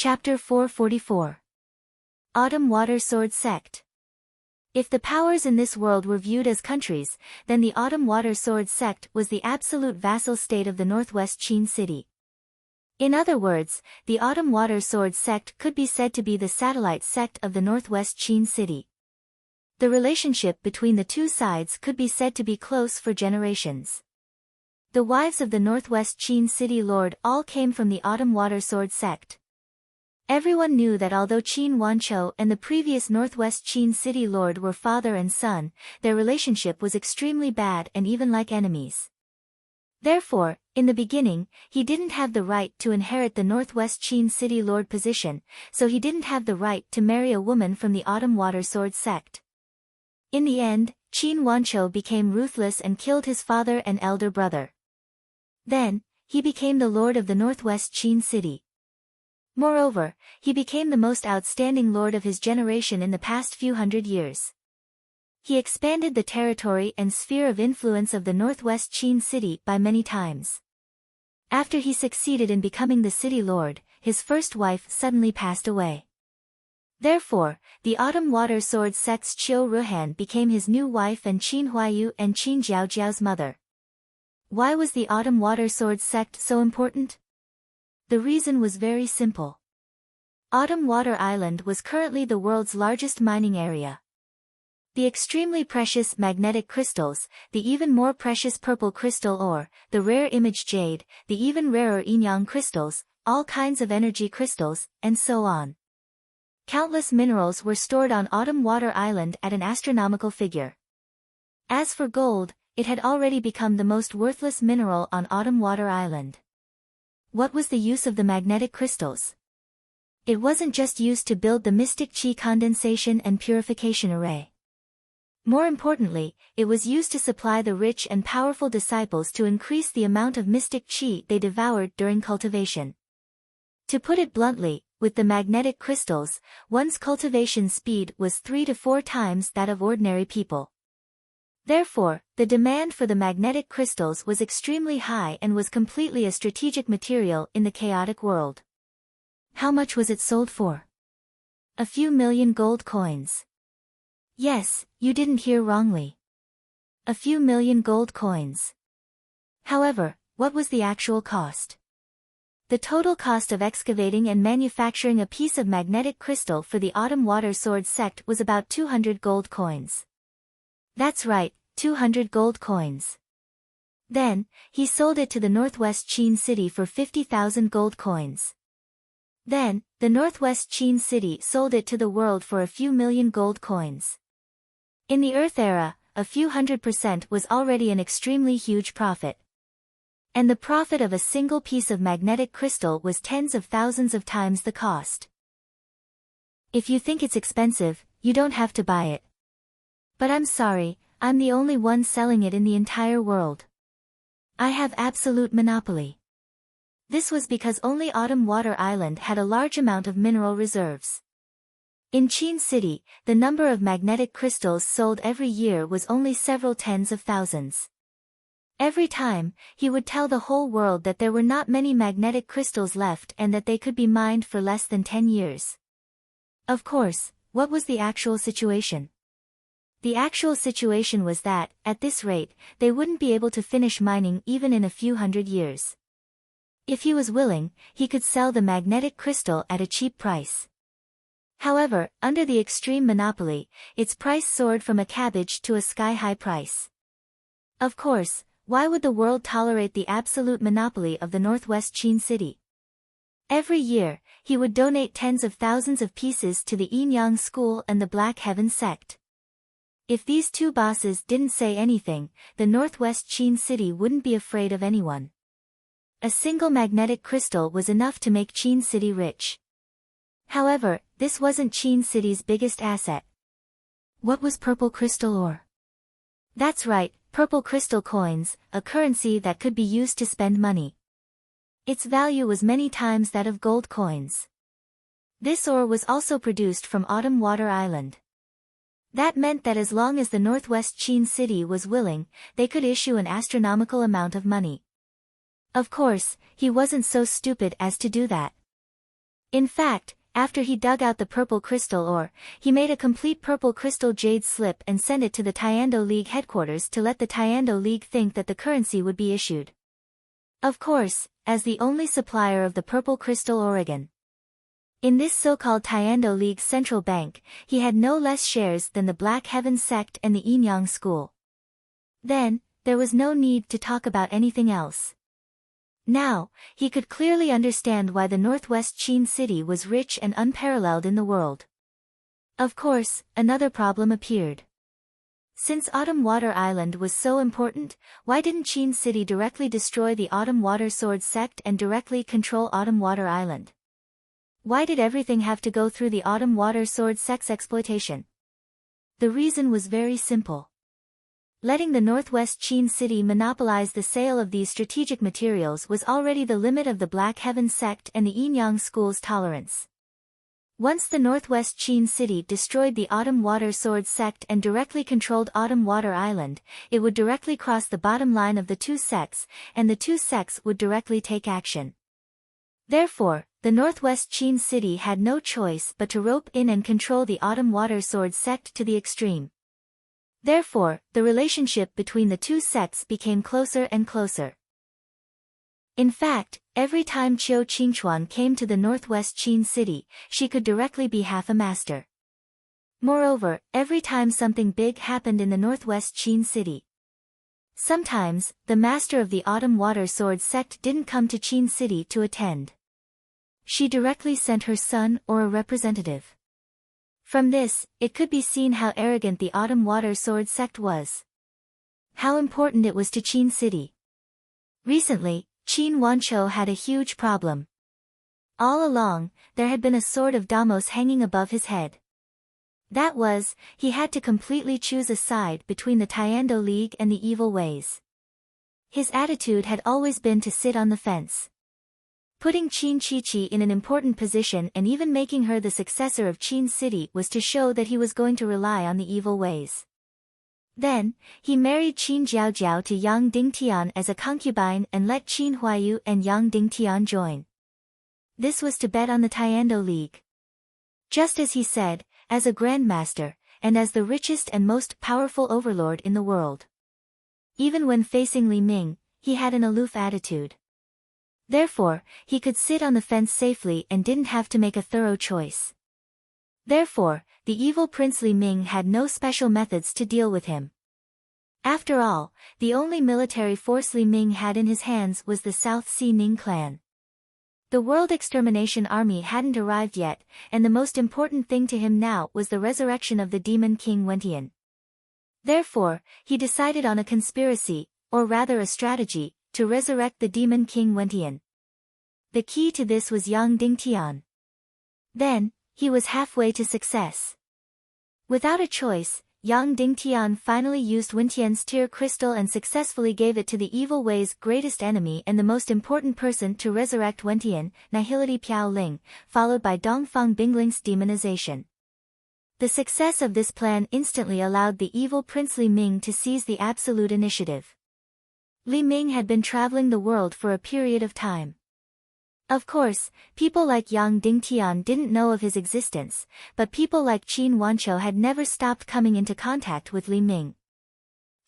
Chapter 444. Autumn Water Sword Sect. If the powers in this world were viewed as countries, then the Autumn Water Sword Sect was the absolute vassal state of the Northwest Qin City. In other words, the Autumn Water Sword Sect could be said to be the satellite sect of the Northwest Qin City. The relationship between the two sides could be said to be close for generations. The wives of the Northwest Qin City Lord all came from the Autumn Water Sword Sect. Everyone knew that although Qin Wanqiu and the previous Northwest Qin City Lord were father and son, their relationship was extremely bad and even like enemies. Therefore, in the beginning, he didn't have the right to inherit the Northwest Qin City Lord position, so he didn't have the right to marry a woman from the Autumn Water Sword Sect. In the end, Qin Wanqiu became ruthless and killed his father and elder brother. Then, he became the Lord of the Northwest Qin City. Moreover, he became the most outstanding lord of his generation in the past few hundred years. He expanded the territory and sphere of influence of the Northwest Qin City by many times. After he succeeded in becoming the city lord, his first wife suddenly passed away. Therefore, the Autumn Water Sword Sect's Qiu Ruhan became his new wife and Qin Huayu and Qin Jiaojiao's mother. Why was the Autumn Water Sword Sect so important? The reason was very simple. Autumn Water Island was currently the world's largest mining area. The extremely precious magnetic crystals, the even more precious purple crystal ore, the rare image jade, the even rarer yin-yang crystals, all kinds of energy crystals, and so on. Countless minerals were stored on Autumn Water Island at an astronomical figure. As for gold, it had already become the most worthless mineral on Autumn Water Island. What was the use of the magnetic crystals? It wasn't just used to build the mystic qi condensation and purification array. More importantly, it was used to supply the rich and powerful disciples to increase the amount of mystic qi they devoured during cultivation. To put it bluntly, with the magnetic crystals, one's cultivation speed was 3 to 4 times that of ordinary people. Therefore, the demand for the magnetic crystals was extremely high and was completely a strategic material in the chaotic world. How much was it sold for? A few million gold coins. Yes, you didn't hear wrongly. A few million gold coins. However, what was the actual cost? The total cost of excavating and manufacturing a piece of magnetic crystal for the Autumn Water Sword Sect was about 200 gold coins. That's right, 200 gold coins. Then, he sold it to the Northwest Qin City for 50,000 gold coins. Then, the Northwest Qin City sold it to the world for a few million gold coins. In the Earth era, a few 100% was already an extremely huge profit. And the profit of a single piece of magnetic crystal was tens of thousands of times the cost. If you think it's expensive, you don't have to buy it. But I'm sorry, I'm the only one selling it in the entire world. I have absolute monopoly. This was because only Autumn Water Island had a large amount of mineral reserves. In Qin City, the number of magnetic crystals sold every year was only several tens of thousands. Every time, he would tell the whole world that there were not many magnetic crystals left and that they could be mined for less than 10 years. Of course, what was the actual situation? The actual situation was that, at this rate, they wouldn't be able to finish mining even in a few hundred years. If he was willing, he could sell the magnetic crystal at a cheap price. However, under the extreme monopoly, its price soared from a cabbage to a sky-high price. Of course, why would the world tolerate the absolute monopoly of the Northwest Qin City? Every year, he would donate tens of thousands of pieces to the Yin-Yang School and the Black Heaven Sect. If these two bosses didn't say anything, the Northwest Qin City wouldn't be afraid of anyone. A single magnetic crystal was enough to make Qin City rich. However, this wasn't Qin City's biggest asset. What was purple crystal ore? That's right, purple crystal coins, a currency that could be used to spend money. Its value was many times that of gold coins. This ore was also produced from Autumn Water Island. That meant that as long as the Northwest Qin City was willing, they could issue an astronomical amount of money. Of course, he wasn't so stupid as to do that. In fact, after he dug out the purple crystal ore, he made a complete purple crystal jade slip and sent it to the Tiando League headquarters to let the Tiando League think that the currency would be issued. Of course, as the only supplier of the purple crystal Oregon. In this so-called Tiando League central bank, he had no less shares than the Black Heaven sect and the Inyang school. Then, there was no need to talk about anything else. Now, he could clearly understand why the Northwest Qin city was rich and unparalleled in the world. Of course, another problem appeared. Since Autumn Water Island was so important, why didn't Qin City directly destroy the Autumn Water Sword sect and directly control Autumn Water Island? Why did everything have to go through the Autumn Water Sword sect's exploitation? The reason was very simple. Letting the Northwest Qin City monopolize the sale of these strategic materials was already the limit of the Black Heaven sect and the Inyang school's tolerance. Once the Northwest Qin City destroyed the Autumn Water Sword sect and directly controlled Autumn Water Island, it would directly cross the bottom line of the two sects, and the two sects would directly take action. Therefore, the Northwest Qin City had no choice but to rope in and control the Autumn Water Sword sect to the extreme. Therefore, the relationship between the two sects became closer and closer. In fact, every time Qiu Qingchuan came to the Northwest Qin City, she could directly be half a master. Moreover, every time something big happened in the Northwest Qin City. Sometimes, the master of the Autumn Water Sword sect didn't come to Qin City to attend. She directly sent her son or a representative. From this, it could be seen how arrogant the Autumn Water Sword sect was. How important it was to Qin City. Recently, Qin Wanchou had a huge problem. All along, there had been a sword of Damos hanging above his head. That was, he had to completely choose a side between the Tiando League and the evil ways. His attitude had always been to sit on the fence. Putting Qin Chichi in an important position and even making her the successor of Qin City was to show that he was going to rely on the evil ways. Then, he married Qin Jiaojiao to Yang Dingtian as a concubine and let Qin Huayu and Yang Dingtian join. This was to bet on the Tiando League. Just as he said, as a grandmaster, and as the richest and most powerful overlord in the world. Even when facing Li Ming, he had an aloof attitude. Therefore, he could sit on the fence safely and didn't have to make a thorough choice. Therefore, the evil Prince Li Ming had no special methods to deal with him. After all, the only military force Li Ming had in his hands was the South Sea Ning clan. The World Extermination Army hadn't arrived yet, and the most important thing to him now was the resurrection of the demon king Wentian. Therefore, he decided on a conspiracy, or rather a strategy, to resurrect the demon king Wentian. The key to this was Yang Dingtian. Then, he was halfway to success. Without a choice, Yang Dingtian finally used Wentian's tear crystal and successfully gave it to the evil way's greatest enemy and the most important person to resurrect Wentian, Nihility Piao Ling, followed by Dongfang Bingling's demonization. The success of this plan instantly allowed the evil Prince Li Ming to seize the absolute initiative. Li Ming had been traveling the world for a period of time. Of course, people like Yang Dingtian didn't know of his existence, but people like Qin Wanchou had never stopped coming into contact with Li Ming.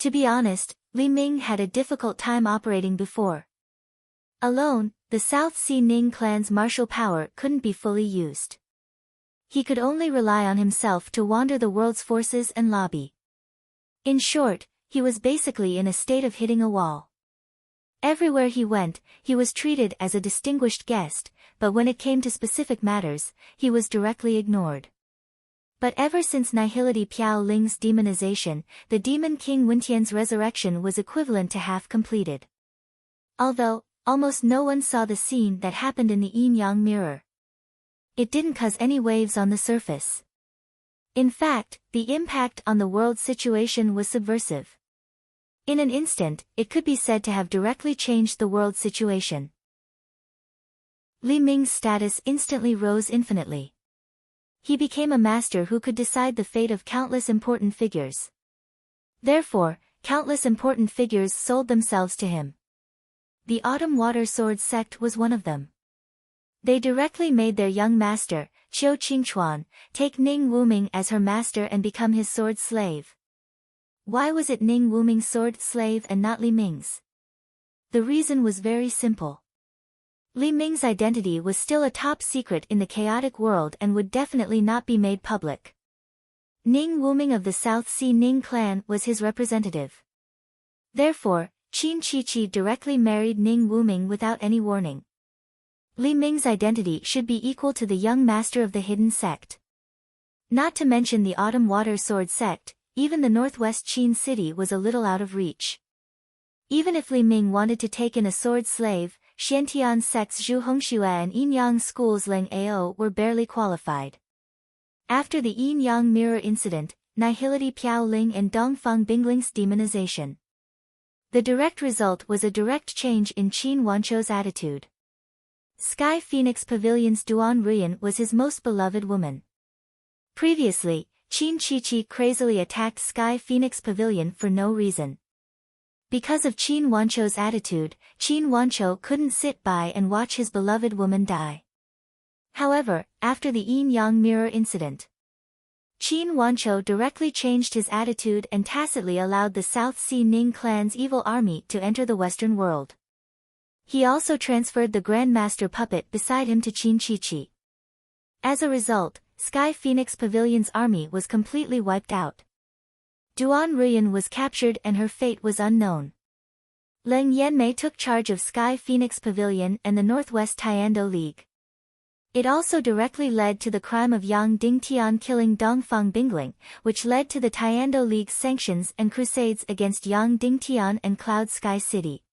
To be honest, Li Ming had a difficult time operating before. Alone, the South Sea Ning clan's martial power couldn't be fully used. He could only rely on himself to wander the world's forces and lobby. In short, he was basically in a state of hitting a wall. Everywhere he went, he was treated as a distinguished guest, but when it came to specific matters, he was directly ignored. But ever since Nihility Piao Ling's demonization, the demon king Wentian's resurrection was equivalent to half completed. Although, almost no one saw the scene that happened in the Yin-Yang mirror. It didn't cause any waves on the surface. In fact, the impact on the world situation was subversive. In an instant, it could be said to have directly changed the world situation. Li Ming's status instantly rose infinitely. He became a master who could decide the fate of countless important figures. Therefore, countless important figures sold themselves to him. The Autumn Water Sword sect was one of them. They directly made their young master, Qiu Qingchuan, take Ning Wuming as her master and become his sword slave. Why was it Ning Wuming's sword slave and not Li Ming's? The reason was very simple. Li Ming's identity was still a top secret in the chaotic world and would definitely not be made public. Ning Wuming of the South Sea Ning clan was his representative. Therefore, Qin Chichi directly married Ning Wuming without any warning. Li Ming's identity should be equal to the young master of the hidden sect. Not to mention the Autumn Water Sword sect, even the northwest Qin city was a little out of reach. Even if Li Ming wanted to take in a sword slave, Xiantian sect's Zhu Hongxue and Yin-Yang school's Leng Ao were barely qualified. After the Yin-Yang mirror incident, Nihility Piao Ling and Dongfang Bingling's demonization. The direct result was a direct change in Qin Wanchou's attitude. Sky Phoenix Pavilion's Duan Ruyan was his most beloved woman. Previously, Qin Chichi crazily attacked Sky Phoenix Pavilion for no reason. Because of Qin Wanchou's attitude, Qin Wanchou couldn't sit by and watch his beloved woman die. However, after the Yin-Yang mirror incident, Qin Wanchou directly changed his attitude and tacitly allowed the South Sea Ning clan's evil army to enter the Western world. He also transferred the Grandmaster puppet beside him to Qin Chichi. As a result, Sky Phoenix Pavilion's army was completely wiped out. Duan Ruyan was captured and her fate was unknown. Leng Yanmei took charge of Sky Phoenix Pavilion and the Northwest Tiando League. It also directly led to the crime of Yang Dingtian killing Dongfang Bingling, which led to the Tiando League's sanctions and crusades against Yang Dingtian and Cloud Sky City.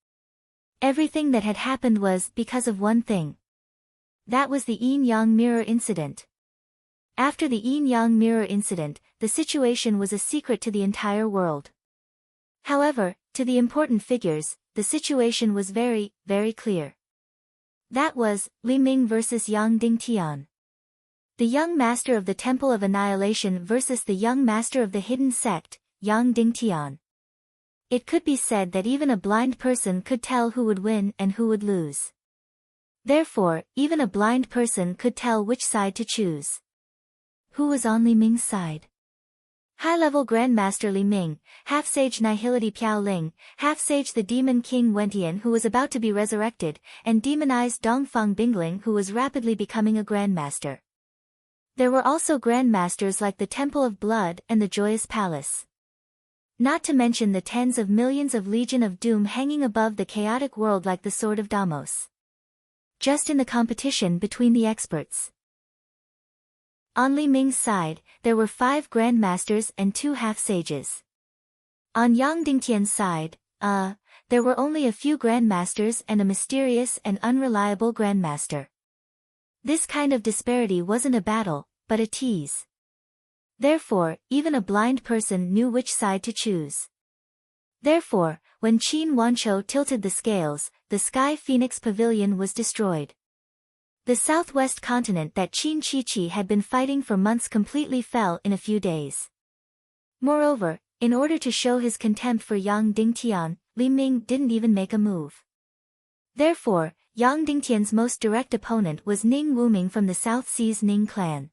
Everything that had happened was because of one thing. That was the Yin-Yang mirror incident. After the Yin-Yang mirror incident, the situation was a secret to the entire world. However, to the important figures, the situation was very, very clear. That was, Li Ming versus Yang Dingtian. The young master of the Temple of Annihilation versus the young master of the hidden sect, Yang Dingtian. It could be said that even a blind person could tell who would win and who would lose. Therefore, even a blind person could tell which side to choose. Who was on Li Ming's side? High-level Grandmaster Li Ming, half-sage Nihility Piao Ling, half-sage the Demon King Wentian who was about to be resurrected, and demonized Dongfang Bingling who was rapidly becoming a Grandmaster. There were also Grandmasters like the Temple of Blood and the Joyous Palace. Not to mention the tens of millions of Legion of Doom hanging above the chaotic world like the Sword of Damos. Just in the competition between the experts. On Li Ming's side, there were 5 Grandmasters and 2 half-sages. On Yang Dingtian's side, there were only a few Grandmasters and a mysterious and unreliable Grandmaster. This kind of disparity wasn't a battle, but a tease. Therefore, even a blind person knew which side to choose. Therefore, when Qin Wanchou tilted the scales, the Sky Phoenix Pavilion was destroyed. The southwest continent that Qin Chichi had been fighting for months completely fell in a few days. Moreover, in order to show his contempt for Yang Dingtian, Li Ming didn't even make a move. Therefore, Yang Dingtian's most direct opponent was Ning Wuming from the South Sea's Ning clan.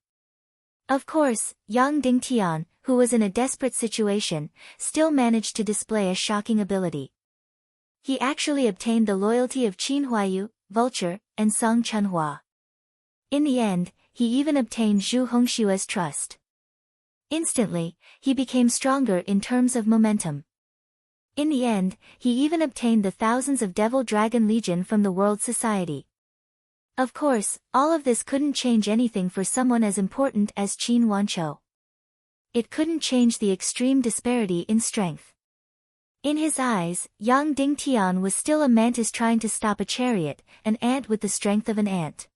Of course, Yang Dingtian, who was in a desperate situation, still managed to display a shocking ability. He actually obtained the loyalty of Qin Huayu, Vulture, and Song Chunhua. In the end, he even obtained Zhu Hongxue's trust. Instantly, he became stronger in terms of momentum. In the end, he even obtained the thousands of Devil Dragon Legion from the World Society. Of course, all of this couldn't change anything for someone as important as Qin Wanchou. It couldn't change the extreme disparity in strength. In his eyes, Yang Dingtian was still a mantis trying to stop a chariot, an ant with the strength of an ant.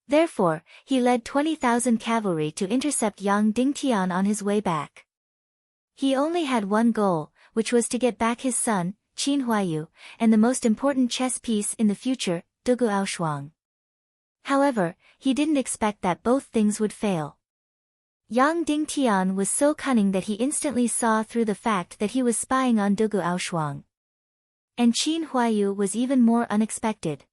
Therefore, he led 20,000 cavalry to intercept Yang Dingtian on his way back. He only had one goal, which was to get back his son, Qin Huayu, and the most important chess piece in the future, Dugu Aoshuang. However, he didn't expect that both things would fail. Yang Dingtian was so cunning that he instantly saw through the fact that he was spying on Dugu Aoshuang. And Qin Huayu was even more unexpected.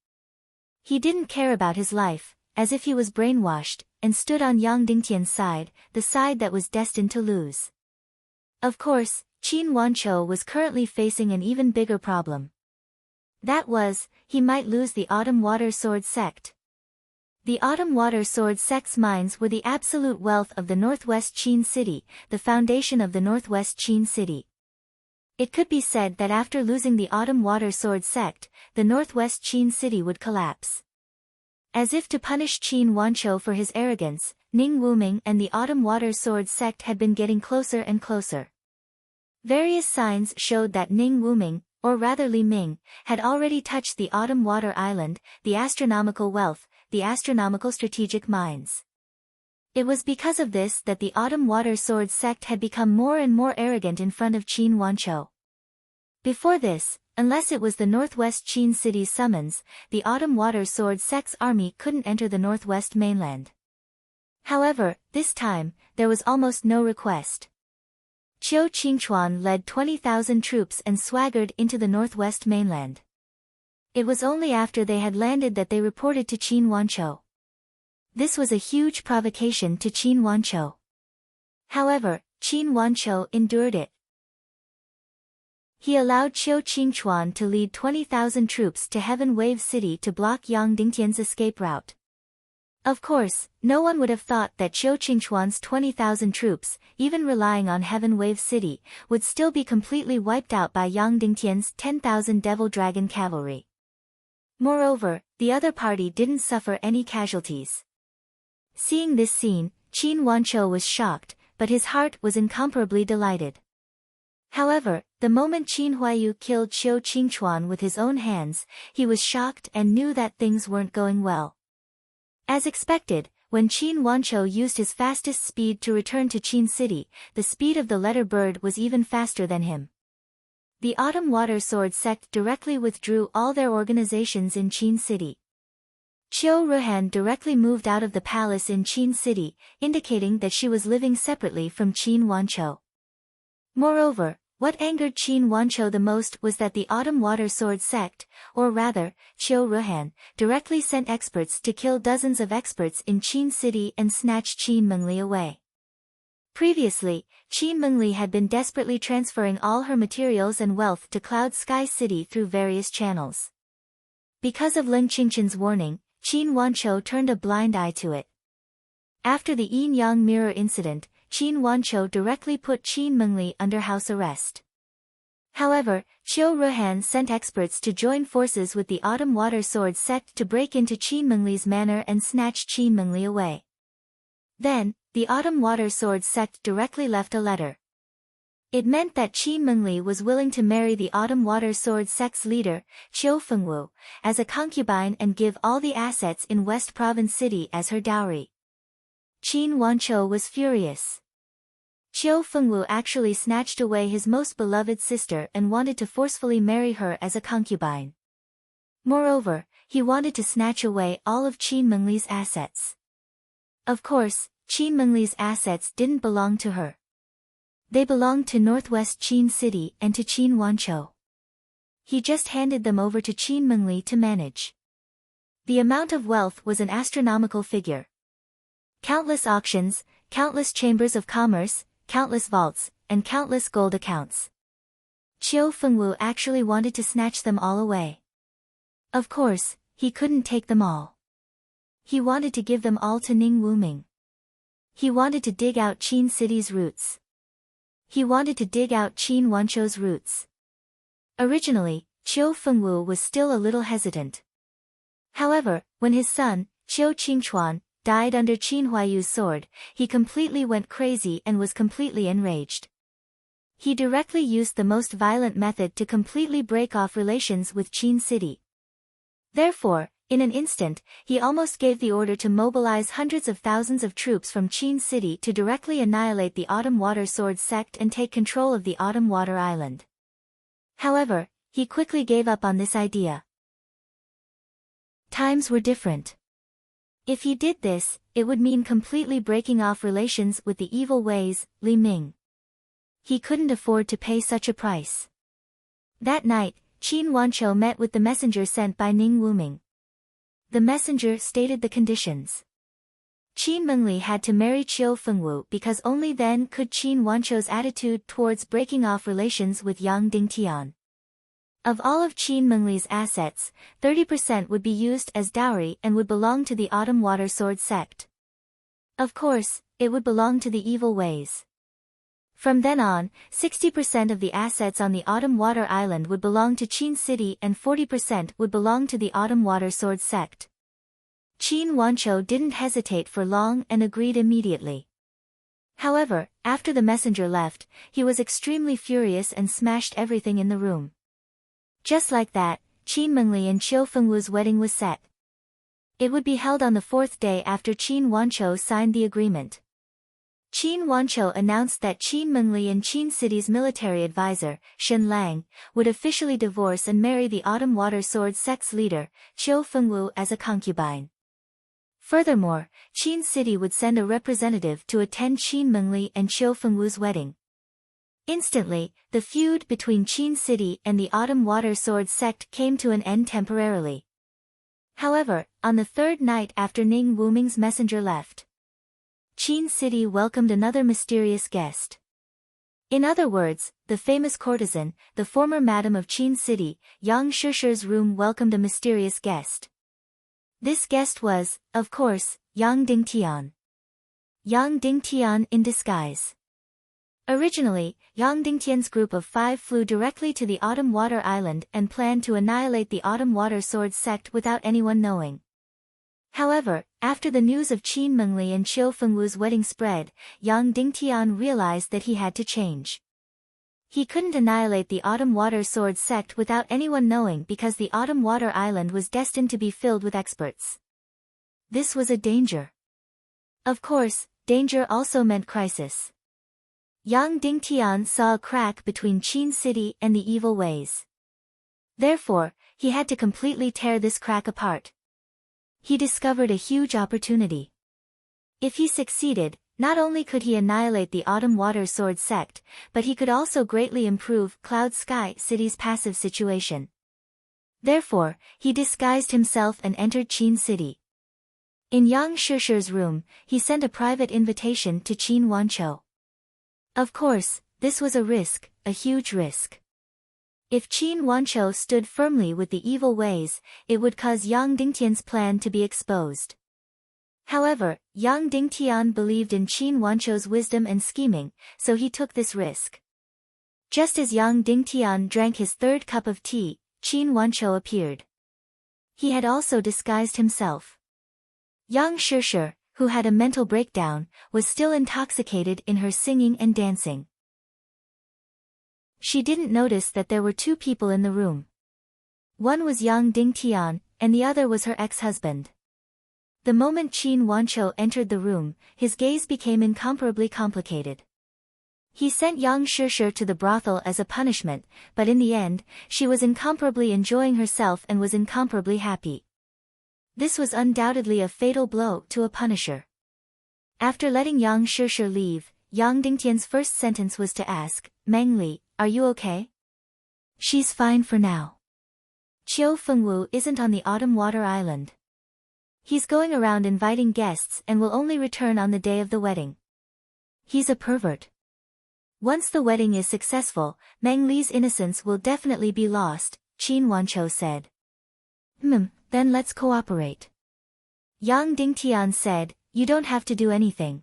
He didn't care about his life, as if he was brainwashed, and stood on Yang Dingtian's side, the side that was destined to lose. Of course, Qin Wanqiu was currently facing an even bigger problem. That was, he might lose the Autumn Water Sword sect. The Autumn Water Sword sect's mines were the absolute wealth of the Northwest Qin city, the foundation of the Northwest Qin city. It could be said that after losing the Autumn Water Sword sect, the Northwest Qin city would collapse. As if to punish Qin Wanqiu for his arrogance, Ning Wuming and the Autumn Water Sword sect had been getting closer and closer. Various signs showed that Ning Wuming, or rather Li Ming, had already touched the Autumn Water Island, the astronomical wealth, the astronomical strategic mines. It was because of this that the Autumn Water Sword sect had become more and more arrogant in front of Qin Wanqiu. Before this, unless it was the Northwest Qin city's summons, the Autumn Water Sword sect's army couldn't enter the Northwest mainland. However, this time, there was almost no request. Qiu Qingchuan led 20,000 troops and swaggered into the Northwest mainland. It was only after they had landed that they reported to Qin Wanqiu. This was a huge provocation to Qin Wanqiu. However, Qin Wanqiu endured it. He allowed Qiu Qingchuan to lead 20,000 troops to Heaven Wave City to block Yang Dingtian's escape route. Of course, no one would have thought that Qiu Qingchuan's 20,000 troops, even relying on Heaven Wave City, would still be completely wiped out by Yang Dingtian's 10,000 Devil Dragon cavalry. Moreover, the other party didn't suffer any casualties. Seeing this scene, Qin Wanqiu was shocked, but his heart was incomparably delighted. However, the moment Qin Huaiyu killed Qiu Qingchuan with his own hands, he was shocked and knew that things weren't going well. As expected, when Qin Wanqiu used his fastest speed to return to Qin City, the speed of the letter bird was even faster than him. The Autumn Water Sword sect directly withdrew all their organizations in Qin City. Qiu Ruhan directly moved out of the palace in Qin City, indicating that she was living separately from Qin Wanqiu. Moreover, what angered Qin Wanqiu the most was that the Autumn Water Sword sect, or rather, Qiu Ruhan, directly sent experts to kill dozens of experts in Qin City and snatch Qin Mengli away. Previously, Qin Mengli had been desperately transferring all her materials and wealth to Cloud Sky City through various channels. Because of Ling Qingqian's warning, Qin Wanqiu turned a blind eye to it. After the Yin-Yang mirror incident, Qin Wanqiu directly put Qin Mengli under house arrest. However, Qiu Ruhan sent experts to join forces with the Autumn Water Sword sect to break into Qin Mengli's manor and snatch Qin Mengli away. Then, the Autumn Water Sword sect directly left a letter. It meant that Qin Mengli was willing to marry the Autumn Water Sword sect's leader, Qiu Fengwu, as a concubine and give all the assets in West Province City as her dowry. Qin Wanqiu was furious. Qiu Fengwu actually snatched away his most beloved sister and wanted to forcefully marry her as a concubine. Moreover, he wanted to snatch away all of Qin Mengli's assets. Of course, Qin Mengli's assets didn't belong to her. They belonged to Northwest Qin City and to Qin Wanqiu. He just handed them over to Qin Mengli to manage. The amount of wealth was an astronomical figure. Countless auctions, countless chambers of commerce, countless vaults, and countless gold accounts. Qiu Fengwu actually wanted to snatch them all away. Of course, he couldn't take them all. He wanted to give them all to Ning Wuming. He wanted to dig out Qin City's roots. He wanted to dig out Qin Wanqiu's roots. Originally, Qiu Fengwu was still a little hesitant. However, when his son, Qiu Qingchuan, died under Qin Huaiyu's sword, he completely went crazy and was completely enraged. He directly used the most violent method to completely break off relations with Qin City. Therefore, in an instant, he almost gave the order to mobilize hundreds of thousands of troops from Qin City to directly annihilate the Autumn Water Sword sect and take control of the Autumn Water Island. However, he quickly gave up on this idea. Times were different. If he did this, it would mean completely breaking off relations with the evil ways, Li Ming. He couldn't afford to pay such a price. That night, Qin Wanqiu met with the messenger sent by Ning Wuming. The messenger stated the conditions. Qin Mengli had to marry Qiu Fengwu because only then could Qin Wanchou's attitude towards breaking off relations with Yang Dingtian. Of all of Qin Mengli's assets, 30% would be used as dowry and would belong to the Autumn Water Sword sect. Of course, it would belong to the evil ways. From then on, 60% of the assets on the Autumn Water Island would belong to Qin City and 40% would belong to the Autumn Water Sword sect. Qin Wanchou didn't hesitate for long and agreed immediately. However, after the messenger left, he was extremely furious and smashed everything in the room. Just like that, Qin Mengli and Qiu Fengwu's wedding was set. It would be held on the 4th day after Qin Wanchou signed the agreement. Qin Wanchou announced that Qin Mengli and Qin City's military advisor, Shen Lang, would officially divorce and marry the Autumn Water Sword sect's leader, Qiu Fengwu, as a concubine. Furthermore, Qin City would send a representative to attend Qin Mengli and Qiu Fengwu's wedding. Instantly, the feud between Qin City and the Autumn Water Sword sect came to an end temporarily. However, on the 3rd night after Ning Wuming's messenger left, Qin City welcomed another mysterious guest. In other words, the famous courtesan, the former madam of Qin City, Yang Shishi's room welcomed a mysterious guest. This guest was, of course, Yang Dingtian. Yang Dingtian in disguise. Originally, Yang Dingtian's group of 5 flew directly to the Autumn Water Island and planned to annihilate the Autumn Water Sword sect without anyone knowing. However, after the news of Qin Mengli and Qiu Fengwu's wedding spread, Yang Dingtian realized that he had to change. He couldn't annihilate the Autumn Water Sword sect without anyone knowing because the Autumn Water Island was destined to be filled with experts. This was a danger. Of course, danger also meant crisis. Yang Dingtian saw a crack between Qin City and the evil ways. Therefore, he had to completely tear this crack apart. He discovered a huge opportunity. If he succeeded, not only could he annihilate the Autumn Water Sword sect, but he could also greatly improve Cloud Sky City's passive situation. Therefore, he disguised himself and entered Qin City. In Yang Shishi's room, he sent a private invitation to Qin Wanchou. Of course, this was a risk, a huge risk. If Qin Wanchou stood firmly with the evil ways, it would cause Yang Dingtian's plan to be exposed. However, Yang Dingtian believed in Qin Wanchou's wisdom and scheming, so he took this risk. Just as Yang Dingtian drank his 3rd cup of tea, Qin Wanchou appeared. He had also disguised himself. Yang Shishi, who had a mental breakdown, was still intoxicated in her singing and dancing. She didn't notice that there were 2 people in the room. One was Yang Dingtian, and the other was her ex-husband. The moment Qin Wanchou entered the room, his gaze became incomparably complicated. He sent Yang Shishi to the brothel as a punishment, but in the end, she was incomparably enjoying herself and was incomparably happy. This was undoubtedly a fatal blow to a punisher. After letting Yang Shishi leave, Yang Dingtian's first sentence was to ask, "Meng Li, are you okay?" "She's fine for now. Qiu Fengwu isn't on the Autumn Water Island. He's going around inviting guests and will only return on the day of the wedding. He's a pervert. Once the wedding is successful, Meng Li's innocence will definitely be lost," Qin Wanchou said. Then let's cooperate." Yang Dingtian said, "You don't have to do anything.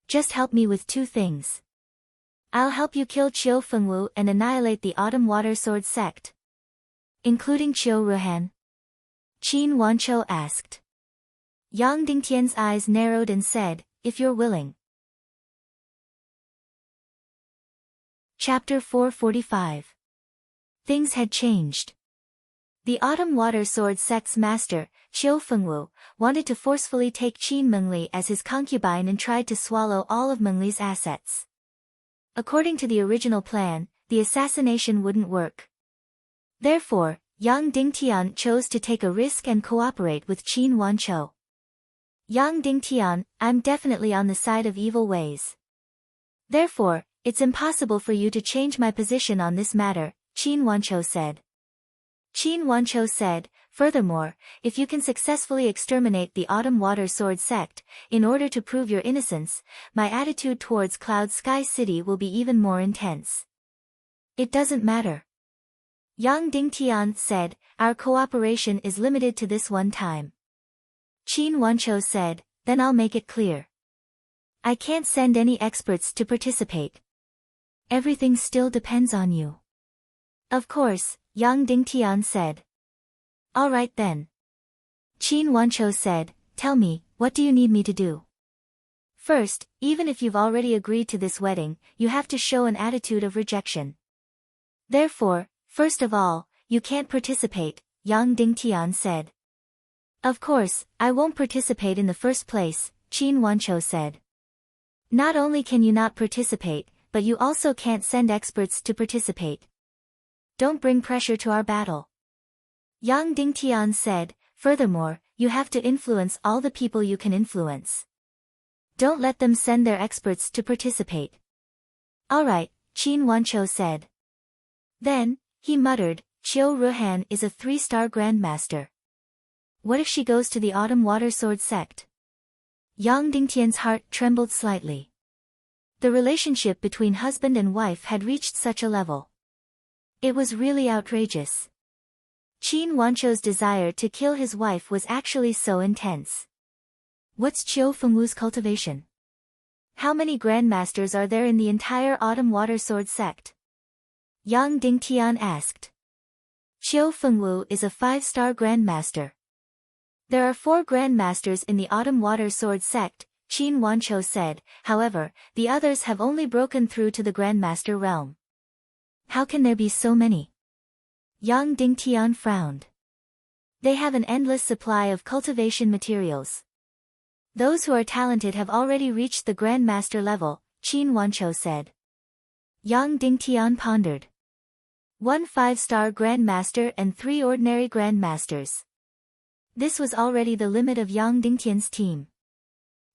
Just help me with 2 things. I'll help you kill Qiu Fengwu and annihilate the Autumn Water Sword sect." "Including Qiu Ruhan?" Qin Wanchou asked. Yang Dingtian's eyes narrowed and said, "If you're willing." Chapter 445. Things had changed. The Autumn Water Sword sect's master, Qiu Fengwu, wanted to forcefully take Qin Mengli as his concubine and tried to swallow all of Mengli's assets. According to the original plan, the assassination wouldn't work. Therefore, Yang Dingtian chose to take a risk and cooperate with Qin Wanchou. "Yang Dingtian, I'm definitely on the side of evil ways. Therefore, it's impossible for you to change my position on this matter," Qin Wanchou said. Qin Wancho said, furthermore, if you can successfully exterminate the Autumn Water Sword sect, in order to prove your innocence, my attitude towards Cloud Sky City will be even more intense. It doesn't matter. Yang Dingtian said, our cooperation is limited to this one time. Qin Wancho said, then I'll make it clear. I can't send any experts to participate. Everything still depends on you. Of course, Yang Dingtian said. All right then. Qin Wancho said, tell me, what do you need me to do? First, even if you've already agreed to this wedding, you have to show an attitude of rejection. Therefore, first of all, you can't participate, Yang Dingtian said. Of course, I won't participate in the first place, Qin Wancho said. Not only can you not participate, but you also can't send experts to participate. Don't bring pressure to our battle. Yang Dingtian said, furthermore, you have to influence all the people you can influence. Don't let them send their experts to participate. Alright, Qin Wancho said. Then, he muttered, Qiu Ruhan is a 3-star grandmaster. What if she goes to the Autumn Water Sword sect? Yang Dingtian's heart trembled slightly. The relationship between husband and wife had reached such a level. It was really outrageous. Qin Wancho's desire to kill his wife was actually so intense. What's Qiu Fengwu's cultivation? How many grandmasters are there in the entire Autumn Water Sword sect? Yang Dingtian asked. Qiu Fengwu is a 5-star grandmaster. There are 4 grandmasters in the Autumn Water Sword sect, Qin Wancho said, however, the others have only broken through to the grandmaster realm. How can there be so many? Yang Dingtian frowned. They have an endless supply of cultivation materials. Those who are talented have already reached the grandmaster level, Qin Wancho said. Yang Dingtian pondered. 1 5-star grandmaster and 3 ordinary grandmasters. This was already the limit of Yang Dingtian's team.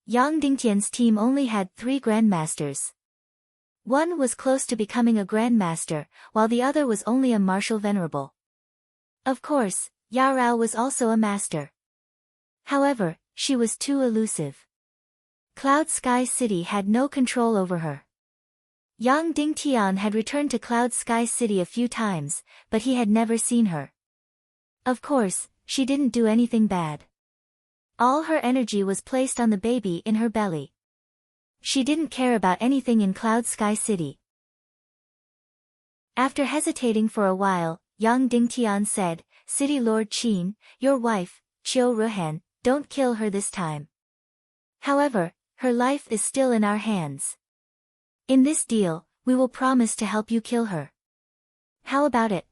Yang Dingtian's team only had 3 grandmasters. One was close to becoming a grandmaster, while the other was only a martial venerable. Of course, Yarao was also a master. However, she was too elusive. Cloud Sky City had no control over her. Yang Dingtian had returned to Cloud Sky City a few times, but he had never seen her. Of course, she didn't do anything bad. All her energy was placed on the baby in her belly. She didn't care about anything in Cloud Sky City. After hesitating for a while, Yang Dingtian said, City Lord Qin, your wife, Qiu Ruhan, don't kill her this time. However, her life is still in our hands. In this deal, we will promise to help you kill her. How about it?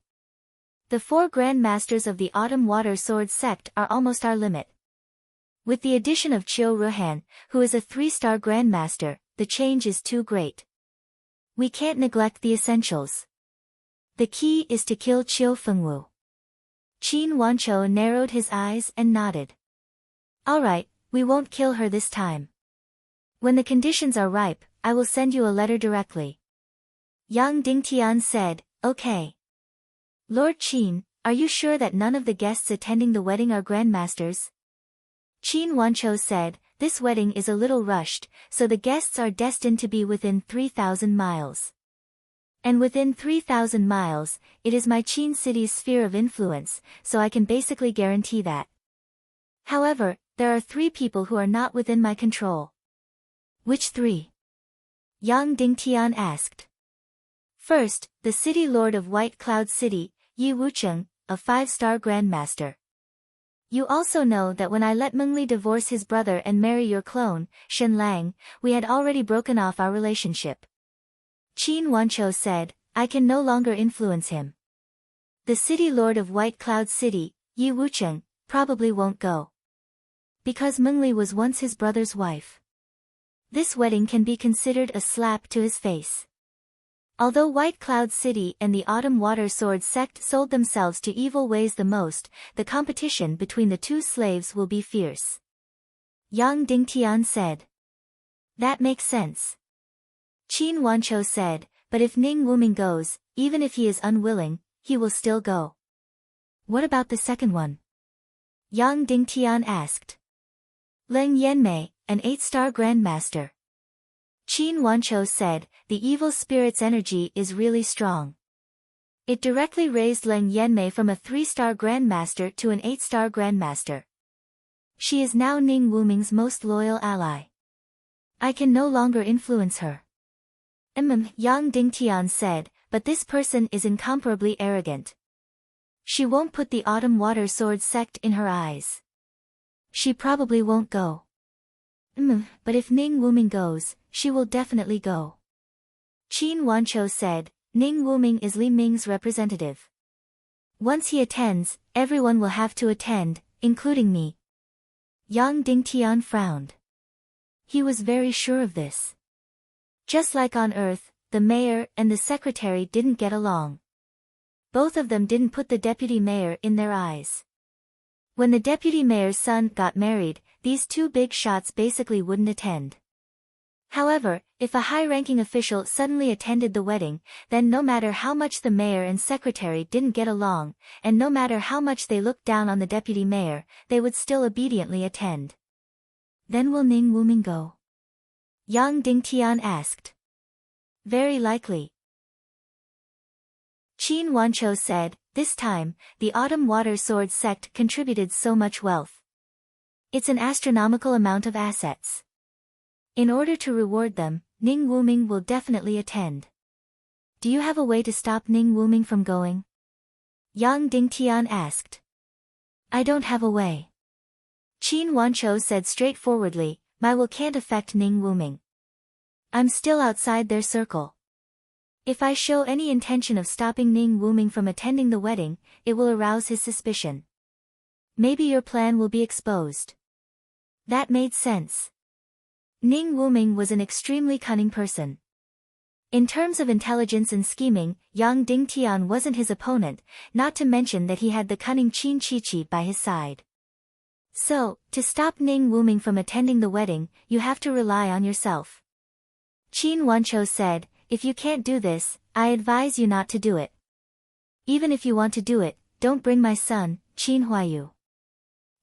The 4 grandmasters of the Autumn Water Sword sect are almost our limit. With the addition of Qiu Ruhan, who is a 3-star grandmaster, the change is too great. We can't neglect the essentials. The key is to kill Qiu Fengwu. Qin Wancho narrowed his eyes and nodded. Alright, we won't kill her this time. When the conditions are ripe, I will send you a letter directly. Yang Dingtian said, okay. Lord Qin, are you sure that none of the guests attending the wedding are grandmasters? Qin Wancho said, this wedding is a little rushed, so the guests are destined to be within 3,000 miles. And within 3,000 miles, it is my Qin city's sphere of influence, so I can basically guarantee that. However, there are 3 people who are not within my control. Which 3? Yang Dingtian asked. First, the city lord of White Cloud City, Yi Wucheng, a 5-star grandmaster. You also know that when I let Mengli divorce his brother and marry your clone, Shen Lang, we had already broken off our relationship. Qin Wancho said, I can no longer influence him. The city lord of White Cloud City, Yi Wucheng, probably won't go. Because Mengli was once his brother's wife. This wedding can be considered a slap to his face. Although White Cloud City and the Autumn Water Sword sect sold themselves to evil ways the most, the competition between the 2 slaves will be fierce. Yang Dingtian said. That makes sense. Qin Wancho said, but if Ning Wuming goes, even if he is unwilling, he will still go. What about the second one? Yang Dingtian asked. Leng Yanmei, an 8-star Grandmaster. Qin Wanchou said, the evil spirit's energy is really strong. It directly raised Leng Yanmei from a 3-star Grandmaster to an 8-star Grandmaster. She is now Ning Wuming's most loyal ally. I can no longer influence her. Yang Dingtian said, but this person is incomparably arrogant. She won't put the Autumn Water Sword sect in her eyes. She probably won't go. But if Ning Wuming goes, she will definitely go. Qin Wanchou said, Ning Wuming is Li Ming's representative. Once he attends, everyone will have to attend, including me. Yang Dingtian frowned. He was very sure of this. Just like on Earth, the mayor and the secretary didn't get along. Both of them didn't put the deputy mayor in their eyes. When the deputy mayor's son got married, these two big shots basically wouldn't attend. However, if a high-ranking official suddenly attended the wedding, then no matter how much the mayor and secretary didn't get along, and no matter how much they looked down on the deputy mayor, they would still obediently attend. Then will Ning Wuming go? Yang Dingtian asked. Very likely. Qin Wanchou said, this time, the Autumn Water Sword sect contributed so much wealth. It's an astronomical amount of assets. In order to reward them, Ning Wuming will definitely attend. Do you have a way to stop Ning Wuming from going? Yang Dingtian asked. I don't have a way. Qin Wanchou said straightforwardly, my will can't affect Ning Wuming. I'm still outside their circle. If I show any intention of stopping Ning Wuming from attending the wedding, it will arouse his suspicion. Maybe your plan will be exposed. That made sense. Ning Wuming was an extremely cunning person. In terms of intelligence and scheming, Yang Dingtian wasn't his opponent, not to mention that he had the cunning Qin Chichi by his side. So, to stop Ning Wuming from attending the wedding, you have to rely on yourself. Qin Wanchou said, if you can't do this, I advise you not to do it. Even if you want to do it, don't bring my son, Qin Huayu.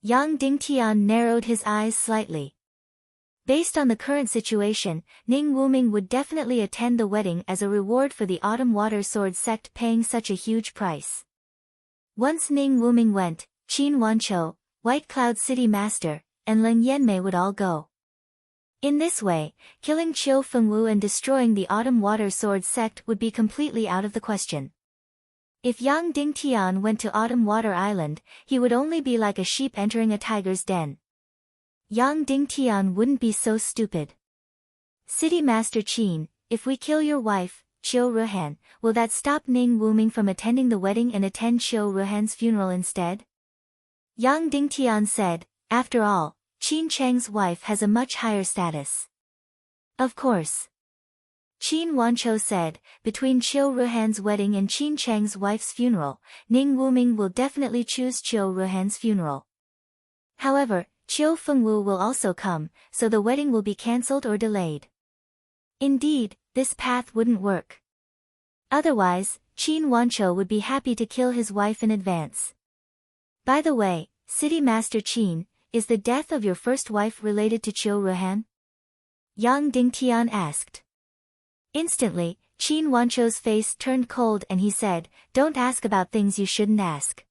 Yang Dingtian narrowed his eyes slightly. Based on the current situation, Ning Wuming would definitely attend the wedding as a reward for the Autumn Water Sword sect paying such a huge price. Once Ning Wuming went, Qin Wanchou, White Cloud City Master, and Leng Yanmei would all go. In this way, killing Qiu Fengwu and destroying the Autumn Water Sword sect would be completely out of the question. If Yang Dingtian went to Autumn Water Island, he would only be like a sheep entering a tiger's den. Yang Dingtian wouldn't be so stupid. City Master Qin, if we kill your wife, Qiu Ruhan, will that stop Ning Wuming from attending the wedding and attend Qiu Ruhan's funeral instead? Yang Dingtian said, after all, Qin Cheng's wife has a much higher status. Of course. Qin Wanchou said, between Qiu Ruhan's wedding and Qin Cheng's wife's funeral, Ning Wuming will definitely choose Qiu Ruhan's funeral. However, Qiu Fengwu will also come, so the wedding will be cancelled or delayed. Indeed, this path wouldn't work. Otherwise, Qin Wanchou would be happy to kill his wife in advance. By the way, City Master Qin, is the death of your first wife related to Qiu Ruhan? Yang Dingtian asked. Instantly, Qin Wanchou's face turned cold and he said, don't ask about things you shouldn't ask.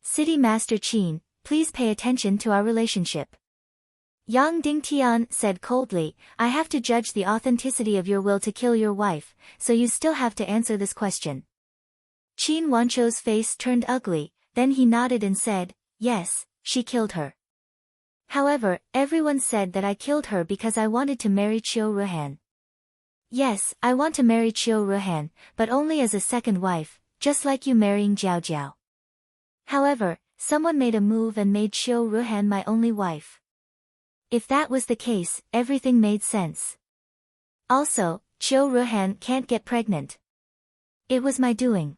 City Master Qin, please pay attention to our relationship. Yang Dingtian said coldly, I have to judge the authenticity of your will to kill your wife, so you still have to answer this question. Qin Wanchou's face turned ugly, then he nodded and said, yes, she killed her. However, everyone said that I killed her because I wanted to marry Qiu Ruhan. Yes, I want to marry Qiu Ruhan, but only as a second wife, just like you marrying Jiao Jiao. However, someone made a move and made Qiu Ruhan my only wife. If that was the case, everything made sense. Also, Qiu Ruhan can't get pregnant. It was my doing.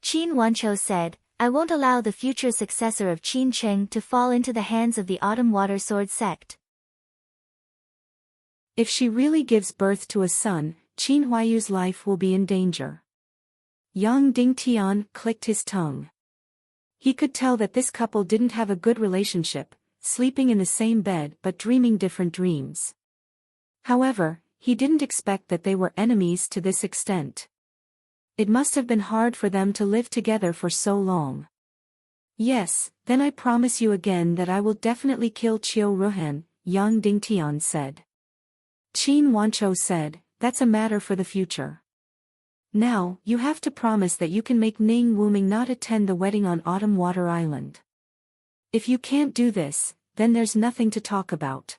Qin Wanchou said, I won't allow the future successor of Qin Cheng to fall into the hands of the Autumn Water Sword sect. If she really gives birth to a son, Qin Huayu's life will be in danger. Yang Dingtian clicked his tongue. He could tell that this couple didn't have a good relationship, sleeping in the same bed but dreaming different dreams. However, he didn't expect that they were enemies to this extent. It must have been hard for them to live together for so long. Yes, then I promise you again that I will definitely kill Chiu Ruhan, young Ding Tian said. Qin Wanchou said, that's a matter for the future. Now, you have to promise that you can make Ning Wuming not attend the wedding on Autumn Water Island. If you can't do this, then there's nothing to talk about.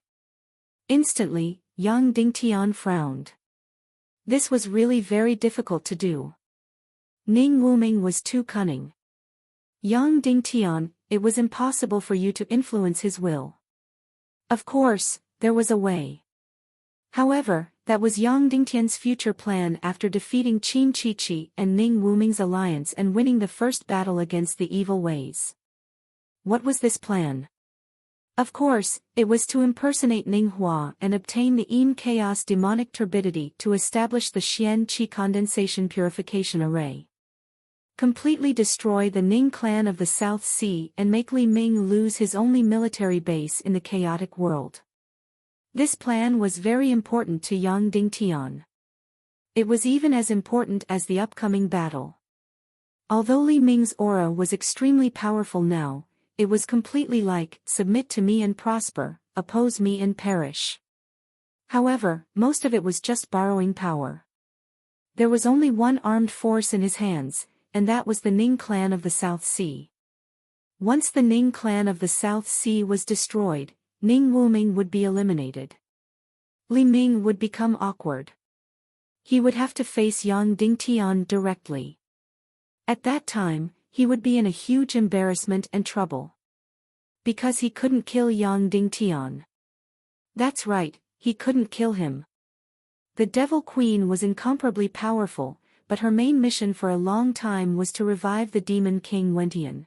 Instantly, young Ding Tian frowned. This was really very difficult to do. Ning Wuming was too cunning. Young Ding Tian, it was impossible for you to influence his will. Of course, there was a way. However, that was Yang Dingtian's future plan after defeating Qin Chichi and Ning Wuming's alliance and winning the first battle against the evil ways. What was this plan? Of course, it was to impersonate Ning Hua and obtain the Yin Chaos demonic turbidity to establish the Xian Qi condensation purification array. Completely destroy the Ning clan of the South Sea and make Li Ming lose his only military base in the chaotic world. This plan was very important to young Ding Tian. It was even as important as the upcoming battle. Although Li Ming's aura was extremely powerful now, it was completely like, submit to me and prosper, oppose me and perish. However, most of it was just borrowing power. There was only one armed force in his hands, and that was the Ning clan of the South Sea. Once the Ning clan of the South Sea was destroyed, Ning Wuming would be eliminated. Li Ming would become awkward. He would have to face young Ding Tian directly. At that time, he would be in a huge embarrassment and trouble. Because he couldn't kill young Ding Tian. That's right, he couldn't kill him. The Devil Queen was incomparably powerful, but her main mission for a long time was to revive the Demon King Wentian.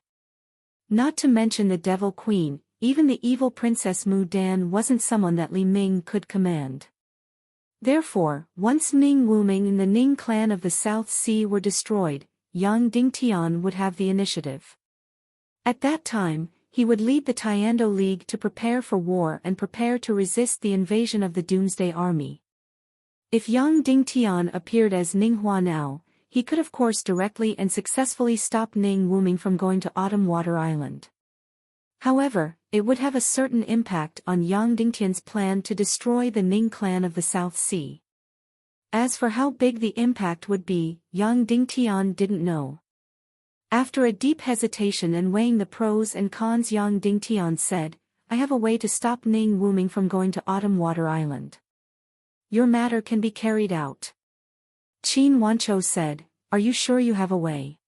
Not to mention the Devil Queen, even the evil Princess Mu Dan wasn't someone that Li Ming could command. Therefore, once Ning Wuming and the Ning clan of the South Sea were destroyed, young Ding Tian would have the initiative. At that time, he would lead the Tiando League to prepare for war and prepare to resist the invasion of the Doomsday Army. If young Ding Tian appeared as Ning Hua now, he could of course directly and successfully stop Ning Wuming from going to Autumn Water Island. However, it would have a certain impact on young Ding Tian's plan to destroy the Ning clan of the South Sea. As for how big the impact would be, young Ding Tian didn't know. After a deep hesitation and weighing the pros and cons, young Ding Tian said, I have a way to stop Ning Wuming from going to Autumn Water Island. Your matter can be carried out. Qin Wanchou said, are you sure you have a way?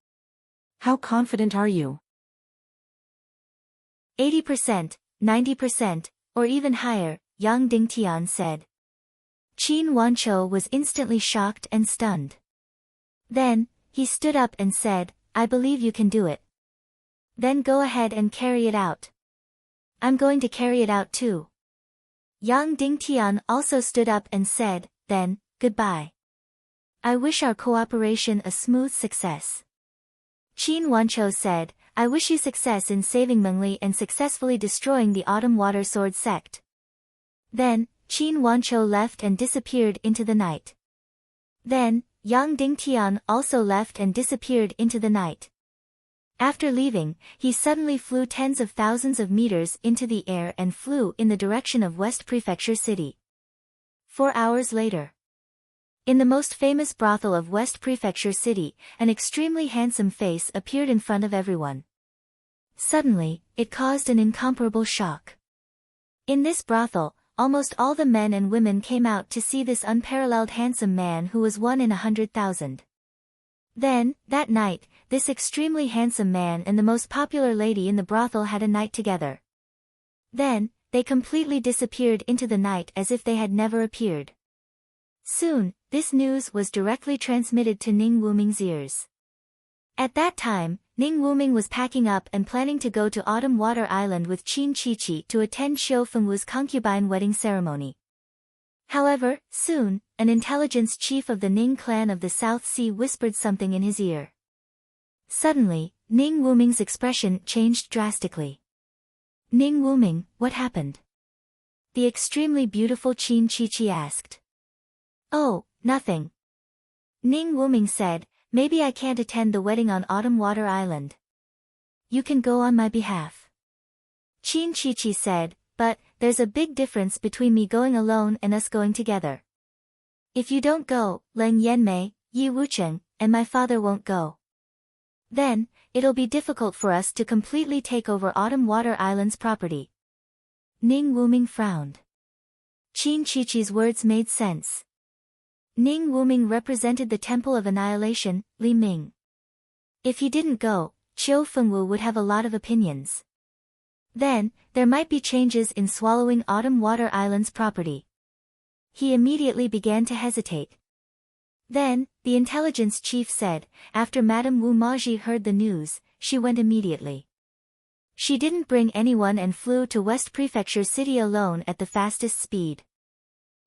How confident are you? 80%, 90%, or even higher, young Ding Tian said. Qin Wanchou was instantly shocked and stunned. Then, he stood up and said, I believe you can do it. Then go ahead and carry it out. I'm going to carry it out too. Young Ding Tian also stood up and said, then, goodbye. I wish our cooperation a smooth success. Qin Wanchou said, I wish you success in saving Mengli and successfully destroying the Autumn Water Sword sect. Then, Qin Wanchou left and disappeared into the night. Then, young Ding Tian also left and disappeared into the night. After leaving, he suddenly flew tens of thousands of meters into the air and flew in the direction of West Prefecture City. 4 hours later. In the most famous brothel of West Prefecture City, an extremely handsome face appeared in front of everyone. Suddenly, it caused an incomparable shock. In this brothel, almost all the men and women came out to see this unparalleled handsome man who was 1 in 100,000. Then, that night, this extremely handsome man and the most popular lady in the brothel had a night together. Then, they completely disappeared into the night as if they had never appeared. Soon, this news was directly transmitted to Ning Wuming's ears. At that time, Ning Wuming was packing up and planning to go to Autumn Water Island with Qin Chichi to attend Xiu Fengwu's concubine wedding ceremony. However, soon, an intelligence chief of the Ning clan of the South Sea whispered something in his ear. Suddenly, Ning Wuming's expression changed drastically. Ning Wuming, what happened? The extremely beautiful Qin Chichi asked. Oh, nothing. Ning Wuming said, maybe I can't attend the wedding on Autumn Water Island. You can go on my behalf. Qin Chichi said, but, there's a big difference between me going alone and us going together. If you don't go, Leng Yanmei, Yi Wucheng, and my father won't go. Then, it'll be difficult for us to completely take over Autumn Water Island's property. Ning Wuming frowned. Qin Chichi's words made sense. Ning Wuming represented the Temple of Annihilation, Li Ming. If he didn't go, Qiu Fengwu would have a lot of opinions. Then, there might be changes in swallowing Autumn Water Island's property. He immediately began to hesitate. Then, the intelligence chief said, after Madame Wu Maji heard the news, she went immediately. She didn't bring anyone and flew to West Prefecture City alone at the fastest speed.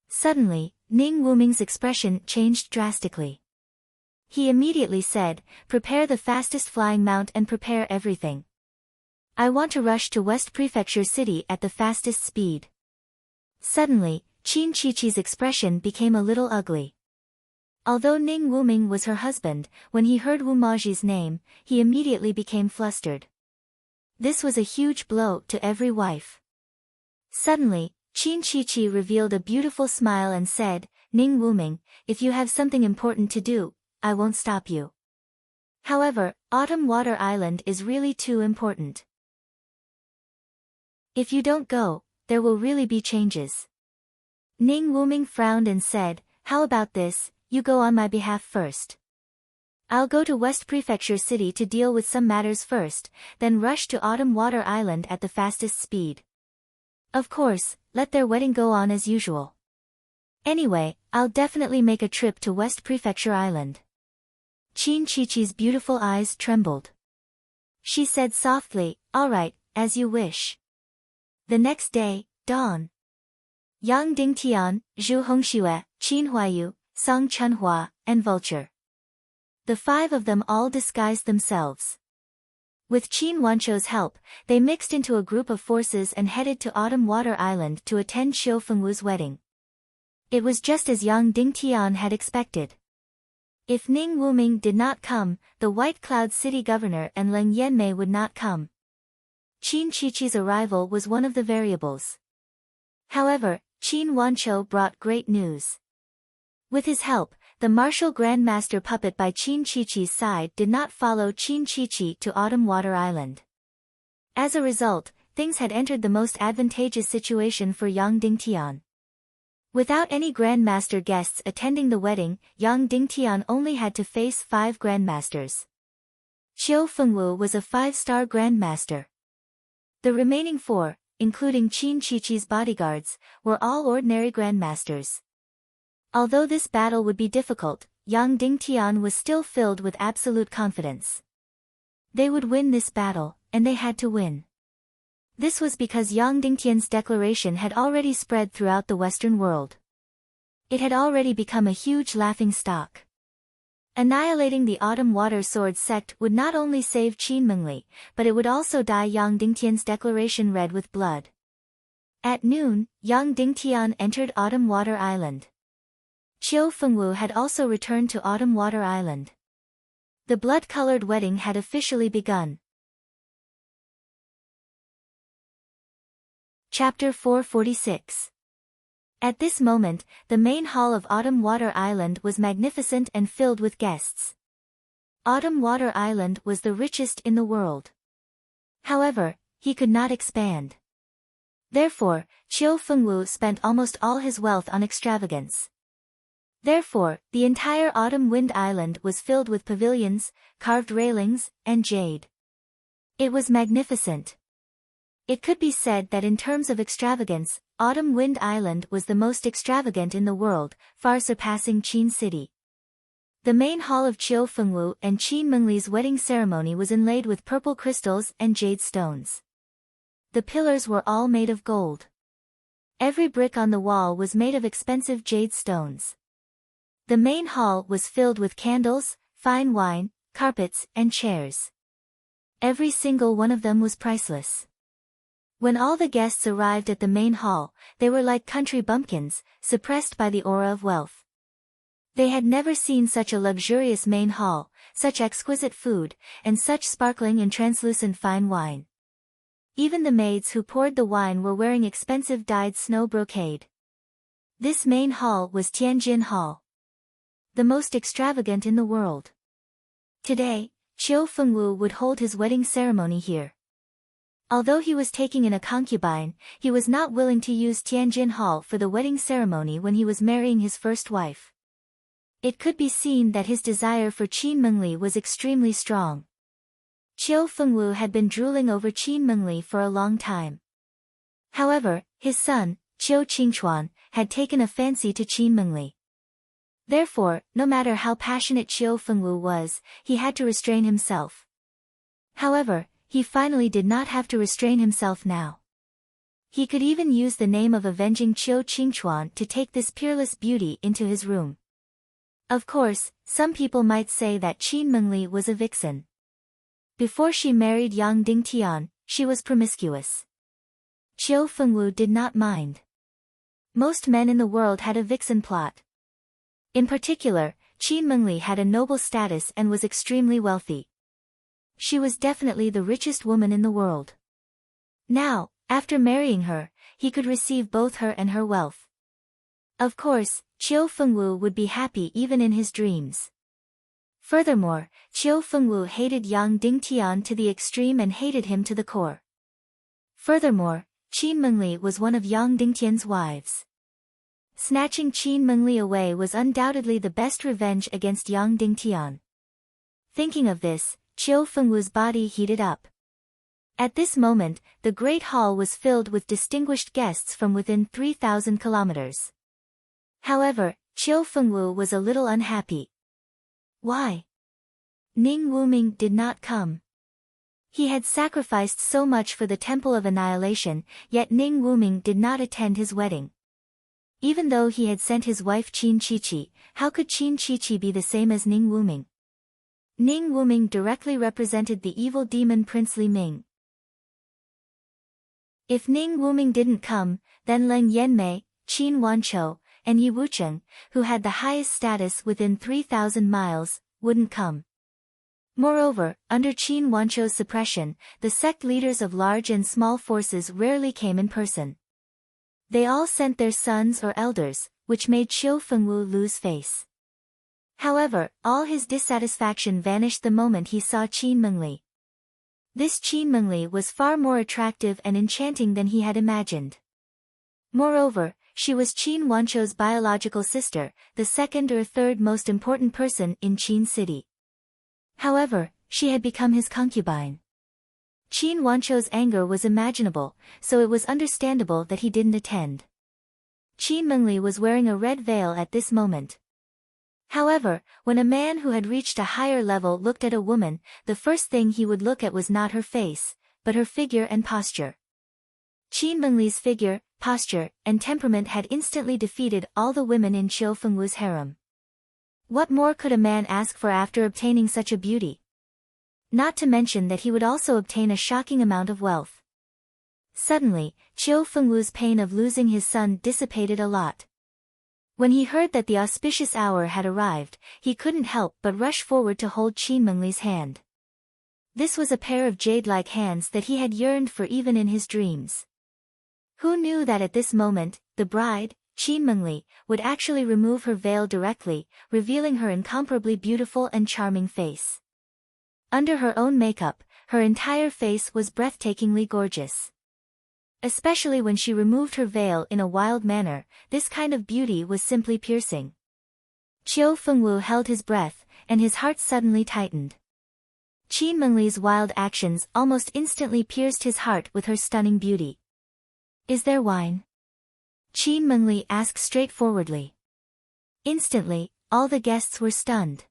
Suddenly, Ning Wuming's expression changed drastically. He immediately said, prepare the fastest flying mount and prepare everything. I want to rush to West Prefecture City at the fastest speed. Suddenly, Qin Chichi's expression became a little ugly. Although Ning Wuming was her husband, when he heard Wu Maji's name, he immediately became flustered. This was a huge blow to every wife. Suddenly, Qin Chichi revealed a beautiful smile and said, Ning Wuming, if you have something important to do, I won't stop you. However, Autumn Water Island is really too important. If you don't go, there will really be changes. Ning Wuming frowned and said, how about this, you go on my behalf first. I'll go to West Prefecture City to deal with some matters first, then rush to Autumn Water Island at the fastest speed. Of course, let their wedding go on as usual. Anyway, I'll definitely make a trip to West Prefecture Island. Qin Chichi's beautiful eyes trembled. She said softly, all right, as you wish. The next day, dawn. Yang Dingtian, Zhu Hongxue, Qin Huayu, Song Chunhua, and Vulture. The five of them all disguised themselves. With Qin Wanchou's help, they mixed into a group of forces and headed to Autumn Water Island to attend Qiu Fengwu's wedding. It was just as Yang Dingtian had expected. If Ning Wuming did not come, the White Cloud City governor and Leng Yanmei would not come. Qin Chichi's arrival was one of the variables. However, Qin Wanchou brought great news. With his help, the martial grandmaster puppet by Qin Chichi's side did not follow Qin Chichi to Autumn Water Island. As a result, things had entered the most advantageous situation for Yang Dingtian. Without any grandmaster guests attending the wedding, Yang Dingtian only had to face 5 grandmasters. Qiu Fengwu was a 5-star grandmaster. The remaining 4, including Qin Chichi's bodyguards, were all ordinary grandmasters. Although this battle would be difficult, Yang Dingtian was still filled with absolute confidence. They would win this battle, and they had to win. This was because Yang Dingtian's declaration had already spread throughout the Western world. It had already become a huge laughingstock. Annihilating the Autumn Water Sword sect would not only save Qin Mengli, but it would also dye Yang Dingtian's declaration red with blood. At noon, Yang Dingtian entered Autumn Water Island. Qiu Fengwu had also returned to Autumn Water Island. The blood-colored wedding had officially begun. Chapter 446. At this moment, the main hall of Autumn Water Island was magnificent and filled with guests. Autumn Water Island was the richest in the world. However, he could not expand. Therefore, Qiu Fengwu spent almost all his wealth on extravagance. Therefore, the entire Autumn Wind Island was filled with pavilions, carved railings, and jade. It was magnificent. It could be said that in terms of extravagance, Autumn Wind Island was the most extravagant in the world, far surpassing Qin City. The main hall of Qiu Fengwu and Qin Mengli's wedding ceremony was inlaid with purple crystals and jade stones. The pillars were all made of gold. Every brick on the wall was made of expensive jade stones. The main hall was filled with candles, fine wine, carpets, and chairs. Every single one of them was priceless. When all the guests arrived at the main hall, they were like country bumpkins, suppressed by the aura of wealth. They had never seen such a luxurious main hall, such exquisite food, and such sparkling and translucent fine wine. Even the maids who poured the wine were wearing expensive dyed snow brocade. This main hall was Tianjin Hall, the most extravagant in the world. Today, Qiu Fengwu would hold his wedding ceremony here. Although he was taking in a concubine, he was not willing to use Tianjin Hall for the wedding ceremony when he was marrying his first wife. It could be seen that his desire for Qin Mengli was extremely strong. Qiu Fengwu had been drooling over Qin Mengli for a long time. However, his son, Qiu Qingchuan, had taken a fancy to Qin Mengli. Therefore, no matter how passionate Qiu Fengwu was, he had to restrain himself. However, he finally did not have to restrain himself now. He could even use the name of avenging Qiu Qingchuan to take this peerless beauty into his room. Of course, some people might say that Qin Mengli was a vixen. Before she married Yang Dingtian, she was promiscuous. Qiu Fengwu did not mind. Most men in the world had a vixen plot. In particular, Qin Mengli had a noble status and was extremely wealthy. She was definitely the richest woman in the world. Now, after marrying her, he could receive both her and her wealth. Of course, Qiu Fengwu would be happy even in his dreams. Furthermore, Qiu Fengwu hated Yang Dingtian to the extreme and hated him to the core. Furthermore, Qin Mengli was one of Yang Dingtian's wives. Snatching Qin Mengli away was undoubtedly the best revenge against Yang Dingtian. Thinking of this, Qiu Fengwu's body heated up. At this moment, the great hall was filled with distinguished guests from within 3,000 kilometers. However, Qiu Fengwu was a little unhappy. Why? Ning Wuming did not come. He had sacrificed so much for the Temple of Annihilation, yet Ning Wuming did not attend his wedding. Even though he had sent his wife Qin Qiqi, how could Qin Qiqi be the same as Ning Wuming? Ning Wuming directly represented the evil demon Prince Li Ming. If Ning Wuming didn't come, then Leng Yanmei, Qin Wanqiu, and Yi Wucheng, who had the highest status within 3,000 miles, wouldn't come. Moreover, under Qin Wanqiu's suppression, the sect leaders of large and small forces rarely came in person. They all sent their sons or elders, which made Qiu Fengwu lose face. However, all his dissatisfaction vanished the moment he saw Qin Mengli. This Qin Mengli was far more attractive and enchanting than he had imagined. Moreover, she was Qin Wanqiu's biological sister, the second or third most important person in Qin City. However, she had become his concubine. Qin Wanqiu's anger was imaginable, so it was understandable that he didn't attend. Qin Mengli was wearing a red veil at this moment. However, when a man who had reached a higher level looked at a woman, the first thing he would look at was not her face, but her figure and posture. Qin Mengli's figure, posture, and temperament had instantly defeated all the women in Qiu Fengwu's harem. What more could a man ask for after obtaining such a beauty? Not to mention that he would also obtain a shocking amount of wealth. Suddenly, Qiu Fengwu's pain of losing his son dissipated a lot. When he heard that the auspicious hour had arrived, he couldn't help but rush forward to hold Qin Mengli's hand. This was a pair of jade-like hands that he had yearned for even in his dreams. Who knew that at this moment, the bride, Qin Mengli, would actually remove her veil directly, revealing her incomparably beautiful and charming face. Under her own makeup, her entire face was breathtakingly gorgeous. Especially when she removed her veil in a wild manner, this kind of beauty was simply piercing. Qiu Fengwu held his breath, and his heart suddenly tightened. Qin Mengli's wild actions almost instantly pierced his heart with her stunning beauty. "Is there wine?" Qin Mengli asked straightforwardly. Instantly, all the guests were stunned.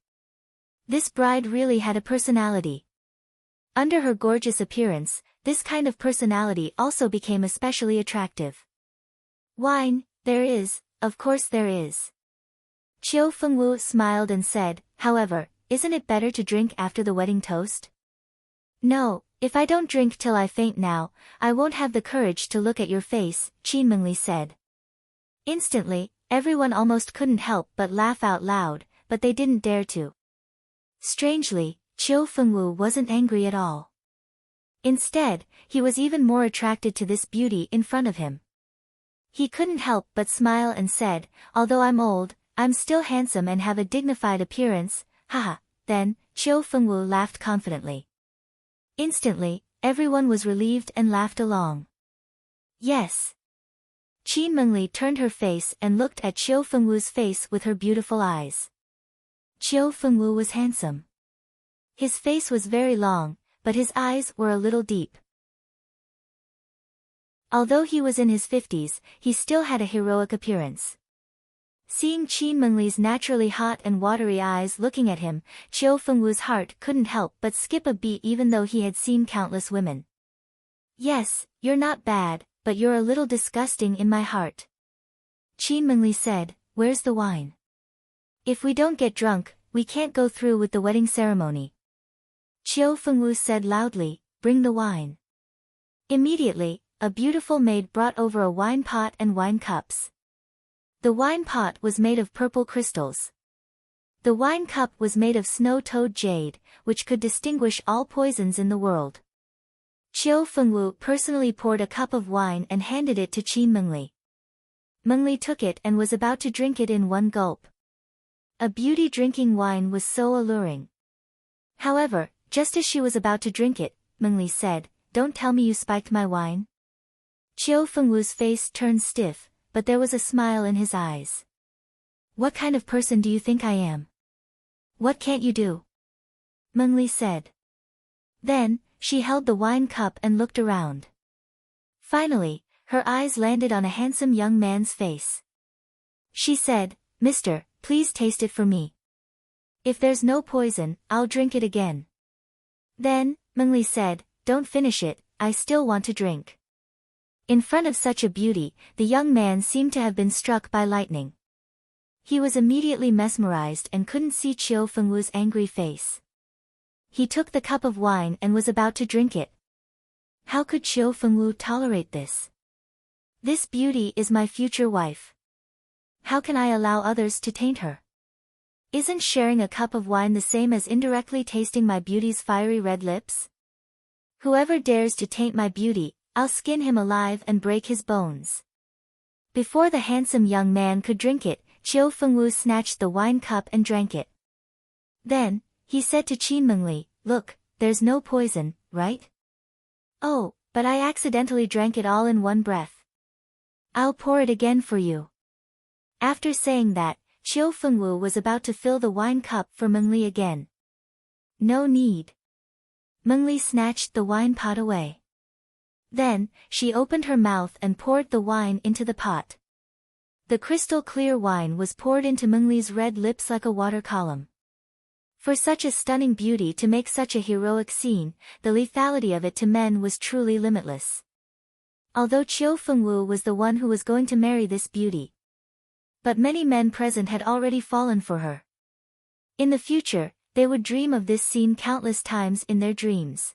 This bride really had a personality. Under her gorgeous appearance, this kind of personality also became especially attractive. "Wine, there is, of course there is." Qiu Fengwu smiled and said, "However, isn't it better to drink after the wedding toast?" No, if I don't drink till I faint now, I won't have the courage to look at your face, Qin Mengli said. Instantly, everyone almost couldn't help but laugh out loud, but they didn't dare to. Strangely, Qiu Fengwu wasn't angry at all. Instead, he was even more attracted to this beauty in front of him. He couldn't help but smile and said, although I'm old, I'm still handsome and have a dignified appearance, haha. Then, Qiu Fengwu laughed confidently. Instantly, everyone was relieved and laughed along. Yes. Qin Mengli turned her face and looked at Qiu Fengwu's face with her beautiful eyes. Qiu Fengwu was handsome. His face was very long, but his eyes were a little deep. Although he was in his 50s, he still had a heroic appearance. Seeing Qin Mengli's naturally hot and watery eyes looking at him, Qiu Fengwu's heart couldn't help but skip a beat even though he had seen countless women. Yes, you're not bad, but you're a little disgusting in my heart. Qin Mengli said, where's the wine? If we don't get drunk, we can't go through with the wedding ceremony. Qiu Fengwu said loudly, bring the wine. Immediately, a beautiful maid brought over a wine pot and wine cups. The wine pot was made of purple crystals. The wine cup was made of snow-toed jade, which could distinguish all poisons in the world. Qiu Fengwu personally poured a cup of wine and handed it to Qin Mengli. Mengli took it and was about to drink it in one gulp. A beauty drinking wine was so alluring. However, just as she was about to drink it, Mengli said, don't tell me you spiked my wine. Qiu Fengwu's face turned stiff, but there was a smile in his eyes. What kind of person do you think I am? What can't you do? Mengli said. Then, she held the wine cup and looked around. Finally, her eyes landed on a handsome young man's face. She said, Mister, please taste it for me. If there's no poison, I'll drink it again. Then, Mengli said, don't finish it, I still want to drink. In front of such a beauty, the young man seemed to have been struck by lightning. He was immediately mesmerized and couldn't see Qiu Fengwu's angry face. He took the cup of wine and was about to drink it. How could Qiu Fengwu tolerate this? This beauty is my future wife. How can I allow others to taint her? Isn't sharing a cup of wine the same as indirectly tasting my beauty's fiery red lips? Whoever dares to taint my beauty, I'll skin him alive and break his bones. Before the handsome young man could drink it, Qiu Fengwu snatched the wine cup and drank it. Then, he said to Qin Mengli, look, there's no poison, right? Oh, but I accidentally drank it all in one breath. I'll pour it again for you. After saying that, Qiu Fengwu was about to fill the wine cup for Mengli again. No need. Mengli snatched the wine pot away. Then, she opened her mouth and poured the wine into the pot. The crystal clear wine was poured into Mengli's red lips like a water column. For such a stunning beauty to make such a heroic scene, the lethality of it to men was truly limitless. Although Qiu Fengwu was the one who was going to marry this beauty. But many men present had already fallen for her. In the future, they would dream of this scene countless times in their dreams.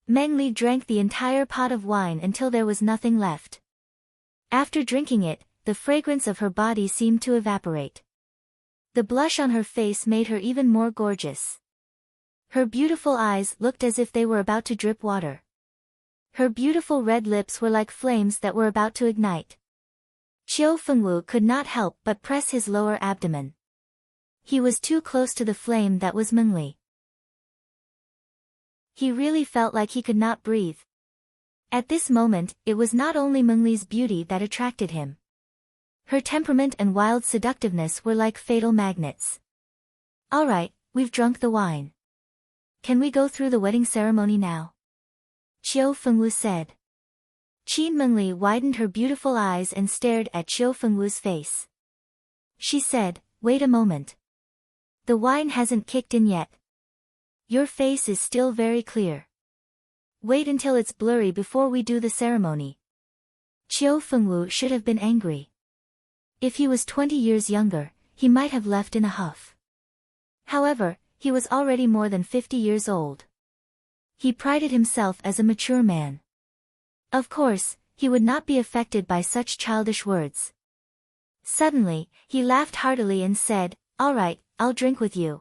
Mengli drank the entire pot of wine until there was nothing left. After drinking it, the fragrance of her body seemed to evaporate. The blush on her face made her even more gorgeous. Her beautiful eyes looked as if they were about to drip water. Her beautiful red lips were like flames that were about to ignite. Qiu Fengwu could not help but press his lower abdomen. He was too close to the flame that was Mengli. He really felt like he could not breathe. At this moment, it was not only Mengli's beauty that attracted him. Her temperament and wild seductiveness were like fatal magnets. All right, we've drunk the wine. Can we go through the wedding ceremony now? Qiu Fengwu said. Qin Mengli widened her beautiful eyes and stared at Qiu Fengwu's face. She said, wait a moment. The wine hasn't kicked in yet. Your face is still very clear. Wait until it's blurry before we do the ceremony. Qiu Fengwu should have been angry. If he was 20 years younger, he might have left in a huff. However, he was already more than 50 years old. He prided himself as a mature man. Of course, he would not be affected by such childish words. Suddenly, he laughed heartily and said, "All right, I'll drink with you."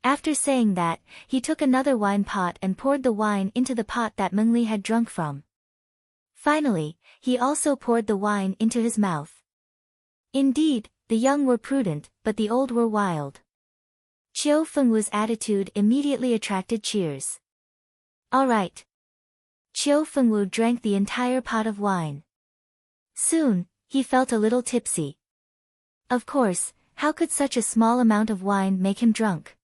After saying that, he took another wine pot and poured the wine into the pot that Mengli had drunk from. Finally, he also poured the wine into his mouth. Indeed, the young were prudent, but the old were wild. Qiu Fengwu's attitude immediately attracted cheers. "All right." Qiu Fengwu drank the entire pot of wine. Soon, he felt a little tipsy. Of course, how could such a small amount of wine make him drunk?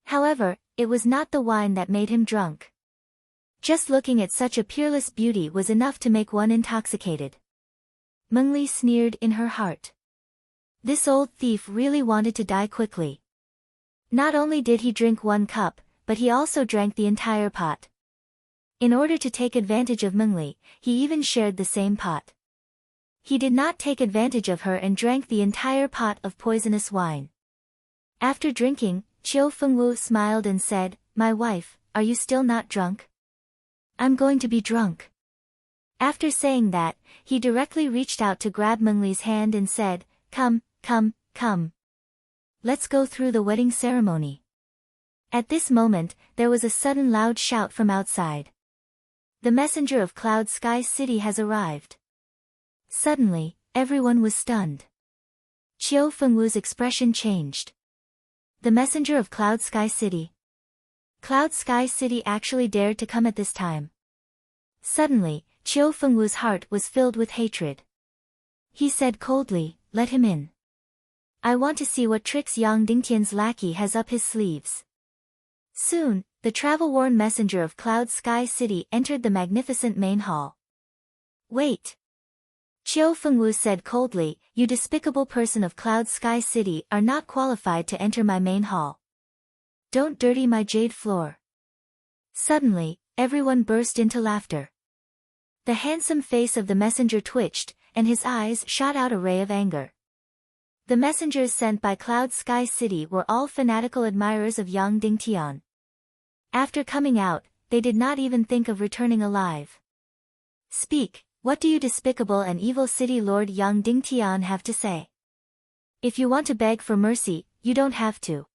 However, it was not the wine that made him drunk. Just looking at such a peerless beauty was enough to make one intoxicated. Mengli sneered in her heart. This old thief really wanted to die quickly. Not only did he drink one cup, but he also drank the entire pot. In order to take advantage of Mengli, he even shared the same pot. He did not take advantage of her and drank the entire pot of poisonous wine. After drinking, Qiu Fengwu smiled and said, "My wife, are you still not drunk?" "I'm going to be drunk." After saying that, he directly reached out to grab Mengli's hand and said, "Come, come, come. Let's go through the wedding ceremony." At this moment, there was a sudden loud shout from outside. "The messenger of Cloud Sky City has arrived." Suddenly, everyone was stunned. Qiu Fengwu's expression changed. The messenger of Cloud Sky City. Cloud Sky City actually dared to come at this time. Suddenly, Qiu Fengwu's heart was filled with hatred. He said coldly, "Let him in. I want to see what tricks Yang Dingtian's lackey has up his sleeves." Soon, the travel-worn messenger of Cloud Sky City entered the magnificent main hall. "Wait." Qiu Fengwu said coldly, "You despicable person of Cloud Sky City are not qualified to enter my main hall. Don't dirty my jade floor." Suddenly, everyone burst into laughter. The handsome face of the messenger twitched, and his eyes shot out a ray of anger. The messengers sent by Cloud Sky City were all fanatical admirers of Yang Dingtian. After coming out, they did not even think of returning alive. "Speak, what do you despicable and evil city lord Yang Dingtian have to say? If you want to beg for mercy, you don't have to.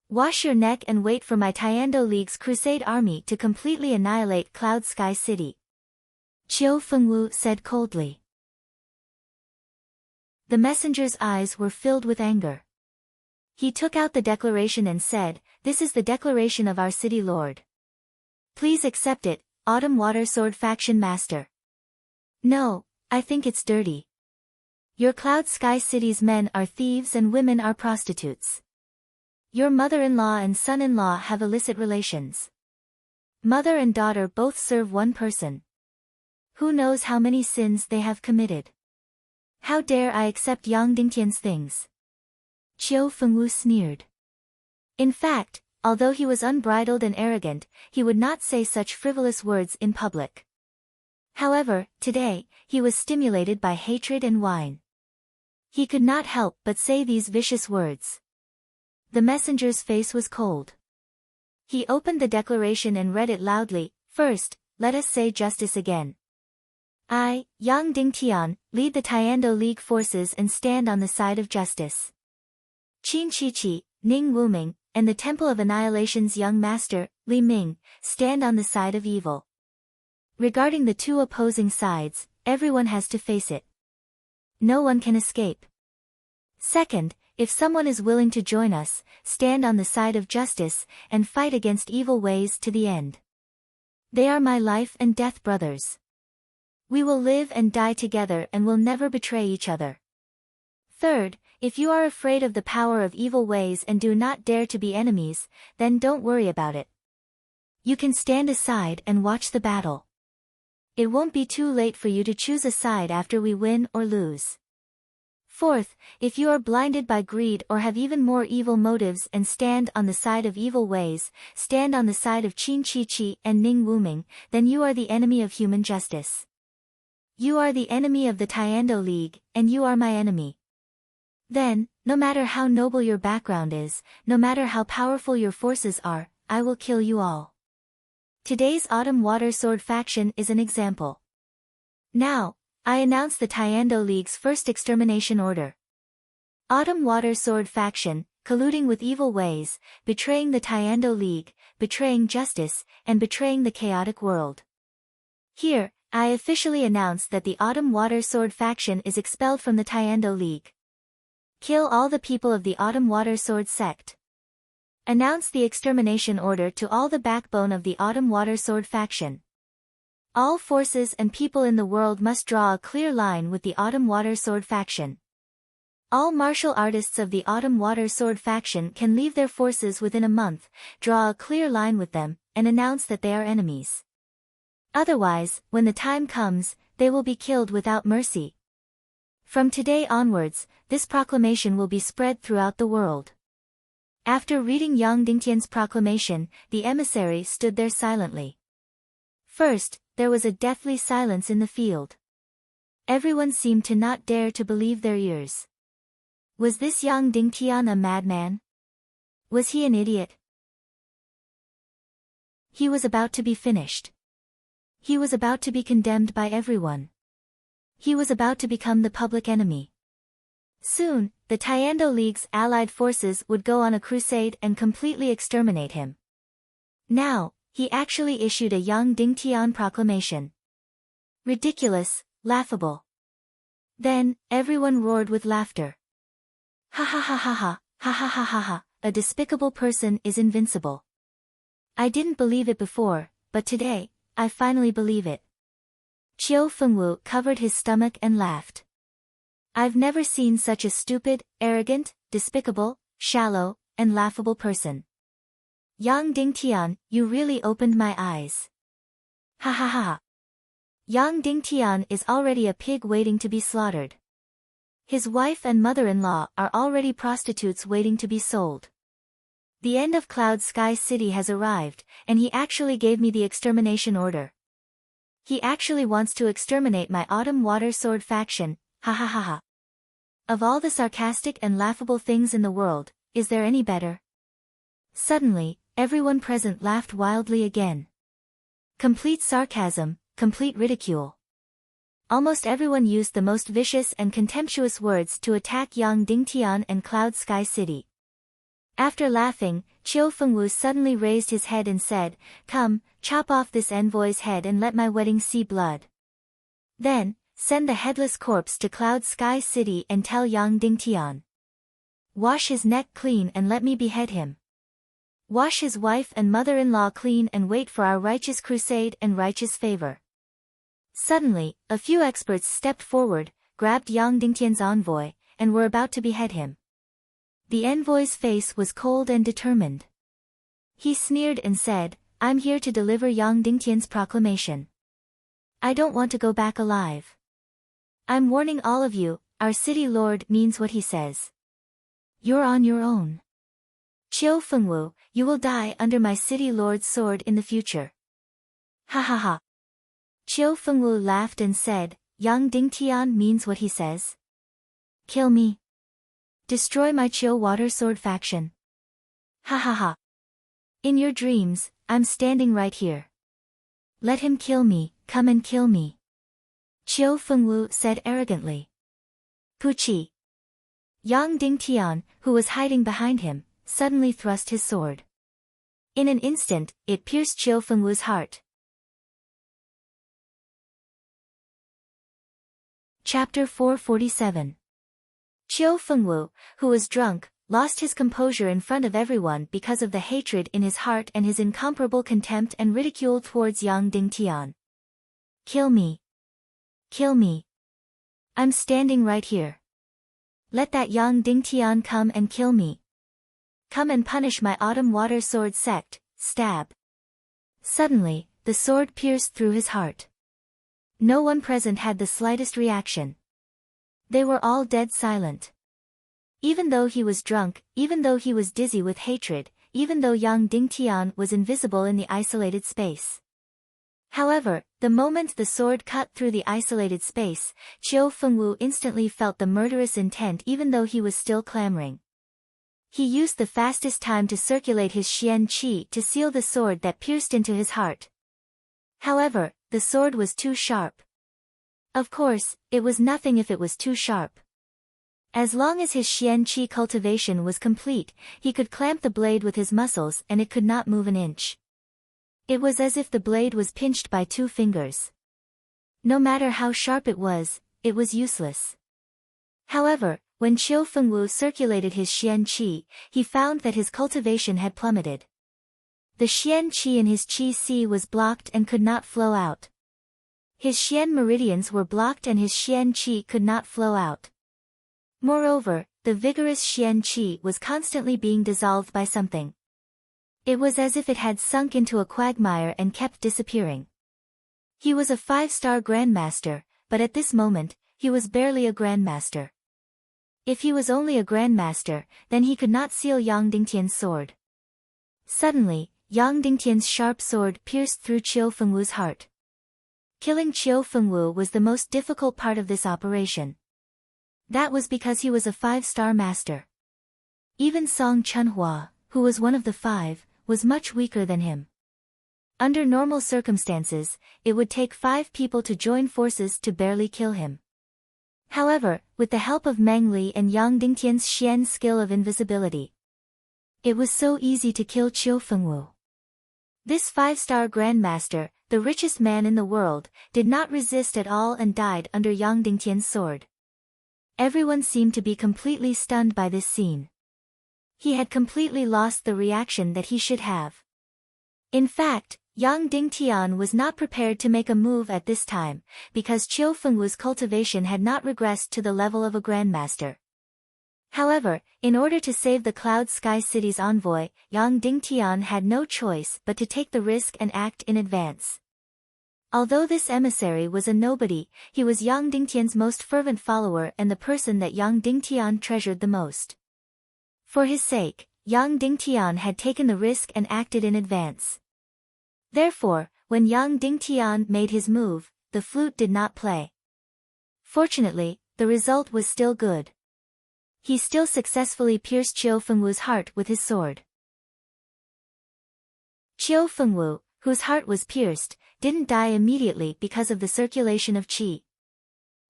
Wash your neck and wait for my Tiando League's crusade army to completely annihilate Cloud Sky City." Qiu Fengwu said coldly. The messenger's eyes were filled with anger. He took out the declaration and said, "This is the declaration of our city lord. Please accept it, Autumn Water Sword Faction Master." "No, I think it's dirty. Your Cloud Sky City's men are thieves and women are prostitutes. Your mother-in-law and son-in-law have illicit relations. Mother and daughter both serve one person. Who knows how many sins they have committed? How dare I accept Yang Dingtian's things?" Qiu Fengwu sneered. In fact, although he was unbridled and arrogant, he would not say such frivolous words in public. However, today, he was stimulated by hatred and wine. He could not help but say these vicious words. The messenger's face was cold. He opened the declaration and read it loudly. "First, let us say justice again. I, Yang Dingtian, lead the Tiando League forces and stand on the side of justice. Qin Qiqi, Ning Wuming, and the Temple of Annihilation's young master, Li Ming, stand on the side of evil. Regarding the two opposing sides, everyone has to face it. No one can escape. Second, if someone is willing to join us, stand on the side of justice, and fight against evil ways to the end. They are my life and death brothers. We will live and die together and will never betray each other. Third, if you are afraid of the power of evil ways and do not dare to be enemies, then don't worry about it. You can stand aside and watch the battle. It won't be too late for you to choose a side after we win or lose. Fourth, if you are blinded by greed or have even more evil motives and stand on the side of evil ways, stand on the side of Qin Qiqi and Ning Wuming, then you are the enemy of human justice. You are the enemy of the Tiando League, and you are my enemy. Then, no matter how noble your background is, no matter how powerful your forces are, I will kill you all. Today's Autumn Water Sword faction is an example. Now, I announce the Tiando League's first extermination order. Autumn Water Sword faction, colluding with evil ways, betraying the Tiando League, betraying justice, and betraying the chaotic world. Here, I officially announce that the Autumn Water Sword faction is expelled from the Tiando League. Kill all the people of the Autumn Water Sword sect. Announce the extermination order to all the backbone of the Autumn Water Sword faction. All forces and people in the world must draw a clear line with the Autumn Water Sword faction. All martial artists of the Autumn Water Sword faction can leave their forces within a month, draw a clear line with them, and announce that they are enemies. Otherwise, when the time comes, they will be killed without mercy. From today onwards, this proclamation will be spread throughout the world. After reading Yang Dingtian's proclamation, the emissary stood there silently. First, there was a deathly silence in the field. Everyone seemed to not dare to believe their ears. Was this Yang Dingtian a madman? Was he an idiot? He was about to be finished. He was about to be condemned by everyone. He was about to become the public enemy. Soon, the Tiando League's allied forces would go on a crusade and completely exterminate him. Now, he actually issued a Yang Dingtian proclamation. Ridiculous, laughable. Then, everyone roared with laughter. Ha ha ha ha ha, ha ha ha ha ha, a despicable person is invincible. I didn't believe it before, but today, I finally believe it. Qiu Fengwu covered his stomach and laughed. I've never seen such a stupid, arrogant, despicable, shallow, and laughable person. Yang Dingtian, you really opened my eyes. Ha ha ha ha. Yang Dingtian is already a pig waiting to be slaughtered. His wife and mother-in-law are already prostitutes waiting to be sold. The end of Cloud Sky City has arrived, and he actually gave me the extermination order. He actually wants to exterminate my Autumn Water Sword faction, ha ha ha ha. Of all the sarcastic and laughable things in the world, is there any better? Suddenly, everyone present laughed wildly again. Complete sarcasm, complete ridicule. Almost everyone used the most vicious and contemptuous words to attack Yang Dingtian and Cloud Sky City. After laughing, Qiu Fengwu suddenly raised his head and said, "Come, chop off this envoy's head and let my wedding see blood. Then, send the headless corpse to Cloud Sky City and tell Yang Dingtian. Wash his neck clean and let me behead him. Wash his wife and mother-in-law clean and wait for our righteous crusade and righteous favor." Suddenly, a few experts stepped forward, grabbed Yang Dingtian's envoy, and were about to behead him. The envoy's face was cold and determined. He sneered and said, "I'm here to deliver Yang Dingtian's proclamation. I don't want to go back alive. I'm warning all of you, our city lord means what he says. You're on your own. Qiu Fengwu, you will die under my city lord's sword in the future." Ha ha ha. Qiu Fengwu laughed and said, "Yang Dingtian means what he says. Kill me. Destroy my Qiu Water Sword faction. Ha ha ha. In your dreams, I'm standing right here. Let him kill me, come and kill me." Qiu Fengwu said arrogantly. Puchi. Yang Dingtian, who was hiding behind him, suddenly thrust his sword. In an instant, it pierced Qiu Fengwu's heart. Chapter 447. Qiu Fengwu, who was drunk, lost his composure in front of everyone because of the hatred in his heart and his incomparable contempt and ridicule towards Yang Dingtian. Kill me. Kill me. I'm standing right here. Let that Yang Dingtian come and kill me. Come and punish my Autumn Water Sword sect, stab. Suddenly, the sword pierced through his heart. No one present had the slightest reaction. They were all dead silent. Even though he was drunk, even though he was dizzy with hatred, even though Yang Dingtian was invisible in the isolated space. However, the moment the sword cut through the isolated space, Qiu Fengwu instantly felt the murderous intent even though he was still clamoring. He used the fastest time to circulate his Xian Qi to seal the sword that pierced into his heart, However, the sword was too sharp. Of course, it was nothing if it was too sharp. As long as his Xian Qi cultivation was complete, he could clamp the blade with his muscles and it could not move an inch. It was as if the blade was pinched by two fingers. No matter how sharp it was useless. However, when Qiu Fengwu circulated his Xian Qi, he found that his cultivation had plummeted. The Xian Qi in his Qi Si was blocked and could not flow out. His Xian meridians were blocked and his Xian Qi could not flow out. Moreover, the vigorous Xian Qi was constantly being dissolved by something. It was as if it had sunk into a quagmire and kept disappearing. He was a 5-star grandmaster, but at this moment, he was barely a grandmaster. If he was only a grandmaster, then he could not seal Yang Dingtian's sword. Suddenly, Yang Dingtian's sharp sword pierced through Qiu Fengwu's heart. Killing Qiu Fengwu was the most difficult part of this operation. That was because he was a 5-star master. Even Song Chunhua, who was one of the 5, was much weaker than him. Under normal circumstances, it would take 5 people to join forces to barely kill him. However, with the help of Meng Li and Yang Dingtian's Xian skill of invisibility, it was so easy to kill Qiu Fengwu. This 5-star grandmaster, the richest man in the world, did not resist at all and died under Yang Dingtian's sword. Everyone seemed to be completely stunned by this scene. He had completely lost the reaction that he should have. In fact, Yang Dingtian was not prepared to make a move at this time, because Qiu Fengwu's cultivation had not regressed to the level of a grandmaster. However, in order to save the Cloud Sky City's envoy, Yang Dingtian had no choice but to take the risk and act in advance. Although this emissary was a nobody, he was Yang Dingtian's most fervent follower and the person that Yang Dingtian treasured the most. For his sake, Yang Dingtian had taken the risk and acted in advance. Therefore, when Yang Dingtian made his move, the flute did not play. Fortunately, the result was still good. He still successfully pierced Qiu Fengwu's heart with his sword. Qiu Fengwu, whose heart was pierced, didn't die immediately because of the circulation of qi.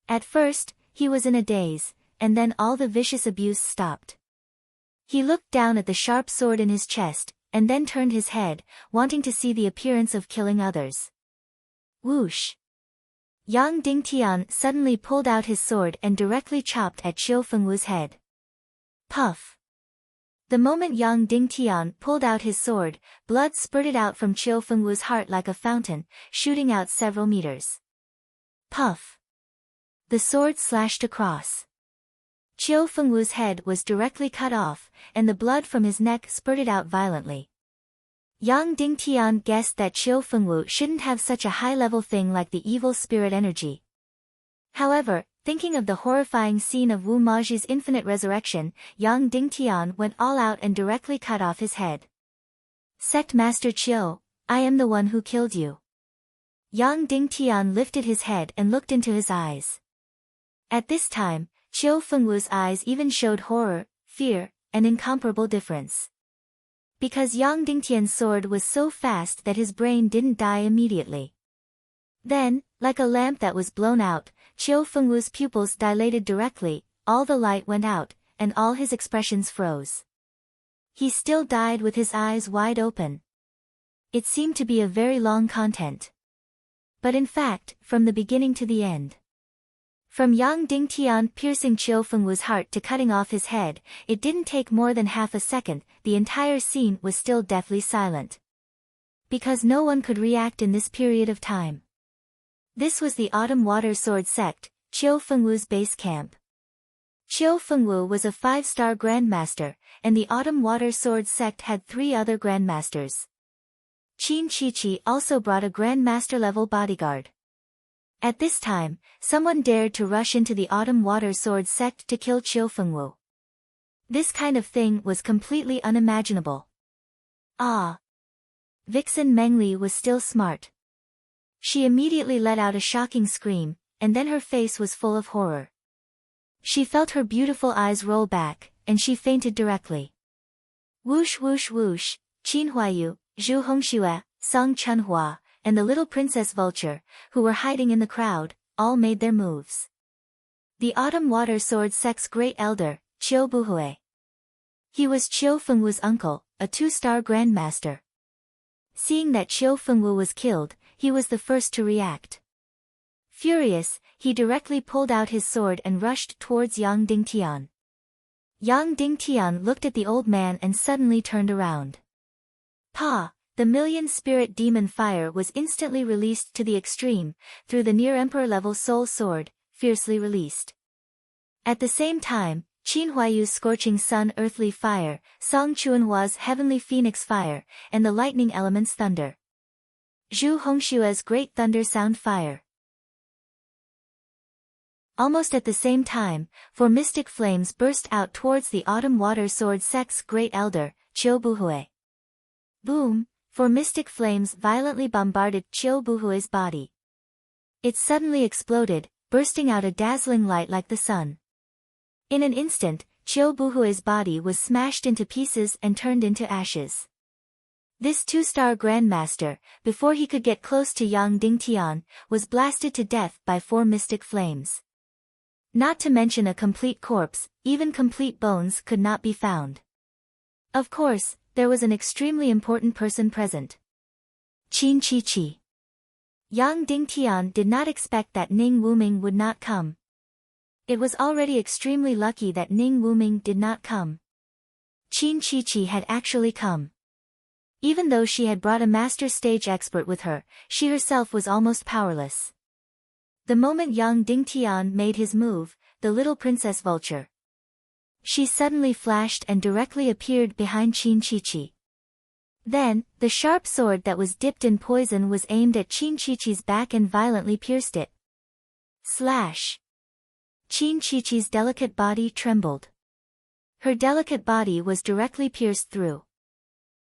At first, he was in a daze, and then all the vicious abuse stopped. He looked down at the sharp sword in his chest, and then turned his head, wanting to see the appearance of killing others. Whoosh! Yang Dingtian suddenly pulled out his sword and directly chopped at Qiu Fengwu's head. Puff! The moment Yang Dingtian pulled out his sword, blood spurted out from Qiu Fengwu's heart like a fountain, shooting out several meters. Puff! The sword slashed across. Qiu Fengwu's head was directly cut off, and the blood from his neck spurted out violently. Yang Dingtian guessed that Qiu Fengwu shouldn't have such a high-level thing like the evil spirit energy. However, thinking of the horrifying scene of Wu Maji's infinite resurrection, Yang Dingtian went all out and directly cut off his head. Sect Master Qiu, I am the one who killed you. Yang Dingtian lifted his head and looked into his eyes. At this time, Qiu Fengwu's eyes even showed horror, fear, and incomparable difference. Because Yang Dingtian's sword was so fast that his brain didn't die immediately. Then, like a lamp that was blown out, Qiu Fengwu's pupils dilated directly, all the light went out, and all his expressions froze. He still died with his eyes wide open. It seemed to be a very long content. But in fact, from the beginning to the end. From Yang Dingtian piercing Qiu Fengwu's heart to cutting off his head, it didn't take more than half a second, the entire scene was still deathly silent. Because no one could react in this period of time. This was the Autumn Water Sword sect, Qiu Fengwu's base camp. Qiu Fengwu was a 5-star grandmaster, and the Autumn Water Sword sect had 3 other grandmasters. Qin Chichi also brought a grandmaster-level bodyguard. At this time, someone dared to rush into the Autumn Water Sword sect to kill Qiu Fengwu. This kind of thing was completely unimaginable. Ah! Vixen Meng Li was still smart. She immediately let out a shocking scream, and then her face was full of horror. She felt her beautiful eyes roll back, and she fainted directly. Whoosh whoosh whoosh, Qin Huayu, Zhu Hongxue, Song Chunhua, and the little Princess Vulture, who were hiding in the crowd, all made their moves. The Autumn Water Sword sect's great elder, Chiu Buhui. He was Chiu Fengwu's uncle, a 2-star grandmaster. Seeing that Chiu Fengwu was killed, he was the first to react. Furious, he directly pulled out his sword and rushed towards Yang Dingtian. Yang Dingtian looked at the old man and suddenly turned around. Pa! The million-spirit demon fire was instantly released to the extreme, through the near-emperor-level soul sword, fiercely released. At the same time, Qin Huayu's scorching sun earthly fire, Song Chuanhua's heavenly phoenix fire, and the lightning element's thunder. Zhu Hongshua's great thunder sound fire. Almost at the same time, 4 mystic flames burst out towards the Autumn Water Sword sect's great elder, Chiu Buhui. Boom! 4 mystic flames violently bombarded Chiu Buhui's body. It suddenly exploded, bursting out a dazzling light like the sun. In an instant, Chiu Buhui's body was smashed into pieces and turned into ashes. This 2-star grandmaster, before he could get close to Yang Dingtian, was blasted to death by 4 mystic flames. Not to mention a complete corpse, even complete bones could not be found. Of course, there was an extremely important person present. Qin Chi. Yang Dingtian did not expect that Ning Wuming would not come. It was already extremely lucky that Ning Wuming did not come. Qin Chi had actually come. Even though she had brought a master stage expert with her, she herself was almost powerless. The moment Yang Dingtian made his move, the little Princess Vulture. She suddenly flashed and directly appeared behind Qin Chi. Then, the sharp sword that was dipped in poison was aimed at Qin Chi's back and violently pierced it. Slash! Qin Chi's delicate body trembled. Her delicate body was directly pierced through.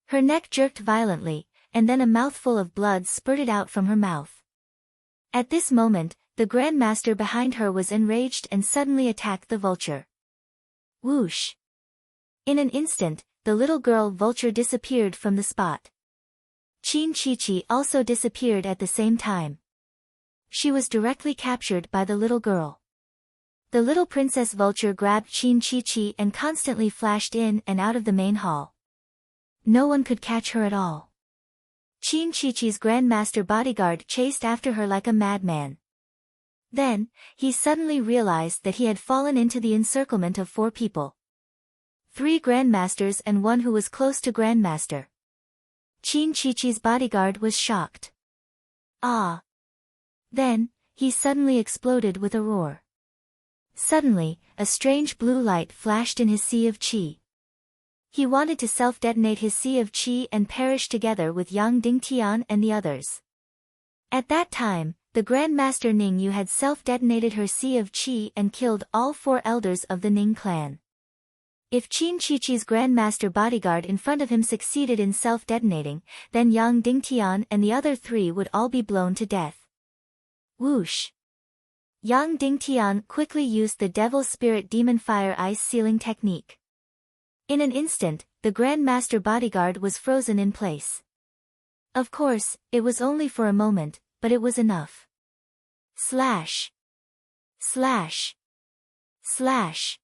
Her neck jerked violently, and then a mouthful of blood spurted out from her mouth. At this moment, the Grandmaster behind her was enraged and suddenly attacked the vulture. Whoosh! In an instant, the little girl vulture disappeared from the spot. Qin Chi also disappeared at the same time. She was directly captured by the little girl. The little Princess Vulture grabbed Qin Chi and constantly flashed in and out of the main hall. No one could catch her at all. Qin Chi's Grandmaster bodyguard chased after her like a madman. Then, he suddenly realized that he had fallen into the encirclement of 4 people. 3 Grandmasters and 1 who was close to Grandmaster. Qin Chi's bodyguard was shocked. Ah! Then, he suddenly exploded with a roar. Suddenly, a strange blue light flashed in his sea of qi. He wanted to self-detonate his sea of qi and perish together with Yang Dingtian and the others. At that time, the Grandmaster Ning Yu had self-detonated her sea of qi and killed all 4 elders of the Ning clan. If Qin Chi's Grandmaster bodyguard in front of him succeeded in self-detonating, then Yang Dingtian and the other 3 would all be blown to death. Whoosh! Yang Dingtian quickly used the Devil Spirit Demon Fire Ice Sealing technique. In an instant, the Grandmaster bodyguard was frozen in place. Of course, it was only for a moment, but it was enough. Slash! Slash! Slash!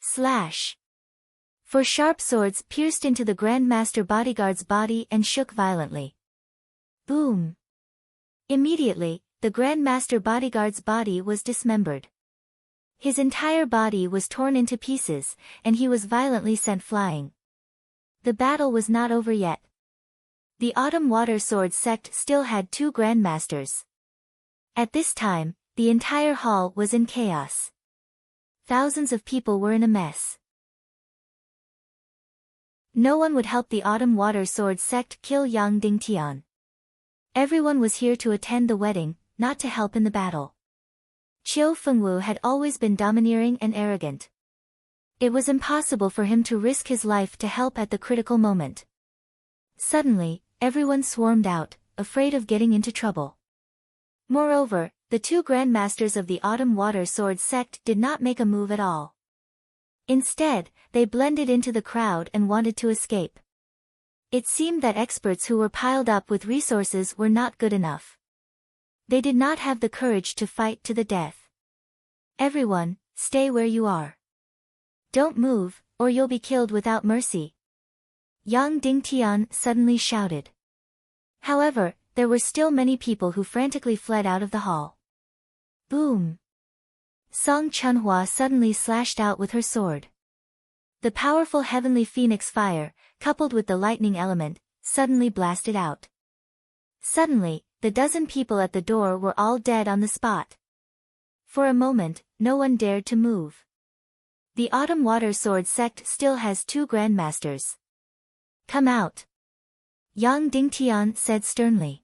Slash! 4 sharp swords pierced into the Grandmaster bodyguard's body and shook violently. Boom! Immediately, the Grandmaster bodyguard's body was dismembered. His entire body was torn into pieces, and he was violently sent flying. The battle was not over yet. The Autumn Water Sword sect still had 2 Grandmasters. At this time, the entire hall was in chaos. Thousands of people were in a mess. No one would help the Autumn Water Sword sect kill Yang Dingtian. Everyone was here to attend the wedding, not to help in the battle. Chiu Fengwu had always been domineering and arrogant. It was impossible for him to risk his life to help at the critical moment. Suddenly, everyone swarmed out, afraid of getting into trouble. Moreover, the 2 Grandmasters of the Autumn Water Sword sect did not make a move at all. Instead, they blended into the crowd and wanted to escape. It seemed that experts who were piled up with resources were not good enough. They did not have the courage to fight to the death. Everyone, stay where you are. Don't move, or you'll be killed without mercy. Yang Dingtian suddenly shouted. However, there were still many people who frantically fled out of the hall. Boom! Song Chunhua suddenly slashed out with her sword. The powerful heavenly phoenix fire, coupled with the lightning element, suddenly blasted out. Suddenly, the dozen people at the door were all dead on the spot. For a moment, no one dared to move. The Autumn Water Sword sect still has 2 grandmasters. Come out. Yang Dingtian said sternly.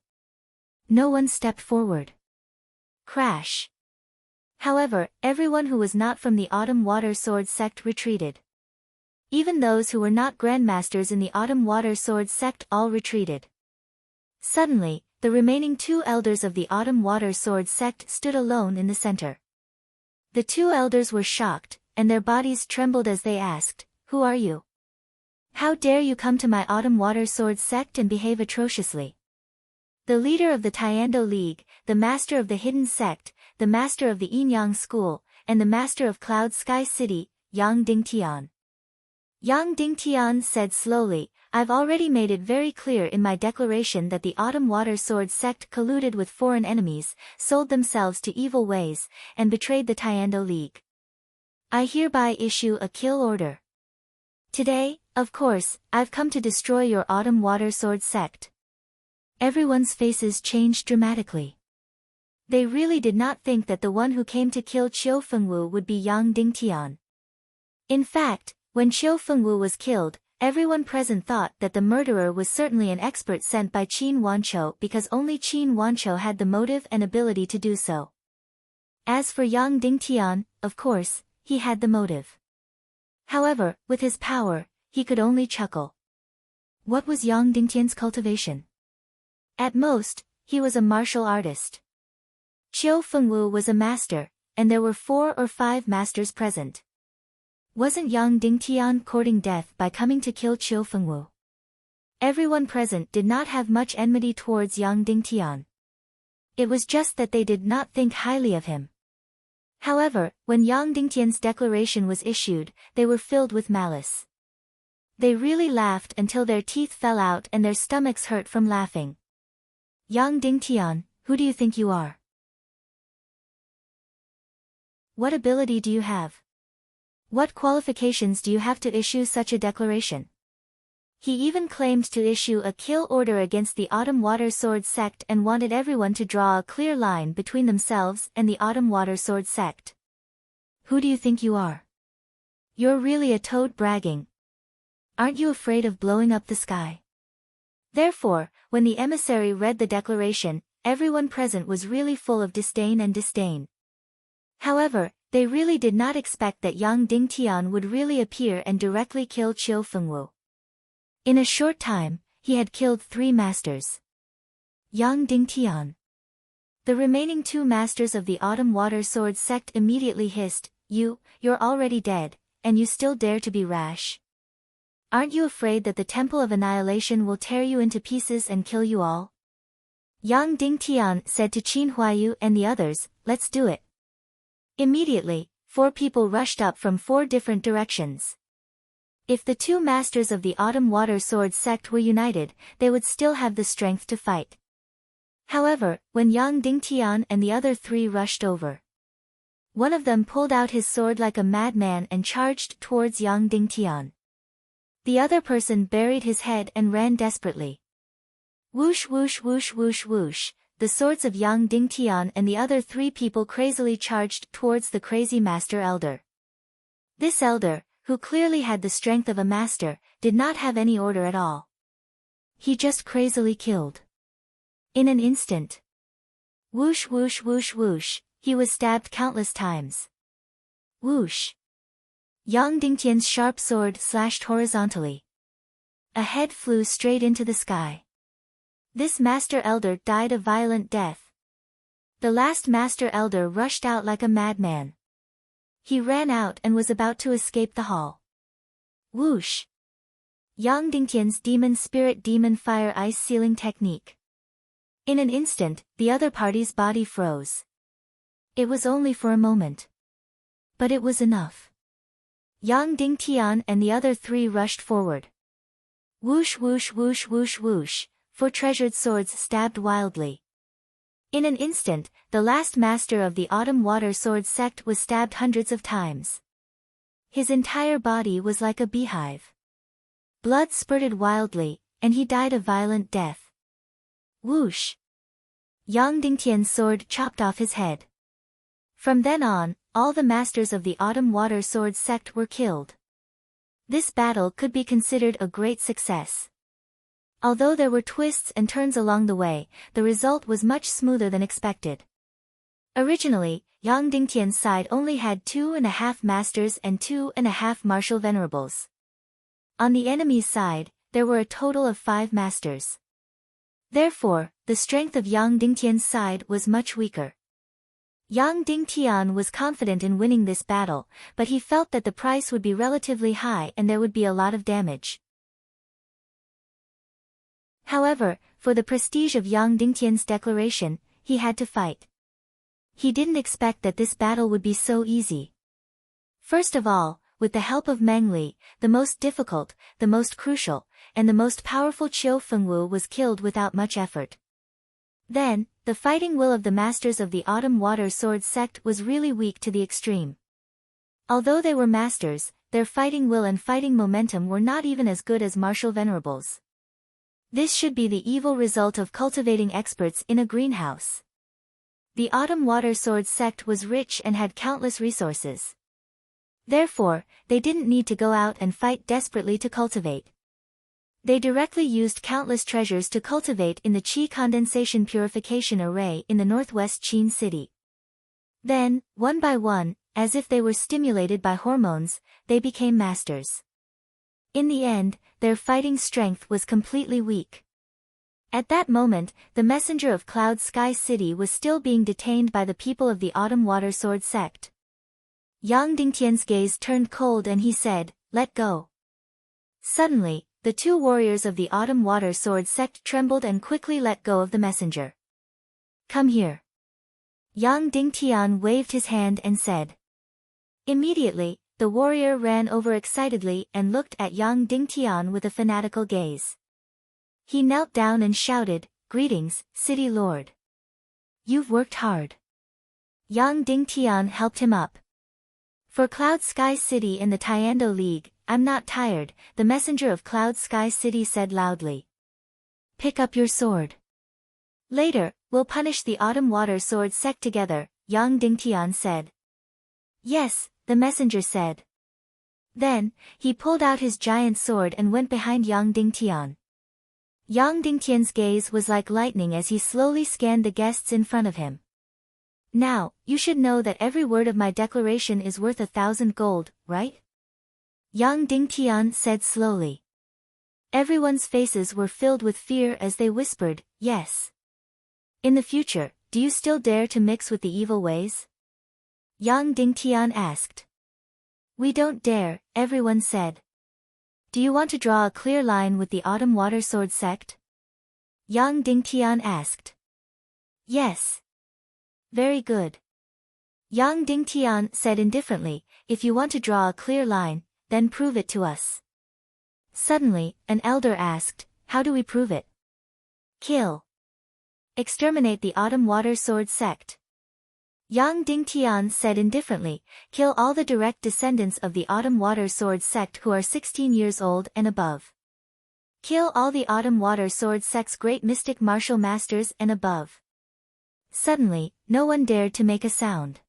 No one stepped forward. Crash. However, everyone who was not from the Autumn Water Sword sect retreated. Even those who were not grandmasters in the Autumn Water Sword sect all retreated. Suddenly, the remaining 2 elders of the Autumn Water Sword sect stood alone in the center. The 2 elders were shocked, and their bodies trembled as they asked, "Who are you? How dare you come to my Autumn Water Sword sect and behave atrociously?" The leader of the Tiando League, the master of the Hidden Sect, the master of the Yinyang School, and the master of Cloud Sky City, Yang Dingtian. Yang Dingtian said slowly, "I've already made it very clear in my declaration that the Autumn Water Sword sect colluded with foreign enemies, sold themselves to evil ways, and betrayed the Tiando League. I hereby issue a kill order. Today, of course, I've come to destroy your Autumn Water Sword sect." Everyone's faces changed dramatically. They really did not think that the one who came to kill Qiu Fengwu would be Yang Dingtian. In fact, when Qiu Fengwu was killed, everyone present thought that the murderer was certainly an expert sent by Qin Wanqiu because only Qin Wanqiu had the motive and ability to do so. As for Yang Dingtian, of course, he had the motive. However, with his power, he could only chuckle. What was Yang Dingtian's cultivation? At most, he was a martial artist. Qiu Fengwu was a master, and there were 4 or 5 masters present. Wasn't Yang Dingtian courting death by coming to kill Qiu Fengwu? Everyone present did not have much enmity towards Yang Dingtian. It was just that they did not think highly of him. However, when Yang Dingtian's declaration was issued, they were filled with malice. They really laughed until their teeth fell out and their stomachs hurt from laughing. Yang Dingtian, who do you think you are? What ability do you have? What qualifications do you have to issue such a declaration? He even claimed to issue a kill order against the Autumn Water Sword sect and wanted everyone to draw a clear line between themselves and the Autumn Water Sword sect. Who do you think you are? You're really a toad bragging. Aren't you afraid of blowing up the sky? Therefore, when the emissary read the declaration, everyone present was really full of disdain and disdain. However, they really did not expect that Yang Dingtian would really appear and directly kill Qiu Fengwu. In a short time, he had killed 3 masters. Yang Dingtian. The remaining 2 masters of the Autumn Water Sword sect immediately hissed, You're already dead, and you still dare to be rash? Aren't you afraid that the Temple of Annihilation will tear you into pieces and kill you all? Yang Dingtian said to Qin Huayu and the others, Let's do it. Immediately, 4 people rushed up from 4 different directions. If the 2 masters of the Autumn Water Sword sect were united, they would still have the strength to fight. However, when Yang Dingtian and the other 3 rushed over, one of them pulled out his sword like a madman and charged towards Yang Dingtian. The other person buried his head and ran desperately. Whoosh whoosh whoosh whoosh whoosh, the swords of Yang Dingtian and the other 3 people crazily charged towards the crazy master elder. This elder, who clearly had the strength of a master, did not have any order at all. He just crazily killed. In an instant. Whoosh whoosh whoosh whoosh, he was stabbed countless times. Whoosh. Yang Dingtian's sharp sword slashed horizontally. A head flew straight into the sky. This master elder died a violent death. The last master elder rushed out like a madman. He ran out and was about to escape the hall. Whoosh! Yang Dingtian's demon spirit demon fire ice sealing technique. In an instant, the other party's body froze. It was only for a moment. But it was enough. Yang Dingtian and the other three rushed forward. Whoosh whoosh whoosh whoosh whoosh, 4 treasured swords stabbed wildly. In an instant, the last master of the Autumn Water Sword sect was stabbed hundreds of times. His entire body was like a beehive. Blood spurted wildly, and he died a violent death. Whoosh! Yang Dingtian's sword chopped off his head. From then on, all the masters of the Autumn Water Sword sect were killed. This battle could be considered a great success. Although there were twists and turns along the way, the result was much smoother than expected. Originally, Yang Dingtian's side only had 2.5 masters and 2.5 martial venerables. On the enemy's side, there were a total of 5 masters. Therefore, the strength of Yang Dingtian's side was much weaker. Yang Dingtian was confident in winning this battle, but he felt that the price would be relatively high and there would be a lot of damage. However, for the prestige of Yang Dingtian's declaration, he had to fight. He didn't expect that this battle would be so easy. First of all, with the help of Meng Li, the most difficult, the most crucial, and the most powerful Qiu Fengwu was killed without much effort. Then, the fighting will of the masters of the Autumn Water Sword sect was really weak to the extreme. Although they were masters, their fighting will and fighting momentum were not even as good as martial venerables. This should be the evil result of cultivating experts in a greenhouse. The Autumn Water Sword sect was rich and had countless resources. Therefore, they didn't need to go out and fight desperately to cultivate. They directly used countless treasures to cultivate in the Qi condensation purification array in the northwest Qin city. Then, one by one, as if they were stimulated by hormones, they became masters. In the end, their fighting strength was completely weak. At that moment, the messenger of Cloud Sky City was still being detained by the people of the Autumn Water Sword sect. Yang Dingtian's gaze turned cold and he said, "Let go." Suddenly, the 2 warriors of the Autumn Water Sword sect trembled and quickly let go of the messenger. "Come here." Yang Dingtian waved his hand and said. Immediately, the warrior ran over excitedly and looked at Yang Dingtian with a fanatical gaze. He knelt down and shouted, "Greetings, City Lord. You've worked hard." Yang Dingtian helped him up. "For Cloud Sky City and the Tiando League, I'm not tired," the messenger of Cloud Sky City said loudly. "Pick up your sword. Later, we'll punish the Autumn Water Sword sect together," Yang Dingtian said. "Yes," the messenger said. Then, he pulled out his giant sword and went behind Yang Dingtian. Yang Dingtian's gaze was like lightning as he slowly scanned the guests in front of him. "Now, you should know that every word of my declaration is worth 1,000 gold, right?" Yang Dingtian said slowly. Everyone's faces were filled with fear as they whispered, "Yes." "In the future, do you still dare to mix with the evil ways?" Yang Dingtian asked. "We don't dare," everyone said. "Do you want to draw a clear line with the Autumn Water Sword sect?" Yang Dingtian asked. "Yes." "Very good." Yang Dingtian said indifferently, "If you want to draw a clear line, then prove it to us." Suddenly, an elder asked, "How do we prove it?" "Kill. Exterminate the Autumn Water Sword sect." Yang Dingtian said indifferently, "Kill all the direct descendants of the Autumn Water Sword sect who are 16 years old and above. Kill all the Autumn Water Sword sect's great mystic martial masters and above." Suddenly, no one dared to make a sound.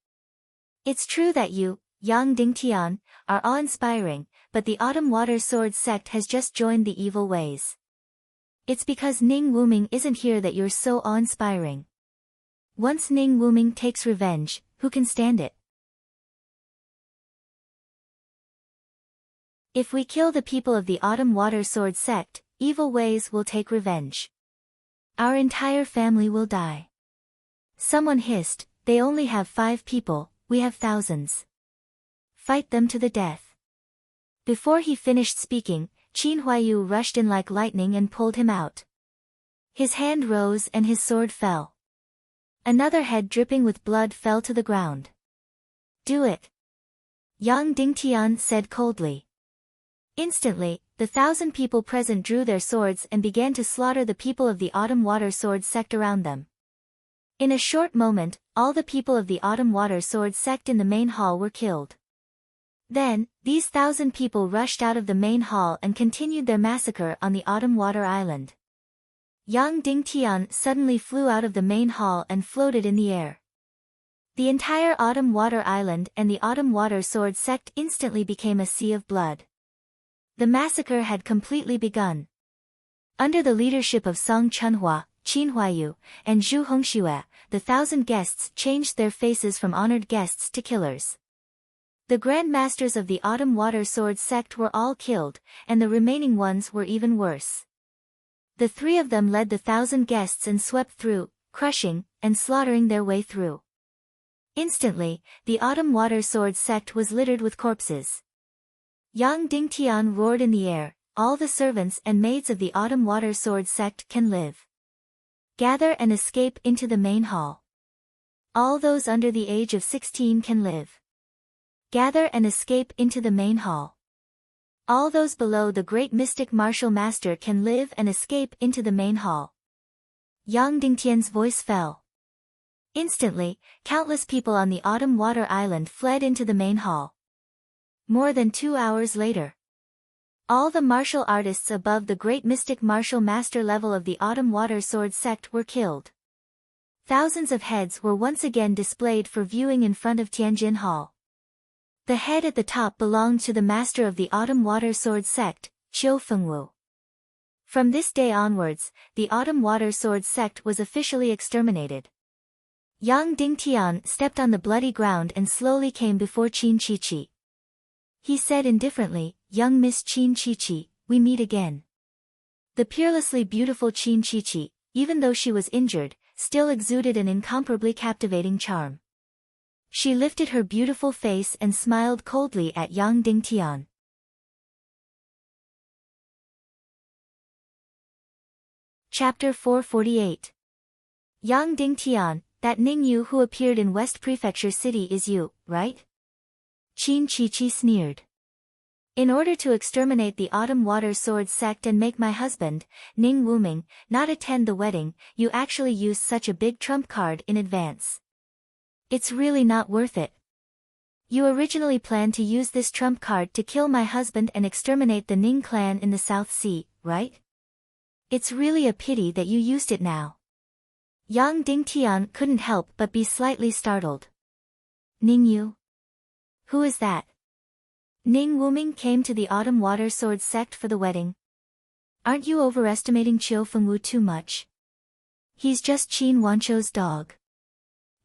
"It's true that you, Yang Dingtian, are awe-inspiring, but the Autumn Water Sword sect has just joined the evil ways. It's because Ning Wuming isn't here that you're so awe-inspiring. Once Ning Wuming takes revenge, who can stand it? If we kill the people of the Autumn Water Sword sect, evil ways will take revenge. Our entire family will die." Someone hissed, "They only have 5 people, we have thousands. Fight them to the death." Before he finished speaking, Qin Huaiyu rushed in like lightning and pulled him out. His hand rose and his sword fell. Another head dripping with blood fell to the ground. Do it. Yang Dingtian said coldly. Instantly, the 1,000 people present drew their swords and began to slaughter the people of the Autumn Water Sword sect around them. In a short moment, all the people of the Autumn Water Sword sect in the main hall were killed. Then, these 1,000 people rushed out of the main hall and continued their massacre on the Autumn Water Island. Yang Dingtian suddenly flew out of the main hall and floated in the air. The entire Autumn Water Island and the Autumn Water Sword sect instantly became a sea of blood. The massacre had completely begun. Under the leadership of Song Chunhua, Qin Huaiyu, and Zhu Hongxue, the 1,000 guests changed their faces from honored guests to killers. The Grand Masters of the Autumn Water Sword sect were all killed, and the remaining ones were even worse. The three of them led the 1,000 guests and swept through, crushing and slaughtering their way through. Instantly, the Autumn Water Sword sect was littered with corpses. Yang Dingtian roared in the air, "All the servants and maids of the Autumn Water Sword sect can live. Gather and escape into the main hall. All those under the age of 16 can live. Gather and escape into the main hall. All those below the great mystic martial master can live and escape into the main hall." Yang Dingtian's voice fell. Instantly, countless people on the Autumn Water Island fled into the main hall. More than 2 hours later, all the martial artists above the great mystic martial master level of the Autumn Water Sword sect were killed. Thousands of heads were once again displayed for viewing in front of Tianjin Hall. The head at the top belonged to the master of the Autumn Water Sword sect, Qiu Fengwu. From this day onwards, the Autumn Water Sword sect was officially exterminated. Yang Dingtian stepped on the bloody ground and slowly came before Qin Qiqi. He said indifferently, "Young Miss Qin Qiqi, we meet again." The peerlessly beautiful Qin Qiqi, even though she was injured, still exuded an incomparably captivating charm. She lifted her beautiful face and smiled coldly at Yang Dingtian. Chapter 448. Yang Dingtian, that Ningyu who appeared in West Prefecture City is you, right? Qin Qiqi sneered. In order to exterminate the Autumn Water Sword sect and make my husband, Ning Wuming, not attend the wedding, you actually used such a big trump card in advance. It's really not worth it. You originally planned to use this trump card to kill my husband and exterminate the Ning clan in the South Sea, right? It's really a pity that you used it now. Yang Dingtian couldn't help but be slightly startled. Ningyu? Who is that? Ning Wuming came to the Autumn Water Sword sect for the wedding. Aren't you overestimating Qiu Fengwu too much? He's just Qin Wanchou's dog.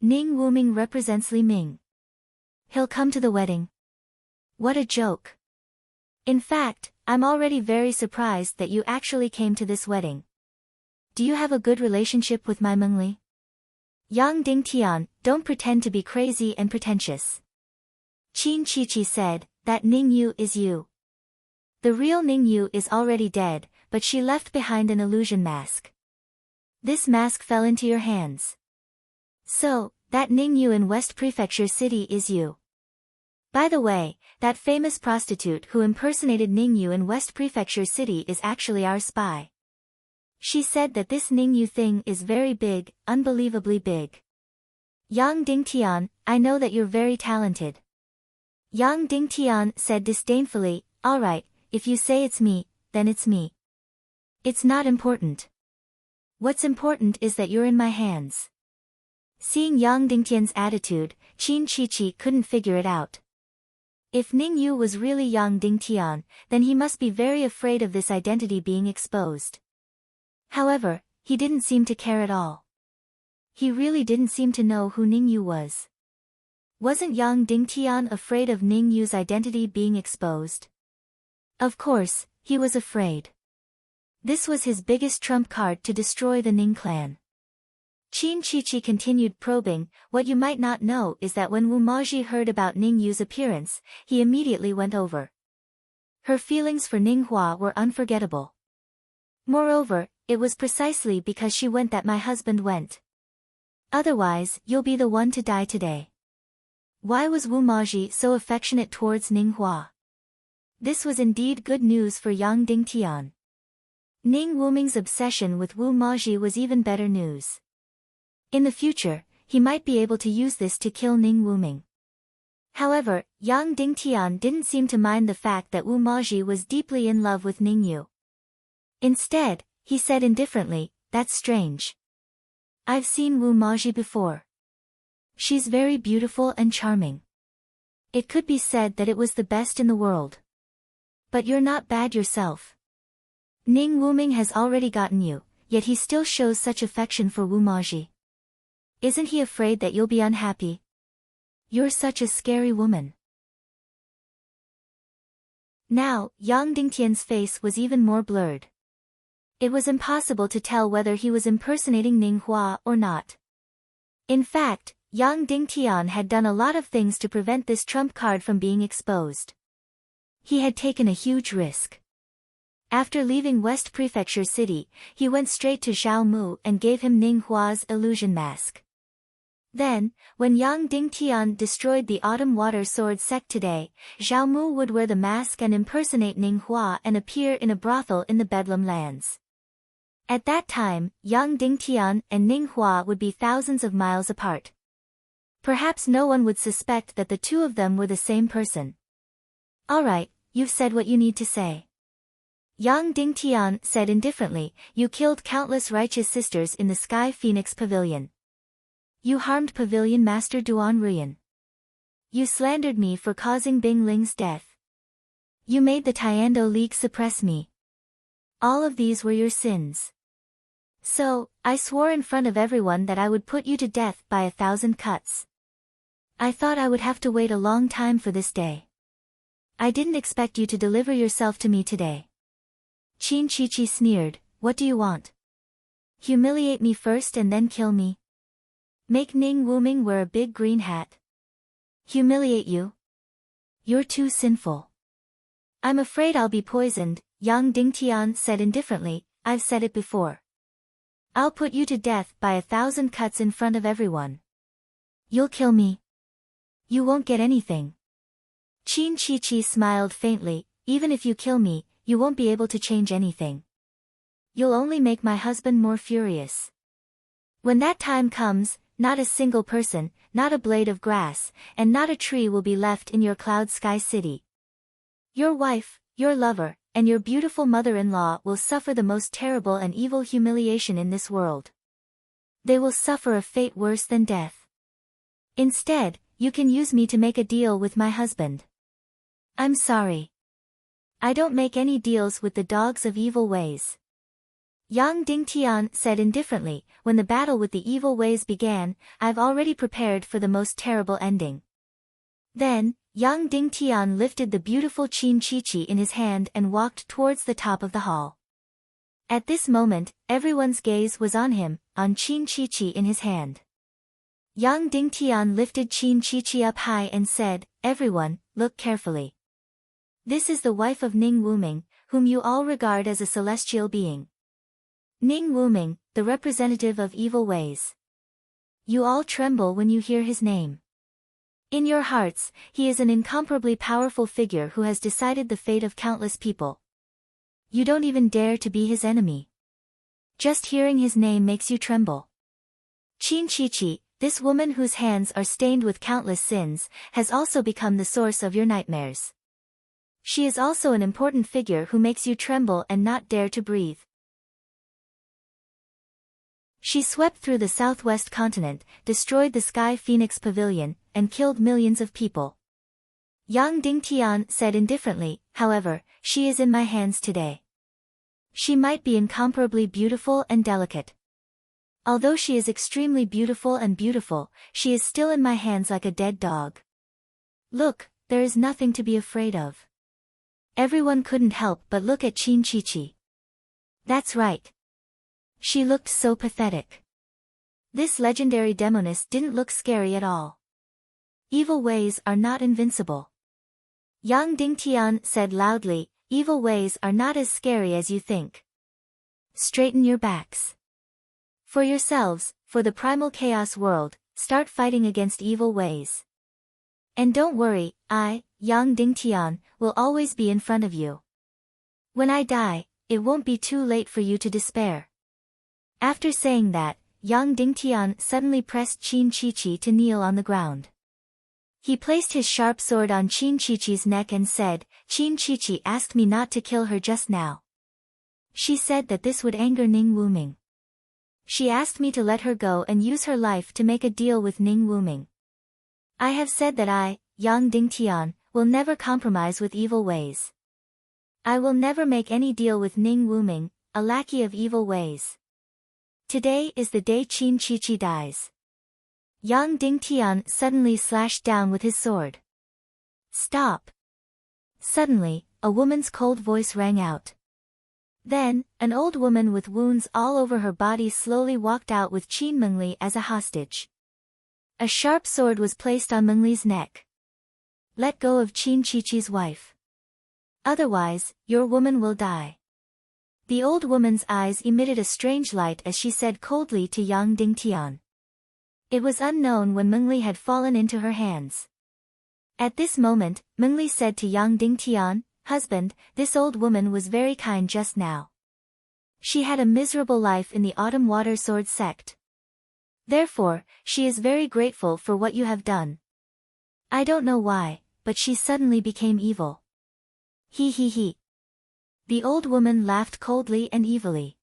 Ning Wuming represents Li Ming. He'll come to the wedding. What a joke. In fact, I'm already very surprised that you actually came to this wedding. Do you have a good relationship with my Mengli? Yang Dingtian, don't pretend to be crazy and pretentious. Qin Qiqi said, that Ningyu is you. The real Ningyu is already dead, but she left behind an illusion mask. This mask fell into your hands. So, that Ningyu in West Prefecture City is you. By the way, that famous prostitute who impersonated Ningyu in West Prefecture City is actually our spy. She said that this Ningyu thing is very big, unbelievably big. Yang Dingtian, I know that you're very talented. Yang Dingtian said disdainfully, alright, if you say it's me, then it's me. It's not important. What's important is that you're in my hands. Seeing Yang Dingtian's attitude, Qin Qiqi couldn't figure it out. If Ningyu was really Yang Dingtian, then he must be very afraid of this identity being exposed. However, he didn't seem to care at all. He really didn't seem to know who Ningyu was. Wasn't Yang Dingtian afraid of Ningyu's identity being exposed? Of course, he was afraid. This was his biggest trump card to destroy the Ning clan. Qin Qiqi continued probing, what you might not know is that when Wu Maji heard about Ningyu's appearance, he immediately went over. Her feelings for Ninghua were unforgettable. Moreover, it was precisely because she went that my husband went. Otherwise, you'll be the one to die today. Why was Wu Maji so affectionate towards Ninghua? This was indeed good news for Yang Dingtian. Ning Wuming's obsession with Wu Maji was even better news. In the future, he might be able to use this to kill Ning Wuming. However, Yang Dingtian didn't seem to mind the fact that Wu Maji was deeply in love with Ning Yu. Instead, he said indifferently, "That's strange. I've seen Wu Maji before. She's very beautiful and charming. It could be said that it was the best in the world. But you're not bad yourself. Ning Wuming has already gotten you, yet he still shows such affection for Wu Maji. Isn't he afraid that you'll be unhappy? You're such a scary woman." Now, Yang Dingtian's face was even more blurred. It was impossible to tell whether he was impersonating Ninghua or not. In fact, Yang Dingtian had done a lot of things to prevent this trump card from being exposed. He had taken a huge risk. After leaving West Prefecture City, he went straight to Zhao Mu and gave him Ninghua's illusion mask. Then, when Yang Dingtian destroyed the Autumn Water Sword sect today, Zhao Mu would wear the mask and impersonate Ninghua and appear in a brothel in the Bedlam lands. At that time, Yang Dingtian and Ninghua would be thousands of miles apart. Perhaps no one would suspect that the two of them were the same person. "Alright, you've said what you need to say." Yang Dingtian said indifferently, "You killed countless righteous sisters in the Sky Phoenix Pavilion. You harmed Pavilion Master Duan Ruyan. You slandered me for causing Bing Ling's death. You made the Tiando League suppress me. All of these were your sins. So, I swore in front of everyone that I would put you to death by 1,000 cuts. I thought I would have to wait a long time for this day. I didn't expect you to deliver yourself to me today." Qin Chichi sneered, "What do you want? Humiliate me first and then kill me? Make Ning Wuming wear a big green hat? Humiliate you? You're too sinful." "I'm afraid I'll be poisoned," Yang Dingtian said indifferently, "I've said it before. I'll put you to death by 1,000 cuts in front of everyone. You'll kill me. You won't get anything." Qin Chichi smiled faintly, "Even if you kill me, you won't be able to change anything. You'll only make my husband more furious. When that time comes, not a single person, not a blade of grass, and not a tree will be left in your cloud sky city. Your wife, your lover, and your beautiful mother-in-law will suffer the most terrible and evil humiliation in this world. They will suffer a fate worse than death. Instead, you can use me to make a deal with my husband." "I'm sorry. I don't make any deals with the dogs of evil ways." Yang Dingtian said indifferently, "When the battle with the evil ways began, I've already prepared for the most terrible ending." Then, Yang Dingtian lifted the beautiful Qin Chichi in his hand and walked towards the top of the hall. At this moment, everyone's gaze was on him, on Qin Chichi in his hand. Yang Dingtian lifted Qin Chichi up high and said, "Everyone, look carefully. This is the wife of Ning Wuming, whom you all regard as a celestial being. Ning Wuming, the representative of evil ways. You all tremble when you hear his name. In your hearts, he is an incomparably powerful figure who has decided the fate of countless people. You don't even dare to be his enemy. Just hearing his name makes you tremble. Qin Chichi, this woman whose hands are stained with countless sins, has also become the source of your nightmares. She is also an important figure who makes you tremble and not dare to breathe. She swept through the southwest continent, destroyed the Sky Phoenix Pavilion, and killed millions of people." Yang Dingtian said indifferently, "However, she is in my hands today. She might be incomparably beautiful and delicate. Although she is extremely beautiful, she is still in my hands like a dead dog. Look, there is nothing to be afraid of." Everyone couldn't help but look at Qin Chichi. That's right. She looked so pathetic. This legendary demoness didn't look scary at all. Evil ways are not invincible. Yang Dingtian said loudly, evil ways are not as scary as you think. Straighten your backs. For yourselves, for the primal chaos world, start fighting against evil ways. And don't worry, I, Yang Dingtian, will always be in front of you. When I die, it won't be too late for you to despair. After saying that, Yang Dingtian suddenly pressed Qin Chichi to kneel on the ground. He placed his sharp sword on Qin Chichi's neck and said, Qin Chichi asked me not to kill her just now. She said that this would anger Ning Wuming. She asked me to let her go and use her life to make a deal with Ning Wuming. I have said that I, Yang Dingtian, will never compromise with evil ways. I will never make any deal with Ning Wuming, a lackey of evil ways. Today is the day Qin Chichi dies. Yang Dingtian suddenly slashed down with his sword. Stop! Suddenly, a woman's cold voice rang out. Then, an old woman with wounds all over her body slowly walked out with Qin Mengli as a hostage. A sharp sword was placed on Mengli's neck. Let go of Qin Chichi's wife. Otherwise, your woman will die. The old woman's eyes emitted a strange light as she said coldly to Yang Dingtian. It was unknown when Mengli had fallen into her hands. At this moment, Mengli said to Yang Dingtian, Husband, this old woman was very kind just now. She had a miserable life in the Autumn Water Sword sect. Therefore, she is very grateful for what you have done. I don't know why, but she suddenly became evil. He. The old woman laughed coldly and evilly.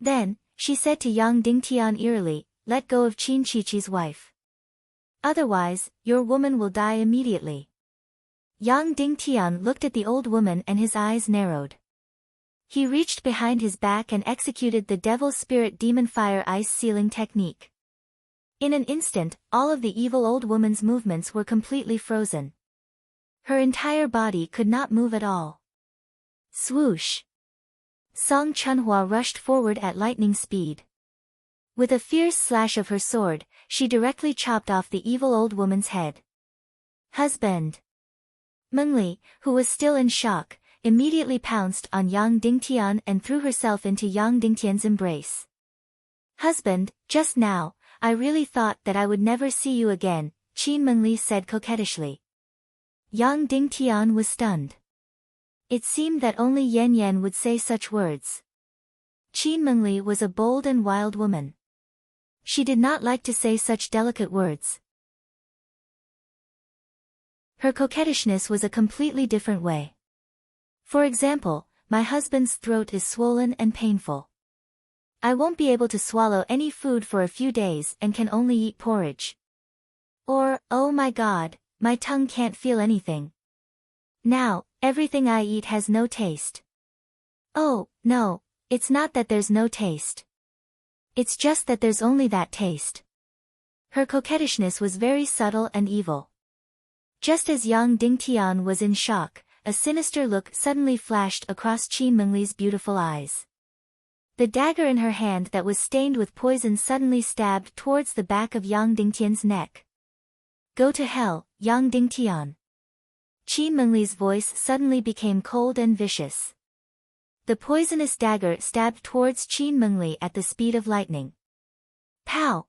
Then, she said to Yang Dingtian eerily, let go of Qin Chichi's wife. Otherwise, your woman will die immediately. Yang Dingtian looked at the old woman and his eyes narrowed. He reached behind his back and executed the Devil Spirit Demon Fire Ice Sealing technique. In an instant, all of the evil old woman's movements were completely frozen. Her entire body could not move at all. Swoosh! Song Chunhua rushed forward at lightning speed. With a fierce slash of her sword, she directly chopped off the evil old woman's head. Husband! Mengli, who was still in shock, immediately pounced on Yang Dingtian and threw herself into Yang Dingtian's embrace. Husband, just now, I really thought that I would never see you again, Qin Mengli said coquettishly. Yang Dingtian was stunned. It seemed that only Yan Yan would say such words. Qin Mengli was a bold and wild woman. She did not like to say such delicate words. Her coquettishness was a completely different way. For example, my husband's throat is swollen and painful. I won't be able to swallow any food for a few days and can only eat porridge. Or, oh my God, my tongue can't feel anything. Now, everything I eat has no taste. Oh, no, it's not that there's no taste. It's just that there's only that taste. Her coquettishness was very subtle and evil. Just as Yang Dingtian was in shock, a sinister look suddenly flashed across Qin Mengli's beautiful eyes. The dagger in her hand that was stained with poison suddenly stabbed towards the back of Yang Dingtian's neck. Go to hell, Yang Dingtian. Qin Mengli's voice suddenly became cold and vicious. The poisonous dagger stabbed towards Qin Mengli at the speed of lightning. Pow!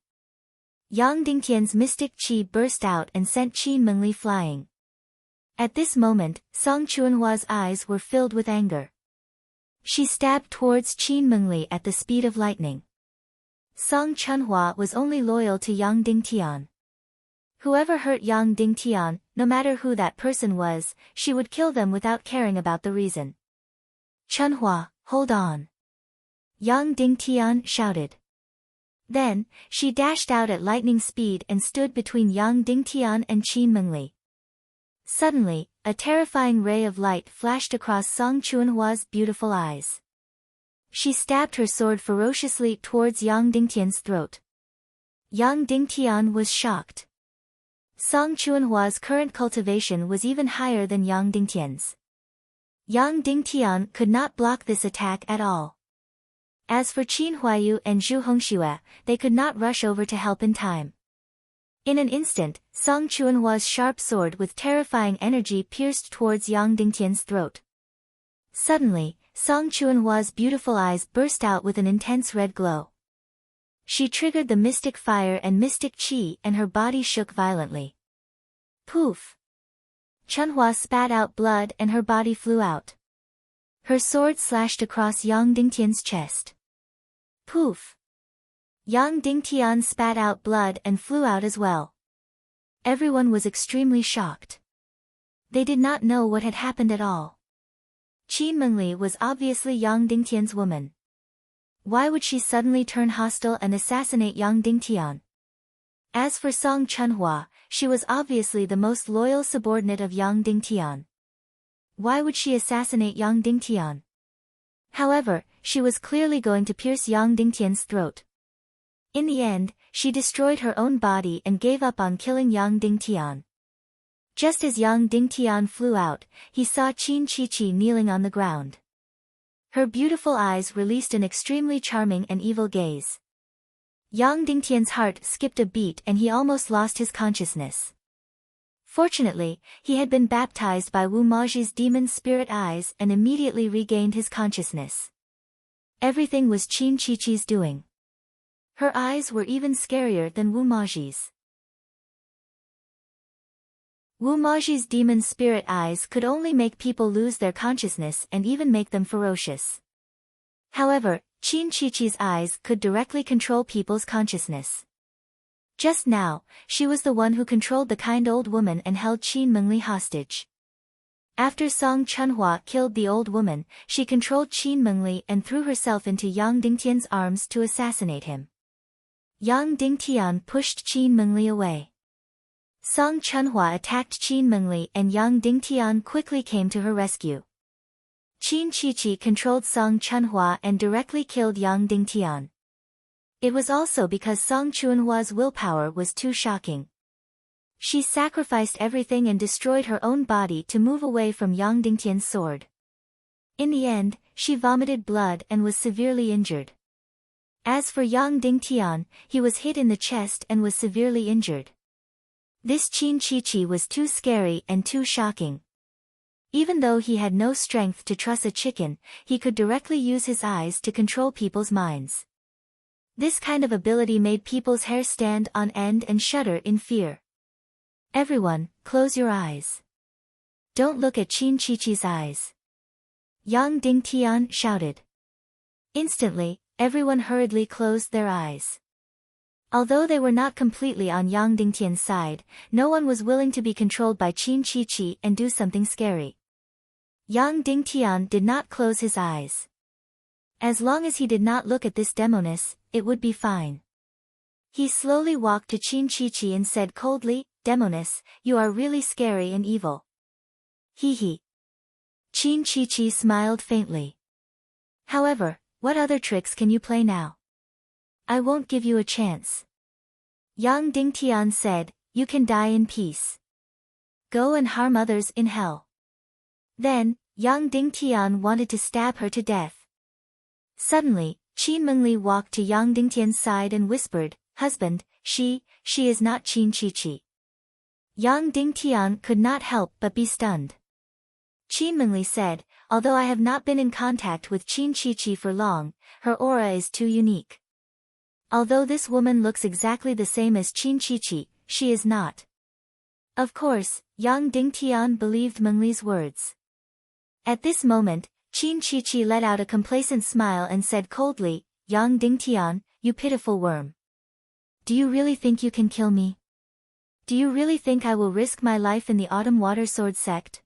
Yang Dingtian's mystic qi burst out and sent Qin Mengli flying. At this moment, Song Chunhua's eyes were filled with anger. She stabbed towards Qin Mengli at the speed of lightning. Song Chunhua was only loyal to Yang Dingtian. Whoever hurt Yang Dingtian, no matter who that person was, she would kill them without caring about the reason. Chunhua, hold on! Yang Dingtian shouted. Then, she dashed out at lightning speed and stood between Yang Dingtian and Qin Mengli. Suddenly, a terrifying ray of light flashed across Song Chunhua's beautiful eyes. She stabbed her sword ferociously towards Yang Dingtian's throat. Yang Dingtian was shocked. Song Chunhua's current cultivation was even higher than Yang Dingtian's. Yang Dingtian could not block this attack at all. As for Qin Huayu and Zhu Hongxue, they could not rush over to help in time. In an instant, Song Chuanhua's sharp sword with terrifying energy pierced towards Yang Dingtian's throat. Suddenly, Song Chuanhua's beautiful eyes burst out with an intense red glow. She triggered the mystic fire and mystic qi and her body shook violently. Poof! Chunhua spat out blood and her body flew out. Her sword slashed across Yang Dingtian's chest. Poof! Yang Dingtian spat out blood and flew out as well. Everyone was extremely shocked. They did not know what had happened at all. Qin Mengli was obviously Yang Dingtian's woman. Why would she suddenly turn hostile and assassinate Yang Dingtian? As for Song Chunhua, she was obviously the most loyal subordinate of Yang Dingtian. Why would she assassinate Yang Dingtian? However, she was clearly going to pierce Yang Dingtian's throat. In the end, she destroyed her own body and gave up on killing Yang Dingtian. Just as Yang Dingtian flew out, he saw Qin Chichi kneeling on the ground. Her beautiful eyes released an extremely charming and evil gaze. Yang Dingtian's heart skipped a beat and he almost lost his consciousness. Fortunately, he had been baptized by Wu Maji's demon spirit eyes and immediately regained his consciousness. Everything was Qin Chichi's doing. Her eyes were even scarier than Wu Maji's. Wu Maji's demon spirit eyes could only make people lose their consciousness and even make them ferocious. However, Qin Chichi's eyes could directly control people's consciousness. Just now, she was the one who controlled the kind old woman and held Qin Mengli hostage. After Song Chunhua killed the old woman, she controlled Qin Mengli and threw herself into Yang Dingtian's arms to assassinate him. Yang Dingtian pushed Qin Mengli away. Song Chunhua attacked Qin Mengli and Yang Dingtian quickly came to her rescue. Qin Chichi controlled Song Chunhua and directly killed Yang Dingtian. It was also because Song Chunhua's willpower was too shocking. She sacrificed everything and destroyed her own body to move away from Yang Dingtian's sword. In the end, she vomited blood and was severely injured. As for Yang Dingtian, he was hit in the chest and was severely injured. This Qin Chichi was too scary and too shocking. Even though he had no strength to truss a chicken, he could directly use his eyes to control people's minds. This kind of ability made people's hair stand on end and shudder in fear. Everyone, close your eyes. Don't look at Qin Chichi's eyes. Yang Dingtian shouted. Instantly, everyone hurriedly closed their eyes. Although they were not completely on Yang Dingtian's side, no one was willing to be controlled by Qin Chichi and do something scary. Yang Dingtian did not close his eyes. As long as he did not look at this demoness, it would be fine. He slowly walked to Qin Chichi and said coldly, "Demoness, you are really scary and evil." Hee hee. Qin Chichi smiled faintly. However, what other tricks can you play now? I won't give you a chance. Yang Dingtian said, "You can die in peace. Go and harm others in hell." Then, Yang Dingtian wanted to stab her to death. Suddenly, Qin Mengli walked to Yang Dingtian's side and whispered, "Husband, she is not Qin Chichi." Yang Dingtian could not help but be stunned. Qin Mengli said, "Although I have not been in contact with Qin Chichi for long, her aura is too unique. Although this woman looks exactly the same as Qin Chichi, she is not." Of course, Yang Dingtian believed Mengli's words. At this moment, Qin Chichi let out a complacent smile and said coldly, "Yang Dingtian, you pitiful worm. Do you really think you can kill me? Do you really think I will risk my life in the Autumn Water Sword sect?"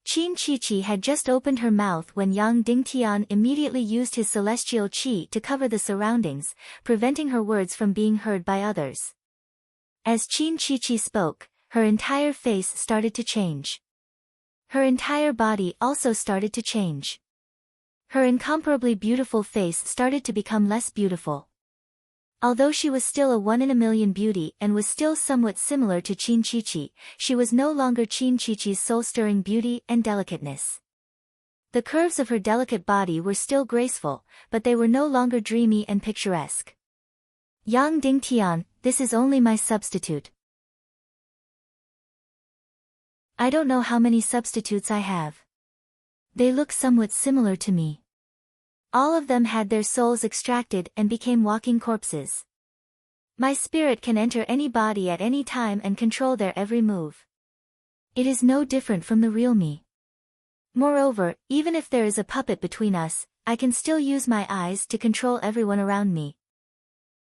Qin Chichi had just opened her mouth when Yang Dingtian immediately used his celestial qi to cover the surroundings, preventing her words from being heard by others. As Qin Chichi spoke, her entire face started to change. Her entire body also started to change. Her incomparably beautiful face started to become less beautiful. Although she was still a one-in-a-million beauty and was still somewhat similar to Qin Chichi, she was no longer Qin Chichi's soul-stirring beauty and delicateness. The curves of her delicate body were still graceful, but they were no longer dreamy and picturesque. Yang Dingtian, this is only my substitute. I don't know how many substitutes I have. They look somewhat similar to me. All of them had their souls extracted and became walking corpses. My spirit can enter any body at any time and control their every move. It is no different from the real me. Moreover, even if there is a puppet between us, I can still use my eyes to control everyone around me.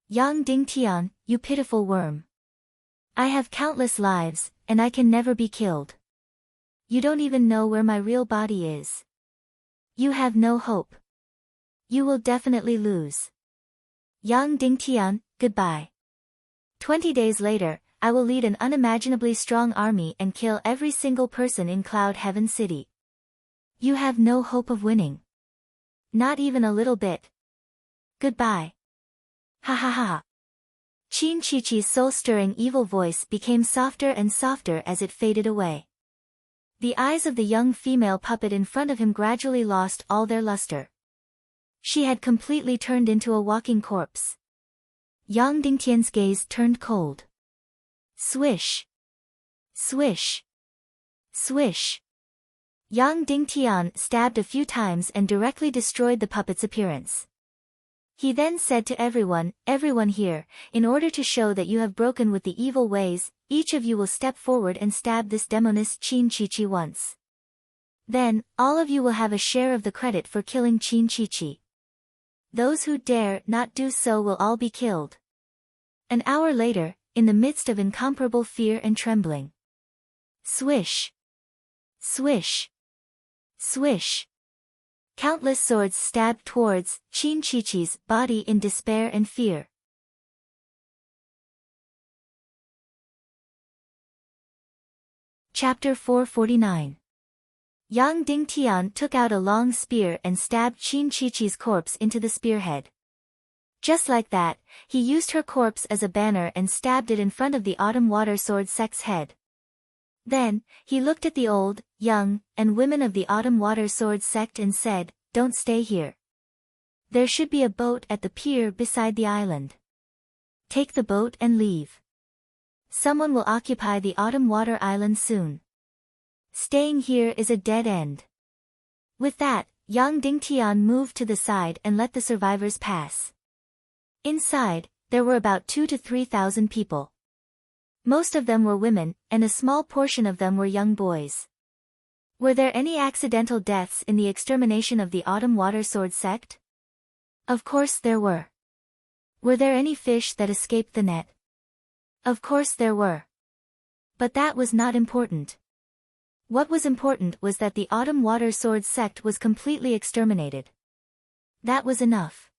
Yang Dingtian, you pitiful worm. I have countless lives, and I can never be killed. You don't even know where my real body is. You have no hope. You will definitely lose. Yang Dingtian, goodbye. 20 days later, I will lead an unimaginably strong army and kill every single person in Cloud Heaven City. You have no hope of winning. Not even a little bit. Goodbye. Ha ha ha. Qin Chi-Chi's soul-stirring evil voice became softer and softer as it faded away. The eyes of the young female puppet in front of him gradually lost all their luster. She had completely turned into a walking corpse. Yang Dingtian's gaze turned cold. Swish. Swish. Swish. Yang Dingtian stabbed a few times and directly destroyed the puppet's appearance. He then said to everyone here, in order to show that you have broken with the evil ways, each of you will step forward and stab this demoness Qin Chi-Chi once. Then, all of you will have a share of the credit for killing Qin Chi-Chi. Those who dare not do so will all be killed. An hour later, in the midst of incomparable fear and trembling. Swish. Swish. Swish. Countless swords stabbed towards Qin Chi-Chi's body in despair and fear. Chapter 449. Yang Dingtian took out a long spear and stabbed Qin Chi-Chi's corpse into the spearhead. Just like that, he used her corpse as a banner and stabbed it in front of the Autumn Water Sword sect's head. Then, he looked at the old, young, and women of the Autumn Water Sword sect and said, "Don't stay here. There should be a boat at the pier beside the island. Take the boat and leave. Someone will occupy the Autumn Water Island soon. Staying here is a dead end." With that, Yang Dingtian moved to the side and let the survivors pass. Inside, there were about 2,000 to 3,000 people. Most of them were women, and a small portion of them were young boys. Were there any accidental deaths in the extermination of the Autumn Water Sword sect? Of course there were. Were there any fish that escaped the net? Of course there were. But that was not important. What was important was that the Autumn Water Sword sect was completely exterminated. That was enough.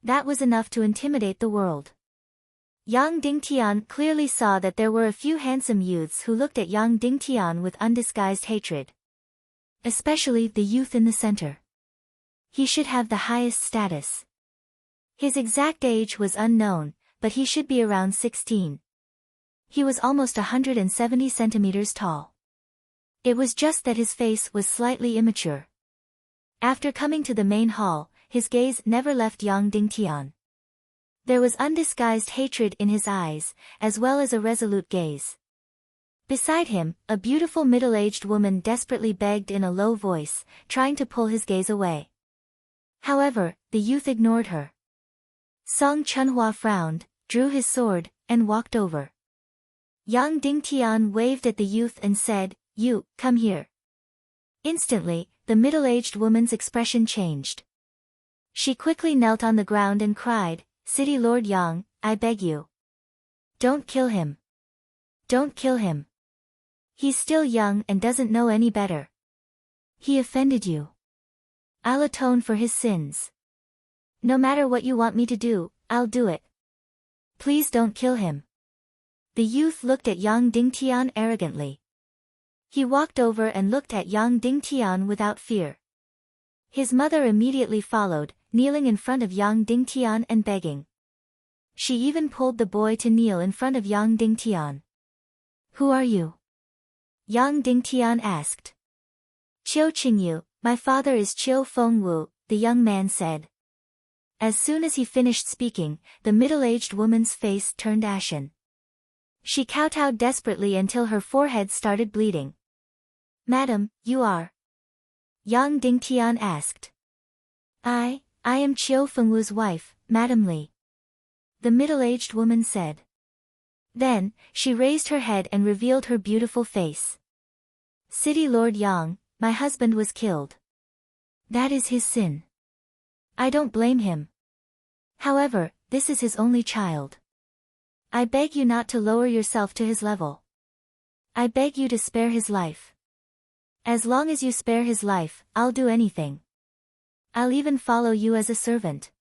That was enough to intimidate the world. Yang Dingtian clearly saw that there were a few handsome youths who looked at Yang Dingtian with undisguised hatred. Especially the youth in the center. He should have the highest status. His exact age was unknown, but he should be around 16. He was almost 170 centimeters tall. It was just that his face was slightly immature. After coming to the main hall, his gaze never left Yang Dingtian. There was undisguised hatred in his eyes, as well as a resolute gaze. Beside him, a beautiful middle-aged woman desperately begged in a low voice, trying to pull his gaze away. However, the youth ignored her. Song Chunhua frowned, drew his sword, and walked over. Yang Dingtian waved at the youth and said, "You, come here." Instantly, the middle-aged woman's expression changed. She quickly knelt on the ground and cried, "City Lord Yang, I beg you. Don't kill him. Don't kill him. He's still young and doesn't know any better. He offended you. I'll atone for his sins. No matter what you want me to do, I'll do it. Please don't kill him." The youth looked at Yang Dingtian arrogantly. He walked over and looked at Yang Dingtian without fear. His mother immediately followed, kneeling in front of Yang Dingtian and begging. She even pulled the boy to kneel in front of Yang Dingtian. "Who are you?" Yang Dingtian asked. "Qiu Qingyu, my father is Qiu Fengwu," the young man said. As soon as he finished speaking, the middle-aged woman's face turned ashen. She kowtowed desperately until her forehead started bleeding. "Madam, you are?" Yang Dingtian asked. I am Chiu Fengwu's wife, Madam Li," the middle-aged woman said. Then, she raised her head and revealed her beautiful face. "City Lord Yang, my husband was killed. That is his sin. I don't blame him. However, this is his only child. I beg you not to lower yourself to his level. I beg you to spare his life. As long as you spare his life, I'll do anything. I'll even follow you as a servant."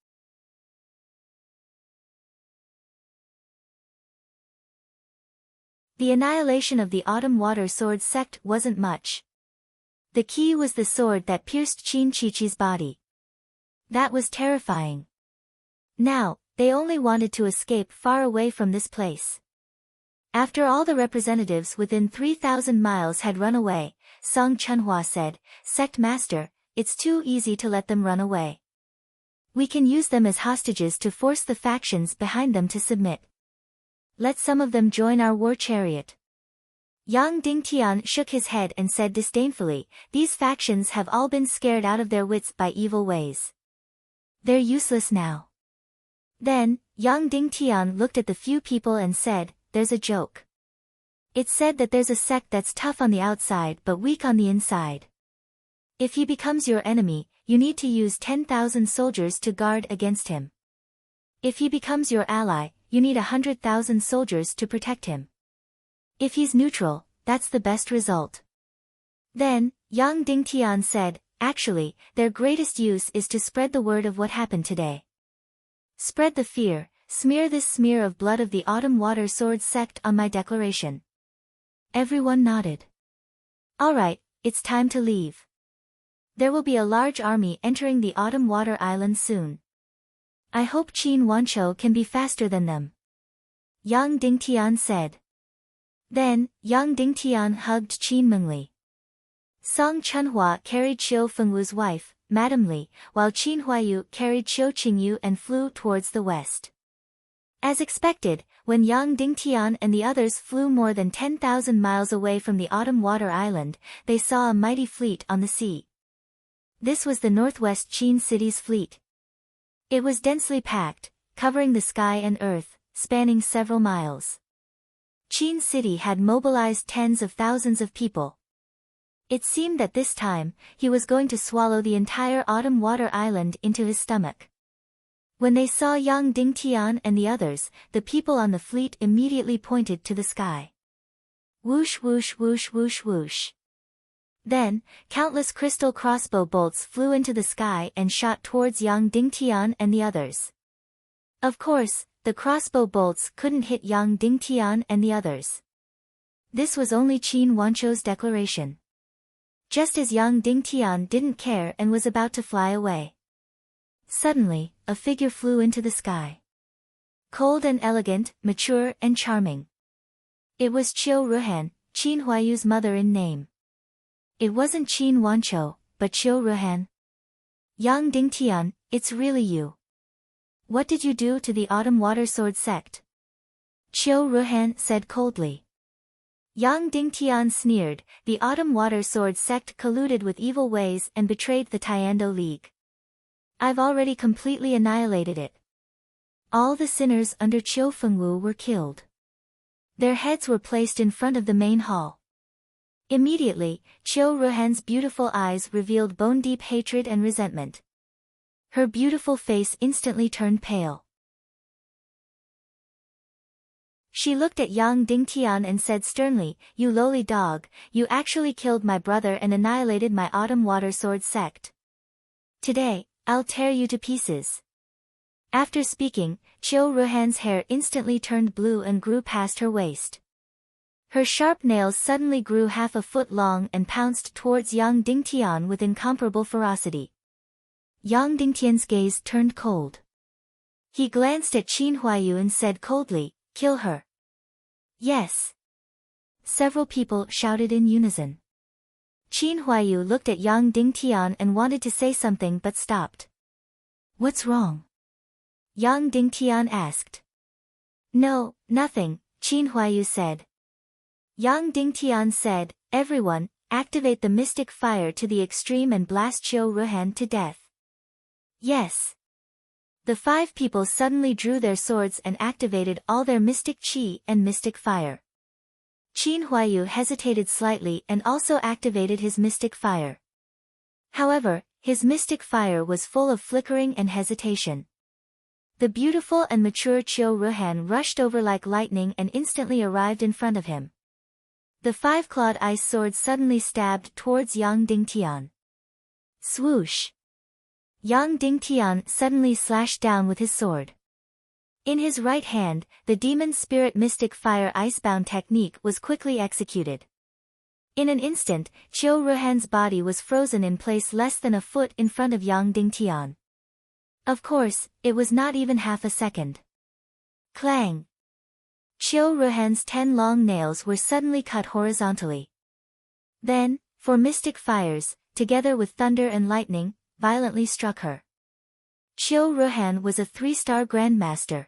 The annihilation of the Autumn Water Sword sect wasn't much. The key was the sword that pierced Qin Chichi's body. That was terrifying. Now, they only wanted to escape far away from this place. After all the representatives within 3,000 miles had run away, Song Chunhua said, "Sect Master, it's too easy to let them run away. We can use them as hostages to force the factions behind them to submit. Let some of them join our war chariot." Yang Dingtian shook his head and said disdainfully, "These factions have all been scared out of their wits by evil ways. They're useless now." Then, Yang Dingtian looked at the few people and said, "There's a joke. It's said that there's a sect that's tough on the outside but weak on the inside. If he becomes your enemy, you need to use 10,000 soldiers to guard against him. If he becomes your ally, you need 100,000 soldiers to protect him. If he's neutral, that's the best result." Then, Yang Dingtian said, "Actually, their greatest use is to spread the word of what happened today. Spread the fear, smear this smear of blood of the Autumn Water Sword sect on my declaration." Everyone nodded. "All right, it's time to leave. There will be a large army entering the Autumn Water Island soon. I hope Qin Wanchou can be faster than them," Yang Dingtian said. Then, Yang Dingtian hugged Qin Mengli. Song Chunhua carried Chiu Fengwu's wife, Madam Li, while Qin Huayu carried Chiu Qingyu and flew towards the west. As expected, when Yang Dingtian and the others flew more than 10,000 miles away from the Autumn Water Island, they saw a mighty fleet on the sea. This was the northwest Qin city's fleet. It was densely packed, covering the sky and earth, spanning several miles. Qin City had mobilized tens of thousands of people. It seemed that this time, he was going to swallow the entire Autumn Water Island into his stomach. When they saw Yang Dingtian and the others, the people on the fleet immediately pointed to the sky. Whoosh whoosh whoosh whoosh whoosh. Then, countless crystal crossbow bolts flew into the sky and shot towards Yang Dingtian and the others. Of course, the crossbow bolts couldn't hit Yang Dingtian and the others. This was only Qin Wanchou's declaration. Just as Yang Dingtian didn't care and was about to fly away. Suddenly, a figure flew into the sky. Cold and elegant, mature and charming. It was Chiu Ruhan, Qin Huayu's mother in name. It wasn't Qin Wanchou, but Chiu Ruhan. Yang Dingtian, it's really you. What did you do to the Autumn Water Sword sect? Chiu Ruhan said coldly. Yang Dingtian sneered, the Autumn Water Sword sect colluded with evil ways and betrayed the Tiando League. I've already completely annihilated it. All the sinners under Chiu Fengwu were killed. Their heads were placed in front of the main hall. Immediately, Chiu Ruhan's beautiful eyes revealed bone-deep hatred and resentment. Her beautiful face instantly turned pale. She looked at Yang Dingtian and said sternly, "You lowly dog, you actually killed my brother and annihilated my Autumn Water Sword sect. Today, I'll tear you to pieces." After speaking, Chiu Ruhan's hair instantly turned blue and grew past her waist. Her sharp nails suddenly grew half a foot long and pounced towards Yang Dingtian with incomparable ferocity. Yang Dingtian's gaze turned cold. He glanced at Qin Huayu and said coldly, "Kill her." "Yes." Several people shouted in unison. Qin Huayu looked at Yang Dingtian and wanted to say something but stopped. "What's wrong?" Yang Dingtian asked. No, nothing, Qin Huaiyu said. Yang Dingtian said, everyone, activate the mystic fire to the extreme and blast Qiu Ruhan to death. Yes. The 5 people suddenly drew their swords and activated all their mystic qi and mystic fire. Qin Huaiyu hesitated slightly and also activated his mystic fire. However, his mystic fire was full of flickering and hesitation. The beautiful and mature Qiu Ruhan rushed over like lightning and instantly arrived in front of him. The 5-clawed ice sword suddenly stabbed towards Yang Dingtian. Swoosh! Yang Dingtian suddenly slashed down with his sword. In his right hand, the demon spirit mystic fire icebound technique was quickly executed. In an instant, Qiu Ruhan's body was frozen in place less than a foot in front of Yang Dingtian. Of course, it was not even half a second. Clang! Qiu Ruhan's 10 long nails were suddenly cut horizontally. Then, 4 mystic fires, together with thunder and lightning, violently struck her. Qiu Ruhan was a 3-star grandmaster.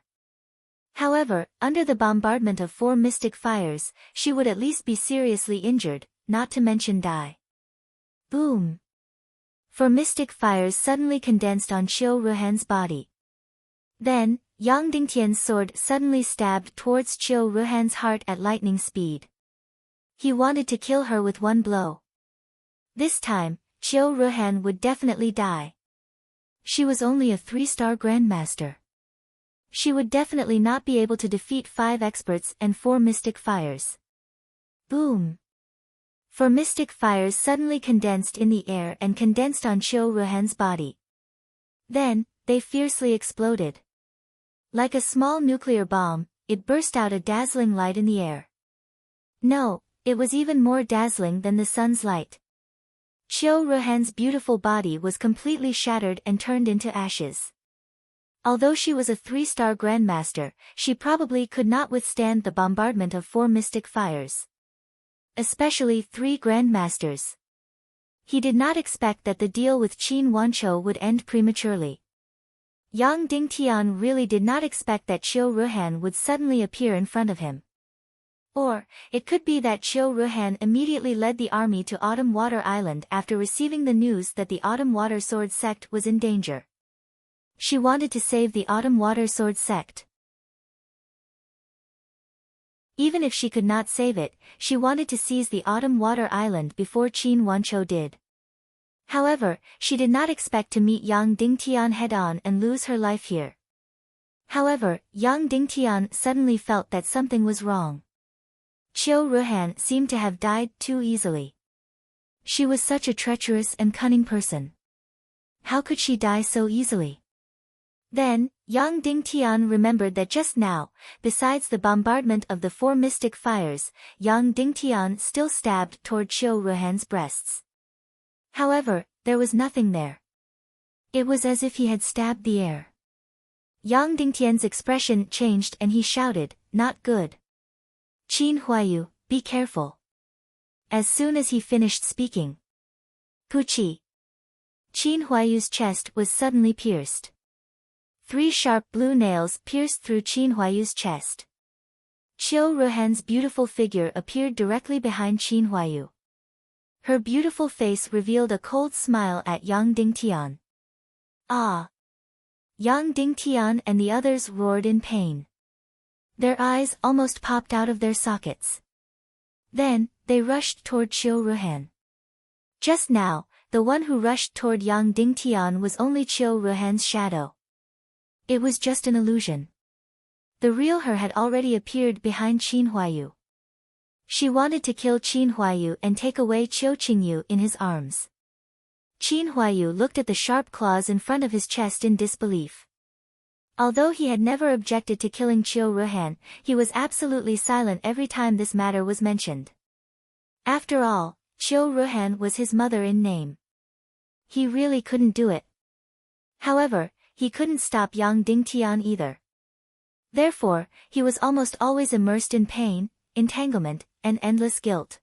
However, under the bombardment of 4 mystic fires, she would at least be seriously injured, not to mention die. Boom! 4 mystic fires suddenly condensed on Qiu Ruhan's body. Then, Yang Dingtian's sword suddenly stabbed towards Qiu Ruhan's heart at lightning speed. He wanted to kill her with one blow. This time, Qiu Ruhan would definitely die. She was only a 3-star grandmaster. She would definitely not be able to defeat 5 experts and 4 mystic fires. Boom! 4 mystic fires suddenly condensed in the air and condensed on Qiu Ruhan's body. Then, they fiercely exploded. Like a small nuclear bomb, it burst out a dazzling light in the air. No, it was even more dazzling than the sun's light. Qiu Ruhan's beautiful body was completely shattered and turned into ashes. Although she was a 3-star grandmaster, she probably could not withstand the bombardment of 4 mystic fires. Especially 3 grandmasters. He did not expect that the deal with Qin Wanqiu would end prematurely. Yang Dingtian really did not expect that Qiu Ruhan would suddenly appear in front of him. Or, it could be that Qiu Ruhan immediately led the army to Autumn Water Island after receiving the news that the Autumn Water Sword sect was in danger. She wanted to save the Autumn Water Sword sect. Even if she could not save it, she wanted to seize the Autumn Water Island before Qin Wanqiu did. However, she did not expect to meet Yang Dingtian head-on and lose her life here. However, Yang Dingtian suddenly felt that something was wrong. Qiu Ruhan seemed to have died too easily. She was such a treacherous and cunning person. How could she die so easily? Then, Yang Dingtian remembered that just now, besides the bombardment of the 4 mystic fires, Yang Dingtian still stabbed toward Qiu Ruhan's breasts. However, there was nothing there. It was as if he had stabbed the air. Yang Dingtian's expression changed and he shouted, "Not good. Qin Huaiyu, be careful." As soon as he finished speaking, Puchi! Qin Huaiyu's chest was suddenly pierced. 3 sharp blue nails pierced through Qin Huaiyu's chest. Qiu Ruhan's beautiful figure appeared directly behind Qin Huaiyu. Her beautiful face revealed a cold smile at Yang Dingtian. Ah! Yang Dingtian and the others roared in pain. Their eyes almost popped out of their sockets. Then, they rushed toward Qiu Ruhan. Just now, the one who rushed toward Yang Dingtian was only Qiu Ruhan's shadow. It was just an illusion. The real her had already appeared behind Qin Huaiyu. She wanted to kill Qin Huaiyu and take away Qiu Qingyu in his arms. Qin Huaiyu looked at the sharp claws in front of his chest in disbelief. Although he had never objected to killing Qiu Ruhan, he was absolutely silent every time this matter was mentioned. After all, Qiu Ruhan was his mother in name. He really couldn't do it. However, he couldn't stop Yang Dingtian either. Therefore, he was almost always immersed in pain, entanglement, and endless guilt.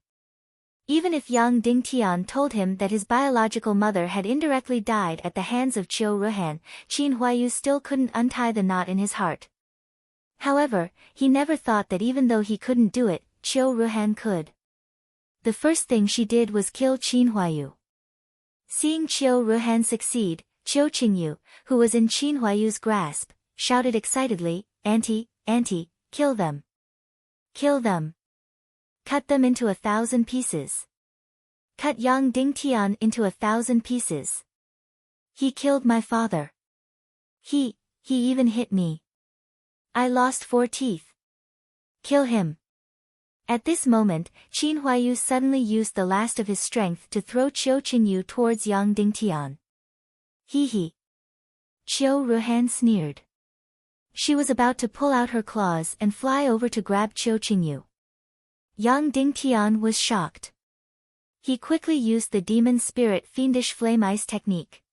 Even if young Ding Tian told him that his biological mother had indirectly died at the hands of Qiu Ruhan, Qin Huaiyu still couldn't untie the knot in his heart. However, he never thought that even though he couldn't do it, Qiu Ruhan could. The first thing she did was kill Qin Huaiyu. Seeing Qiu Ruhan succeed, Qiu Qingyu, who was in Qin Huaiyu's grasp, shouted excitedly, "Auntie, auntie, kill them! Kill them! Cut them into 1,000 pieces! Cut young Ding Tian into 1,000 pieces! He killed my father! He even hit me! I lost 4 teeth! Kill him!" At this moment, Qin Huaiyu suddenly used the last of his strength to throw Qiu Qingyu towards young Ding Tian. He. Qiu Ruhan sneered. She was about to pull out her claws and fly over to grab Qiu Qingyu. Young Ding Tian was shocked. He quickly used the demon spirit fiendish flame ice technique.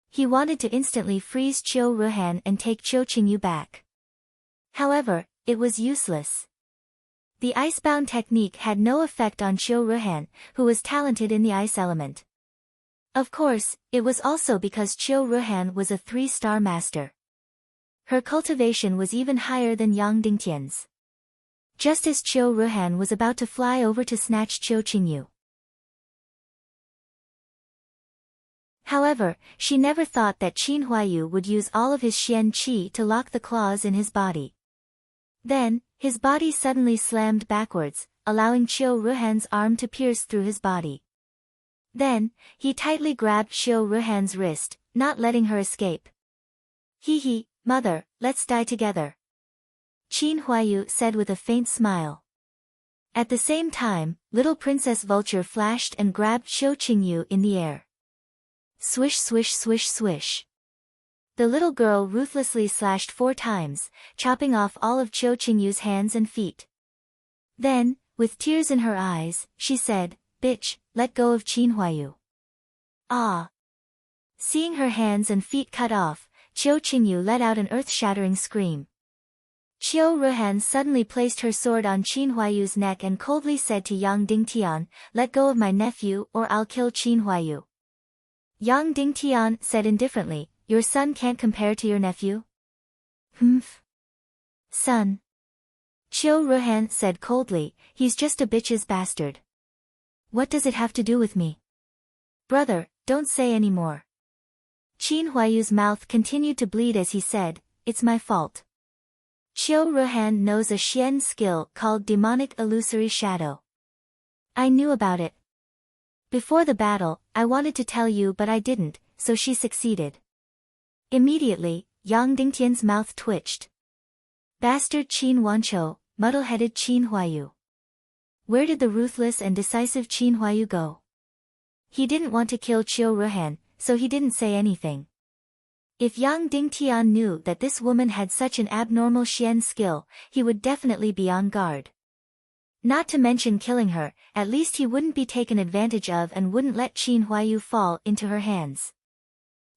He wanted to instantly freeze Qiu Ruhan and take Qiu Qingyu back. However, it was useless. The icebound technique had no effect on Qiu Ruhan, who was talented in the ice element. Of course, it was also because Qiu Ruhan was a 3-star master. Her cultivation was even higher than Yang Dingtian's. Just as Qiu Ruhan was about to fly over to snatch Qiu Qingyu. However, she never thought that Qin Huaiyu would use all of his Xian Qi to lock the claws in his body. Then, his body suddenly slammed backwards, allowing Qiu Ruhan's arm to pierce through his body. Then, he tightly grabbed Qiu Ruhan's wrist, not letting her escape. "He, mother, let's die together," Qin Huaiyu said with a faint smile. At the same time, little Princess Vulture flashed and grabbed Qiu Qingyu in the air. Swish swish swish swish. The little girl ruthlessly slashed 4 times, chopping off all of Qiu Qingyu's hands and feet. Then, with tears in her eyes, she said, "Bitch, let go of Qin Huaiyu." Ah! Seeing her hands and feet cut off, Qiu Qingyu let out an earth-shattering scream. Qiu Ruhan suddenly placed her sword on Qin Huaiyu's neck and coldly said to Yang Dingtian, "Let go of my nephew or I'll kill Qin Huaiyu." Yang Dingtian said indifferently, "Your son can't compare to your nephew?" "Humph. Son." Qiu Ruhan said coldly, "He's just a bitch's bastard. What does it have to do with me?" "Brother, don't say any more." Qin Huaiyu's mouth continued to bleed as he said, "It's my fault. Qiu Ruhan knows a Xian skill called Demonic Illusory Shadow. I knew about it. Before the battle, I wanted to tell you but I didn't, so she succeeded." Immediately, Yang Dingtian's mouth twitched. Bastard Qin Wanqiu, muddle-headed Qin Huaiyu. Where did the ruthless and decisive Qin Huaiyu go? He didn't want to kill Qiu Ruhan, so he didn't say anything. If Yang Dingtian knew that this woman had such an abnormal Xian skill, he would definitely be on guard. Not to mention killing her, at least he wouldn't be taken advantage of and wouldn't let Qin Huaiyu fall into her hands.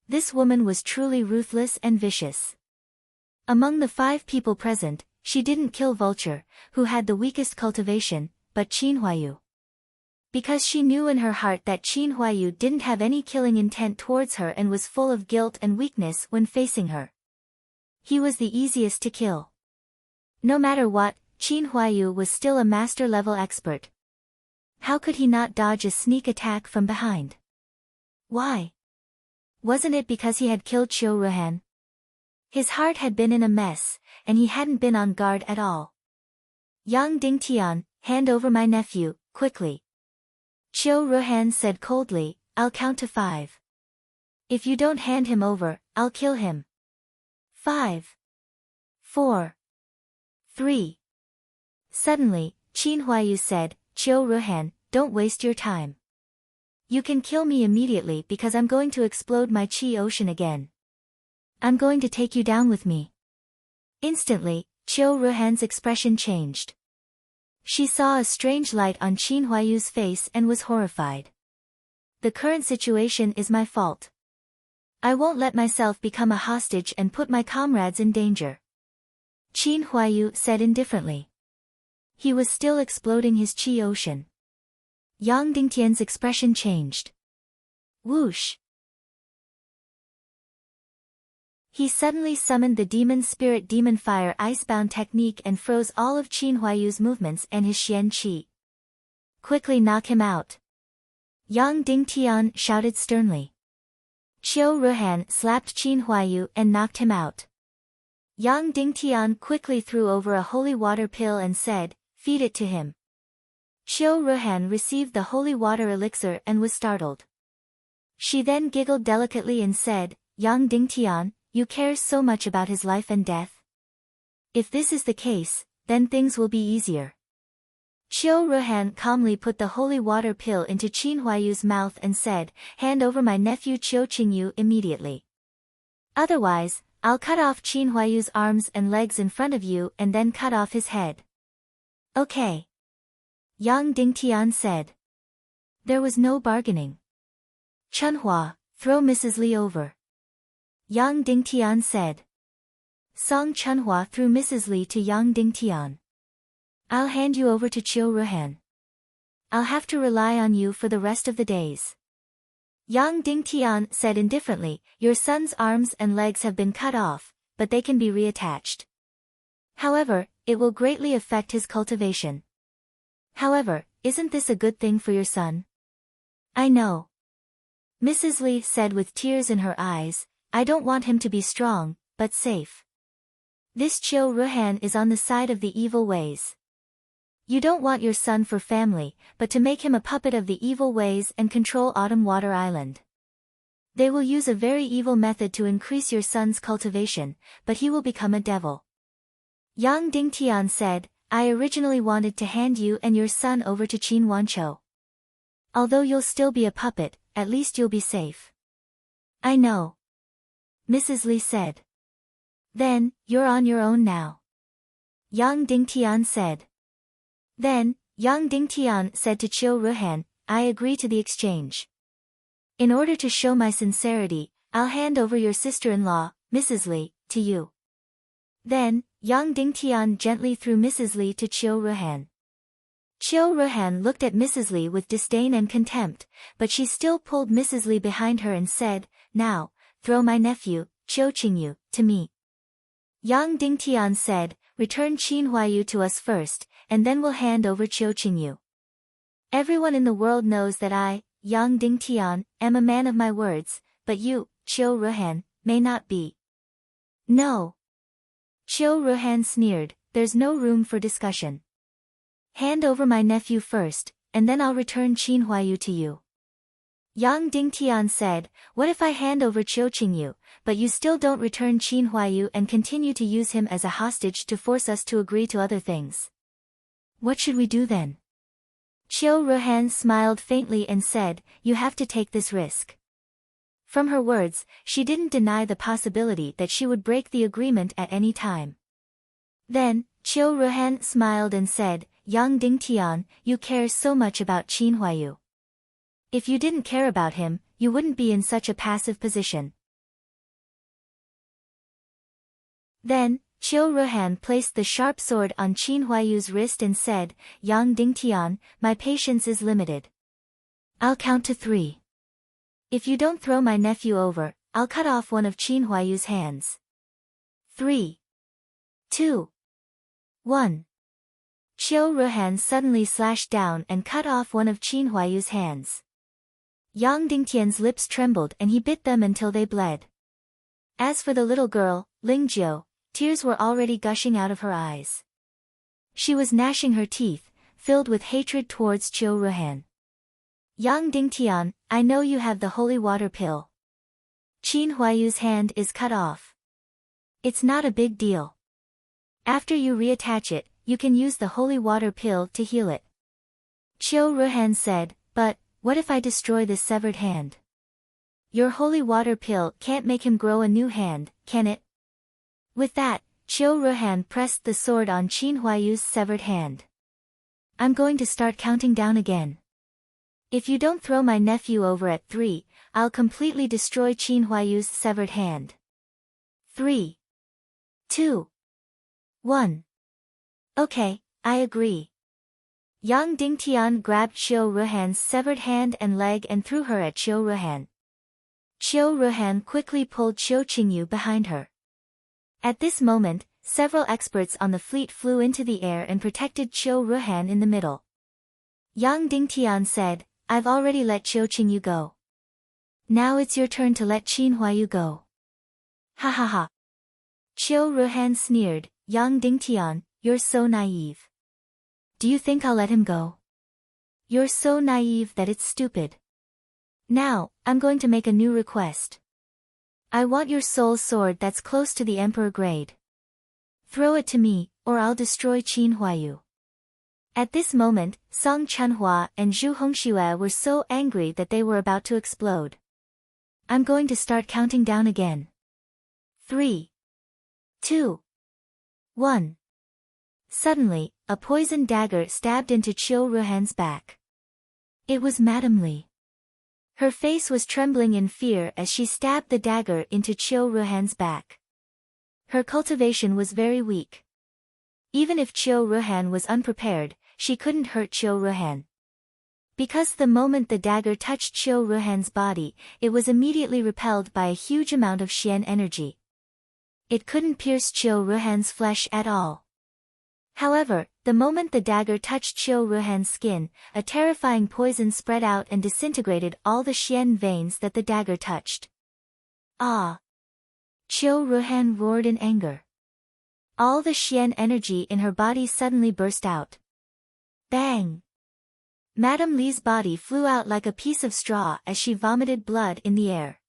This woman was truly ruthless and vicious. Among the 5 people present, she didn't kill Vulture, who had the weakest cultivation, but Qin Huaiyu. Because she knew in her heart that Qin Huaiyu didn't have any killing intent towards her and was full of guilt and weakness when facing her. He was the easiest to kill. No matter what, Qin Huaiyu was still a master-level expert. How could he not dodge a sneak attack from behind? Why? Wasn't it because he had killed Qiu Ruhan? His heart had been in a mess, and he hadn't been on guard at all. Yang Dingtian, hand over my nephew, quickly. Qiu Ruhan said coldly, "I'll count to 5. If you don't hand him over, I'll kill him." 5. 4. 3. Suddenly, Qin Huaiyu said, "Qiu Ruhan, don't waste your time. You can kill me immediately because I'm going to explode my Qi ocean again. I'm going to take you down with me." Instantly, Qiu Ruhan's expression changed. She saw a strange light on Qin Huaiyu's face and was horrified. "The current situation is my fault. I won't let myself become a hostage and put my comrades in danger," Qin Huaiyu said indifferently. He was still exploding his Qi ocean. Yang Dingtian's expression changed. Whoosh! He suddenly summoned the demon spirit demon fire icebound technique and froze all of Qin Huayu's movements and his Xian Qi. Quickly knock him out! Yang Dingtian shouted sternly. Qiu Ruhan slapped Qin Huayu and knocked him out. Yang Dingtian quickly threw over a holy water pill and said, "Feed it to him." Qiu Ruhan received the holy water elixir and was startled. She then giggled delicately and said, "Yang Dingtian, you care so much about his life and death? If this is the case, then things will be easier." Qiu Ruhan calmly put the holy water pill into Qin Huayu's mouth and said, "Hand over my nephew Qiu Qingyu immediately. Otherwise, I'll cut off Qin Huayu's arms and legs in front of you and then cut off his head." "Okay," Yang Dingtian said. There was no bargaining. "Chunhua, throw Mrs. Li over," Yang Dingtian said. Song Chunhua threw Mrs. Li to Yang Dingtian. "I'll hand you over to Qiu Ruhan. I'll have to rely on you for the rest of the days." Yang Dingtian said indifferently, "Your son's arms and legs have been cut off, but they can be reattached. However, it will greatly affect his cultivation. However, isn't this a good thing for your son?" "I know," Mrs. Li said with tears in her eyes. "I don't want him to be strong, but safe. This Qiu Ruhan is on the side of the evil ways. You don't want your son for family, but to make him a puppet of the evil ways and control Autumn Water Island. They will use a very evil method to increase your son's cultivation, but he will become a devil." Yang Dingtian said, "I originally wanted to hand you and your son over to Qin Wanqiu. Although you'll still be a puppet, at least you'll be safe." "I know," Mrs. Li said. "Then, you're on your own now," Yang Dingtian said. Then, Yang Dingtian said to Qiu Ruhan, "I agree to the exchange. In order to show my sincerity, I'll hand over your sister-in-law, Mrs. Li, to you." Then, Yang Dingtian gently threw Mrs. Li to Qiu Ruhan. Qiu Ruhan looked at Mrs. Li with disdain and contempt, but she still pulled Mrs. Li behind her and said, "Now, throw my nephew, Qiu Qingyu, to me." Yang Dingtian said, "Return Qin Huayu to us first, and then we'll hand over Qiu Qingyu. Everyone in the world knows that I, Yang Dingtian, am a man of my words, but you, Qiu Ruhan, may not be." "No," Qiu Ruhan sneered, "there's no room for discussion. Hand over my nephew first, and then I'll return Qin Huayu to you." Yang Dingtian said, "What if I hand over Qiu Qingyu, but you still don't return Qin Huayu and continue to use him as a hostage to force us to agree to other things? What should we do then?" Qiu Ruhan smiled faintly and said, "You have to take this risk." From her words, she didn't deny the possibility that she would break the agreement at any time. Then, Qiu Ruhan smiled and said, "Yang Dingtian, you care so much about Qin Huayu. If you didn't care about him, you wouldn't be in such a passive position." Then, Qiu Ruhan placed the sharp sword on Qin Huayu's wrist and said, "Yang Dingtian, my patience is limited. I'll count to 3. If you don't throw my nephew over, I'll cut off one of Qin Huayu's hands. 3, 2, 1. Qiu Ruhan suddenly slashed down and cut off one of Qin Huayu's hands. Yang Dingtian's lips trembled and he bit them until they bled. As for the little girl, Lingjiu, tears were already gushing out of her eyes. She was gnashing her teeth, filled with hatred towards Qiu Ruhan. "Yang Dingtian, I know you have the holy water pill. Qin Huayu's hand is cut off. It's not a big deal. After you reattach it, you can use the holy water pill to heal it." Qiu Ruhan said, "But, what if I destroy this severed hand? Your holy water pill can't make him grow a new hand, can it?" With that, Qiu Ruhan pressed the sword on Qin Huayu's severed hand. "I'm going to start counting down again. If you don't throw my nephew over at 3, I'll completely destroy Qin Huayu's severed hand. 3, 2, 1. Okay, I agree." Yang Dingtian grabbed Qiu Ruhan's severed hand and leg and threw her at Qiu Ruhan. Qiu Ruhan quickly pulled Qiu Qingyu behind her. At this moment, several experts on the fleet flew into the air and protected Qiu Ruhan in the middle. Yang Dingtian said, "I've already let Qiu Qingyu go. Now it's your turn to let Qin Huayu go." Ha ha ha. Qiu Ruhan sneered, "Yang Dingtian, you're so naive. Do you think I'll let him go? You're so naive that it's stupid. Now, I'm going to make a new request. I want your soul sword that's close to the emperor grade. Throw it to me, or I'll destroy Qin Huayu." At this moment, Song Chunhua and Zhu Hongxue were so angry that they were about to explode. I'm going to start counting down again. 3, 2, 1. Suddenly, a poisoned dagger stabbed into Qiu Ruhan's back. It was Madame Li. Her face was trembling in fear as she stabbed the dagger into Qiu Ruhan's back. Her cultivation was very weak. Even if Qiu Ruhan was unprepared, she couldn't hurt Qiu Ruhan. Because the moment the dagger touched Qiu Ruhan's body, it was immediately repelled by a huge amount of Xian energy. It couldn't pierce Qiu Ruhan's flesh at all. However, the moment the dagger touched Qiu Ruhan's skin, a terrifying poison spread out and disintegrated all the Xian veins that the dagger touched. Ah! Qiu Ruhan roared in anger. All the Xian energy in her body suddenly burst out. Bang! Madame Li's body flew out like a piece of straw as she vomited blood in the air.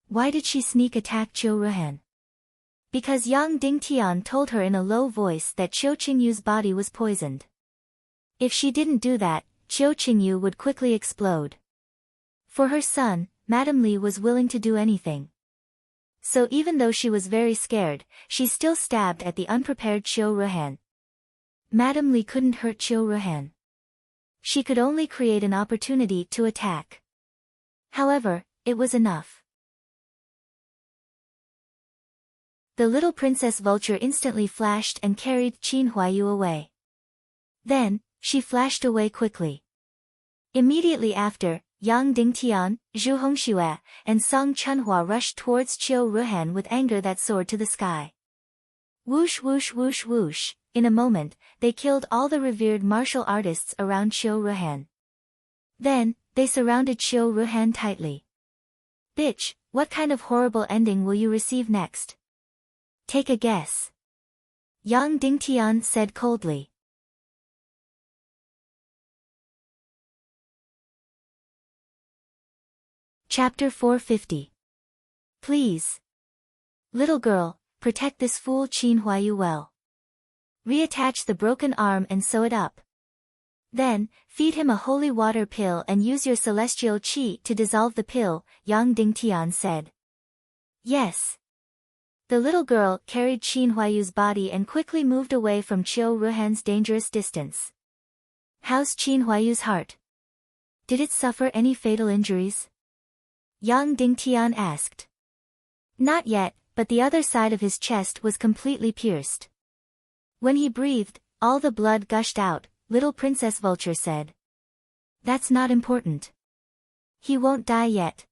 Why did she sneak attack Qiu Ruhan? Because Yang Dingtian told her in a low voice that Qiu Qingyu's body was poisoned. If she didn't do that, Qiu Qingyu would quickly explode. For her son, Madame Li was willing to do anything. So even though she was very scared, she still stabbed at the unprepared Qiu Ruhan. Madame Li couldn't hurt Qiu Ruhan. She could only create an opportunity to attack. However, it was enough. The little princess vulture instantly flashed and carried Qin Huayu away. Then, she flashed away quickly. Immediately after, Yang Dingtian, Zhu Hongxue, and Song Chunhua rushed towards Qiu Ruhan with anger that soared to the sky. Whoosh whoosh whoosh whoosh, in a moment, they killed all the revered martial artists around Qiu Ruhan. Then, they surrounded Qiu Ruhan tightly. Bitch, what kind of horrible ending will you receive next? Take a guess. Yang Dingtian said coldly. Chapter 450. Please. Little girl, protect this fool Qin Huayu well. Reattach the broken arm and sew it up. Then, feed him a holy water pill and use your celestial qi to dissolve the pill, Yang Dingtian said. Yes. The little girl carried Qin Huayu's body and quickly moved away from Qiu Ruhan's dangerous distance. How's Qin Huayu's heart? Did it suffer any fatal injuries? Yang Dingtian asked. Not yet, but the other side of his chest was completely pierced. When he breathed, all the blood gushed out, little Princess Vulture said. That's not important. He won't die yet.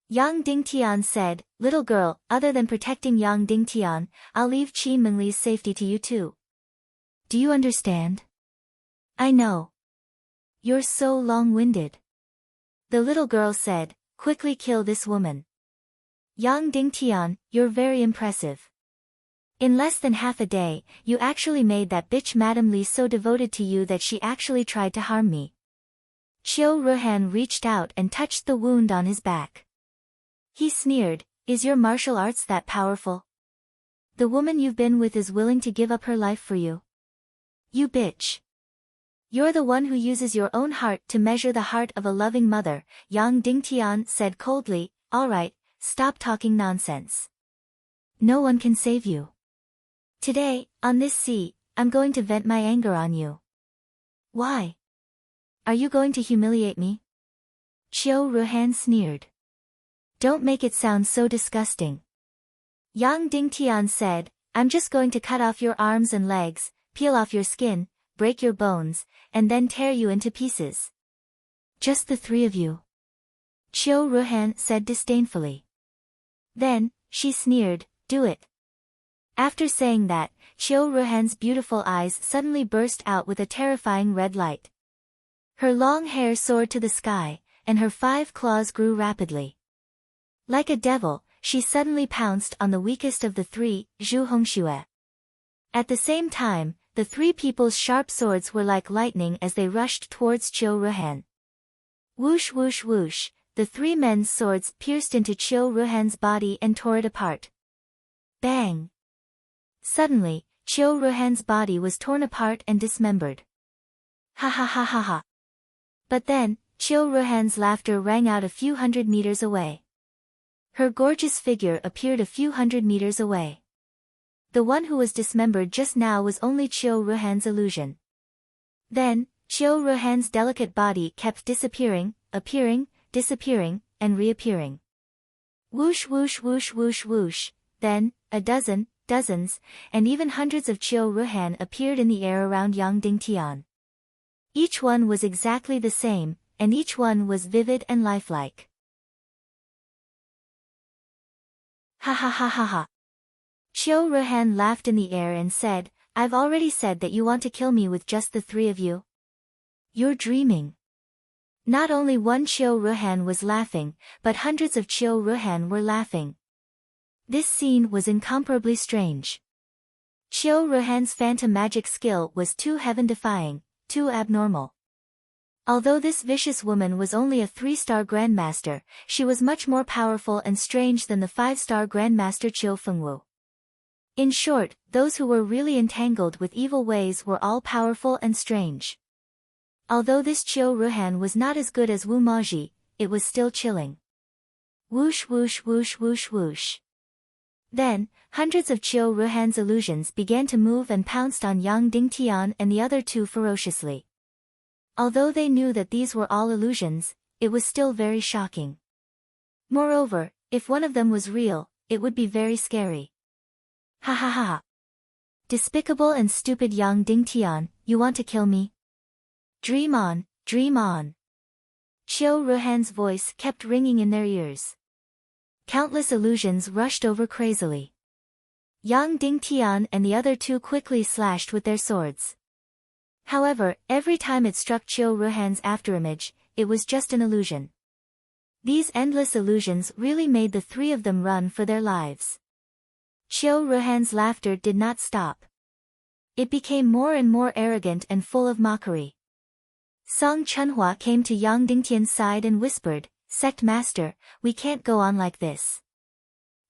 Yang Dingtian said, little girl, other than protecting Yang Dingtian, I'll leave Qin Mingli's safety to you too. Do you understand? I know. You're so long-winded. The little girl said, quickly kill this woman. Yang Dingtian, you're very impressive. In less than half a day, you actually made that bitch Madame Li so devoted to you that she actually tried to harm me. Qiu Ruhan reached out and touched the wound on his back. He sneered, is your martial arts that powerful? The woman you've been with is willing to give up her life for you. You bitch. You're the one who uses your own heart to measure the heart of a loving mother, Yang Dingtian said coldly, alright, stop talking nonsense. No one can save you. Today, on this sea, I'm going to vent my anger on you. Why? Are you going to humiliate me? Qiu Ruhan sneered. Don't make it sound so disgusting. Yang Dingtian said, I'm just going to cut off your arms and legs, peel off your skin, break your bones, and then tear you into pieces. Just the three of you. Qiu Ruhan said disdainfully. Then, she sneered, do it. After saying that, Qiu Ruhan's beautiful eyes suddenly burst out with a terrifying red light. Her long hair soared to the sky, and her 5 claws grew rapidly. Like a devil, she suddenly pounced on the weakest of the 3, Zhu Hongxue. At the same time, the 3 people's sharp swords were like lightning as they rushed towards Qiu Ruhan. Whoosh whoosh whoosh, the 3 men's swords pierced into Qiu Ruhan's body and tore it apart. Bang! Suddenly, Qiu Ruhan's body was torn apart and dismembered. Ha ha ha ha ha. But then, Qiu Ruhan's laughter rang out a few hundred meters away. Her gorgeous figure appeared a few hundred meters away. The one who was dismembered just now was only Qiu Ruhan's illusion. Then, Qiu Ruhan's delicate body kept disappearing, appearing, disappearing, and reappearing. Whoosh whoosh whoosh whoosh whoosh, then, a dozen, dozens, and even hundreds of Qiu Ruhan appeared in the air around Yang Dingtian. Each one was exactly the same, and each one was vivid and lifelike. Ha ha ha ha ha. Qiu Ruhan laughed in the air and said, I've already said that you want to kill me with just the 3 of you. You're dreaming. Not only one Qiu Ruhan was laughing, but hundreds of Qiu Ruhan were laughing. This scene was incomparably strange. Qiu Ruhan's phantom magic skill was too heaven-defying, too abnormal. Although this vicious woman was only a 3-star grandmaster, she was much more powerful and strange than the 5-star grandmaster Qiu Fengwu. In short, those who were really entangled with evil ways were all powerful and strange. Although this Qiu Ruhan was not as good as Wu Maji, it was still chilling. Whoosh whoosh whoosh whoosh whoosh. Then, hundreds of Qiu Ruhan's illusions began to move and pounced on Yang Dingtian and the other 2 ferociously. Although they knew that these were all illusions, it was still very shocking. Moreover, if one of them was real, it would be very scary. Ha ha ha ha. Despicable and stupid Yang Dingtian, you want to kill me? Dream on, dream on. Qiu Ruhan's voice kept ringing in their ears. Countless illusions rushed over crazily. Yang Dingtian and the other 2 quickly slashed with their swords. However, every time it struck Qiu Ruhan's afterimage, it was just an illusion. These endless illusions really made the 3 of them run for their lives. Qiu Ruhan's laughter did not stop. It became more and more arrogant and full of mockery. Song Chunhua came to Yang Dingtian's side and whispered, Sect Master, we can't go on like this.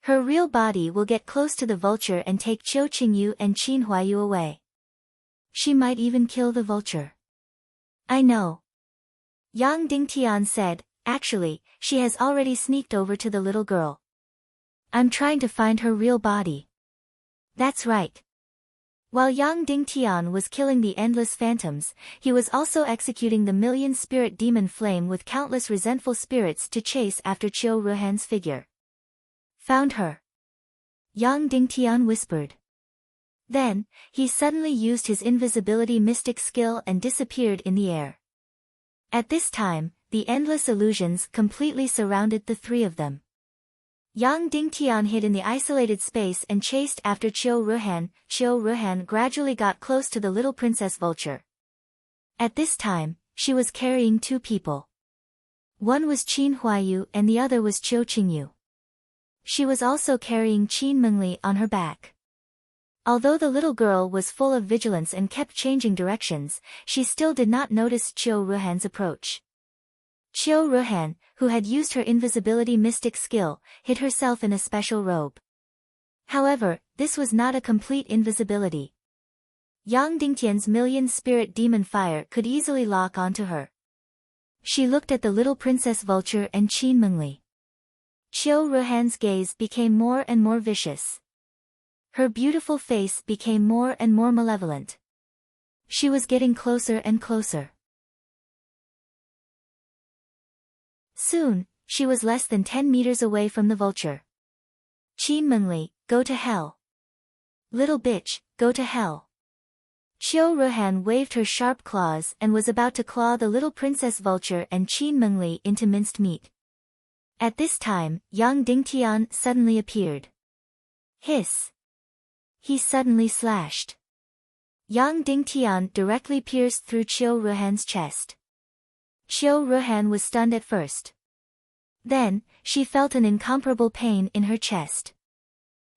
Her real body will get close to the vulture and take Qiu Qingyu and Qin Huayu away. She might even kill the vulture. I know. Yang Dingtian said, actually, she has already sneaked over to the little girl. I'm trying to find her real body. That's right. While Yang Dingtian was killing the endless phantoms, he was also executing the million-spirit demon flame with countless resentful spirits to chase after Qiu Ruhan's figure. Found her. Yang Dingtian whispered. Then, he suddenly used his invisibility mystic skill and disappeared in the air. At this time, the endless illusions completely surrounded the 3 of them. Yang Dingtian hid in the isolated space and chased after Qiu Ruhan. Qiu Ruhan gradually got close to the little princess vulture. At this time, she was carrying 2 people. One was Qin Huayu and the other was Qiu Qingyu. She was also carrying Qin Mengli on her back. Although the little girl was full of vigilance and kept changing directions, she still did not notice Qiu Ruhan's approach. Qiu Ruhan, who had used her invisibility mystic skill, hid herself in a special robe. However, this was not a complete invisibility. Yang Dingtian's million-spirit demon fire could easily lock onto her. She looked at the little princess vulture and Qin Mengli. Qiu Ruhan's gaze became more and more vicious. Her beautiful face became more and more malevolent. She was getting closer and closer. Soon, she was less than 10 meters away from the vulture. Qin Mengli, go to hell. Little bitch, go to hell. Qiu Ruhan waved her sharp claws and was about to claw the little princess vulture and Qin Mengli into minced meat. At this time, Yang Dingtian suddenly appeared. Hiss! He suddenly slashed. Yang Dingtian directly pierced through Qiu Ruhan's chest. Qiu Ruhan was stunned at first. Then, she felt an incomparable pain in her chest.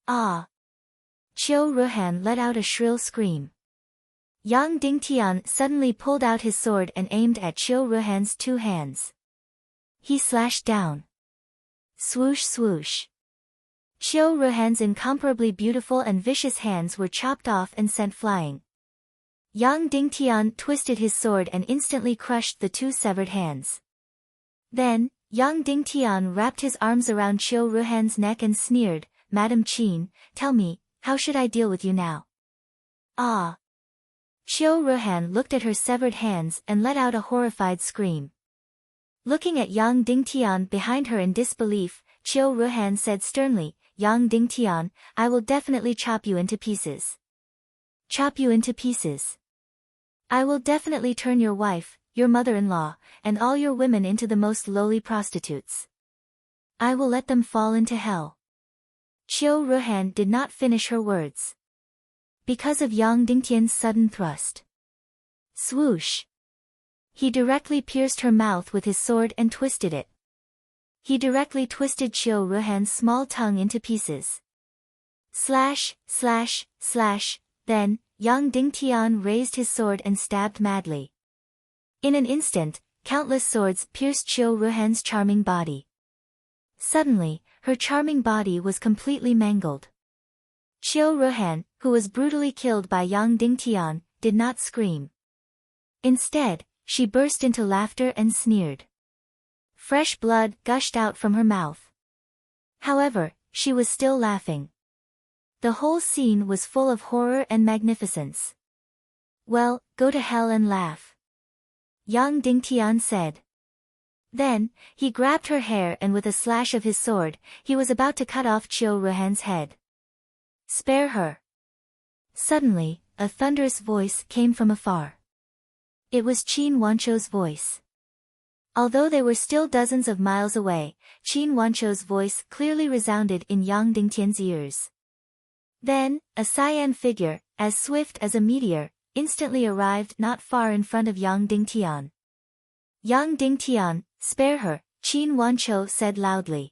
Ah! Qiu Ruhan let out a shrill scream. Yang Dingtian suddenly pulled out his sword and aimed at Qiu Ruhan's 2 hands. He slashed down. Swoosh swoosh. Qiu Ruhan's incomparably beautiful and vicious hands were chopped off and sent flying. Yang Dingtian twisted his sword and instantly crushed the 2 severed hands. Then, Yang Dingtian wrapped his arms around Qiu Ruhan's neck and sneered, "Madam Qin, tell me, how should I deal with you now?" Ah! Qiu Ruhan looked at her severed hands and let out a horrified scream. Looking at Yang Dingtian behind her in disbelief, Qiu Ruhan said sternly, "Yang Dingtian, I will definitely chop you into pieces." Chop you into pieces. I will definitely turn your wife, your mother-in-law, and all your women into the most lowly prostitutes. I will let them fall into hell. Qiu Ruhan did not finish her words. Because of Yang Dingtian's sudden thrust. Swoosh! He directly pierced her mouth with his sword and twisted it. He directly twisted Qiu Ruhan's small tongue into pieces. Slash, slash, slash, then, Yang Dingtian raised his sword and stabbed madly. In an instant, countless swords pierced Qiu Ruhan's charming body. Suddenly, her charming body was completely mangled. Qiu Ruhan, who was brutally killed by Yang Dingtian, did not scream. Instead, she burst into laughter and sneered. Fresh blood gushed out from her mouth. However, she was still laughing. The whole scene was full of horror and magnificence. Well, go to hell and laugh. Yang Dingtian said. Then, he grabbed her hair and with a slash of his sword, he was about to cut off Qiu Ruhan's head. Spare her. Suddenly, a thunderous voice came from afar. It was Qin Wanchou's voice. Although they were still dozens of miles away, Qin Wanchou's voice clearly resounded in Yang Dingtian's ears. Then, a cyan figure, as swift as a meteor, instantly arrived not far in front of Yang Dingtian. Yang Dingtian, spare her, Qin Wanchou said loudly.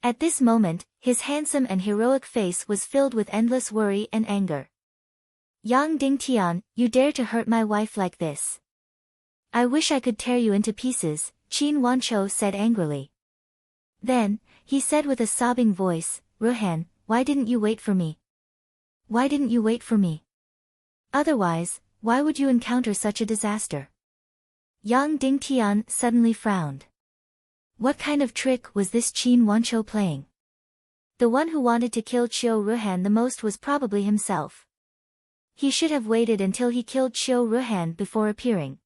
At this moment, his handsome and heroic face was filled with endless worry and anger. Yang Dingtian, you dare to hurt my wife like this. I wish I could tear you into pieces, Qin Wanchou said angrily. Then, he said with a sobbing voice, Ruhan, why didn't you wait for me? Why didn't you wait for me? Otherwise, why would you encounter such a disaster? Yang Dingtian suddenly frowned. What kind of trick was this Qin Wanchou playing? The one who wanted to kill Qiu Ruhan the most was probably himself. He should have waited until he killed Qiu Ruhan before appearing.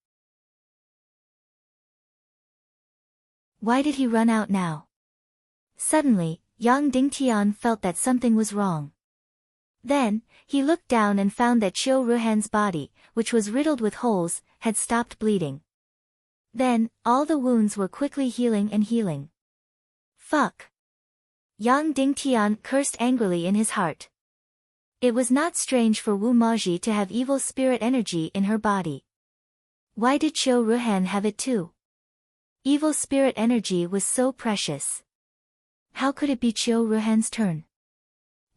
Why did he run out now? Suddenly, Yang Dingtian felt that something was wrong. Then, he looked down and found that Qiu Ruhan's body, which was riddled with holes, had stopped bleeding. Then, all the wounds were quickly healing and healing. Fuck! Yang Dingtian cursed angrily in his heart. It was not strange for Wu Maji to have evil spirit energy in her body. Why did Qiu Ruhan have it too? Evil spirit energy was so precious. How could it be Qiu Ruhan's turn?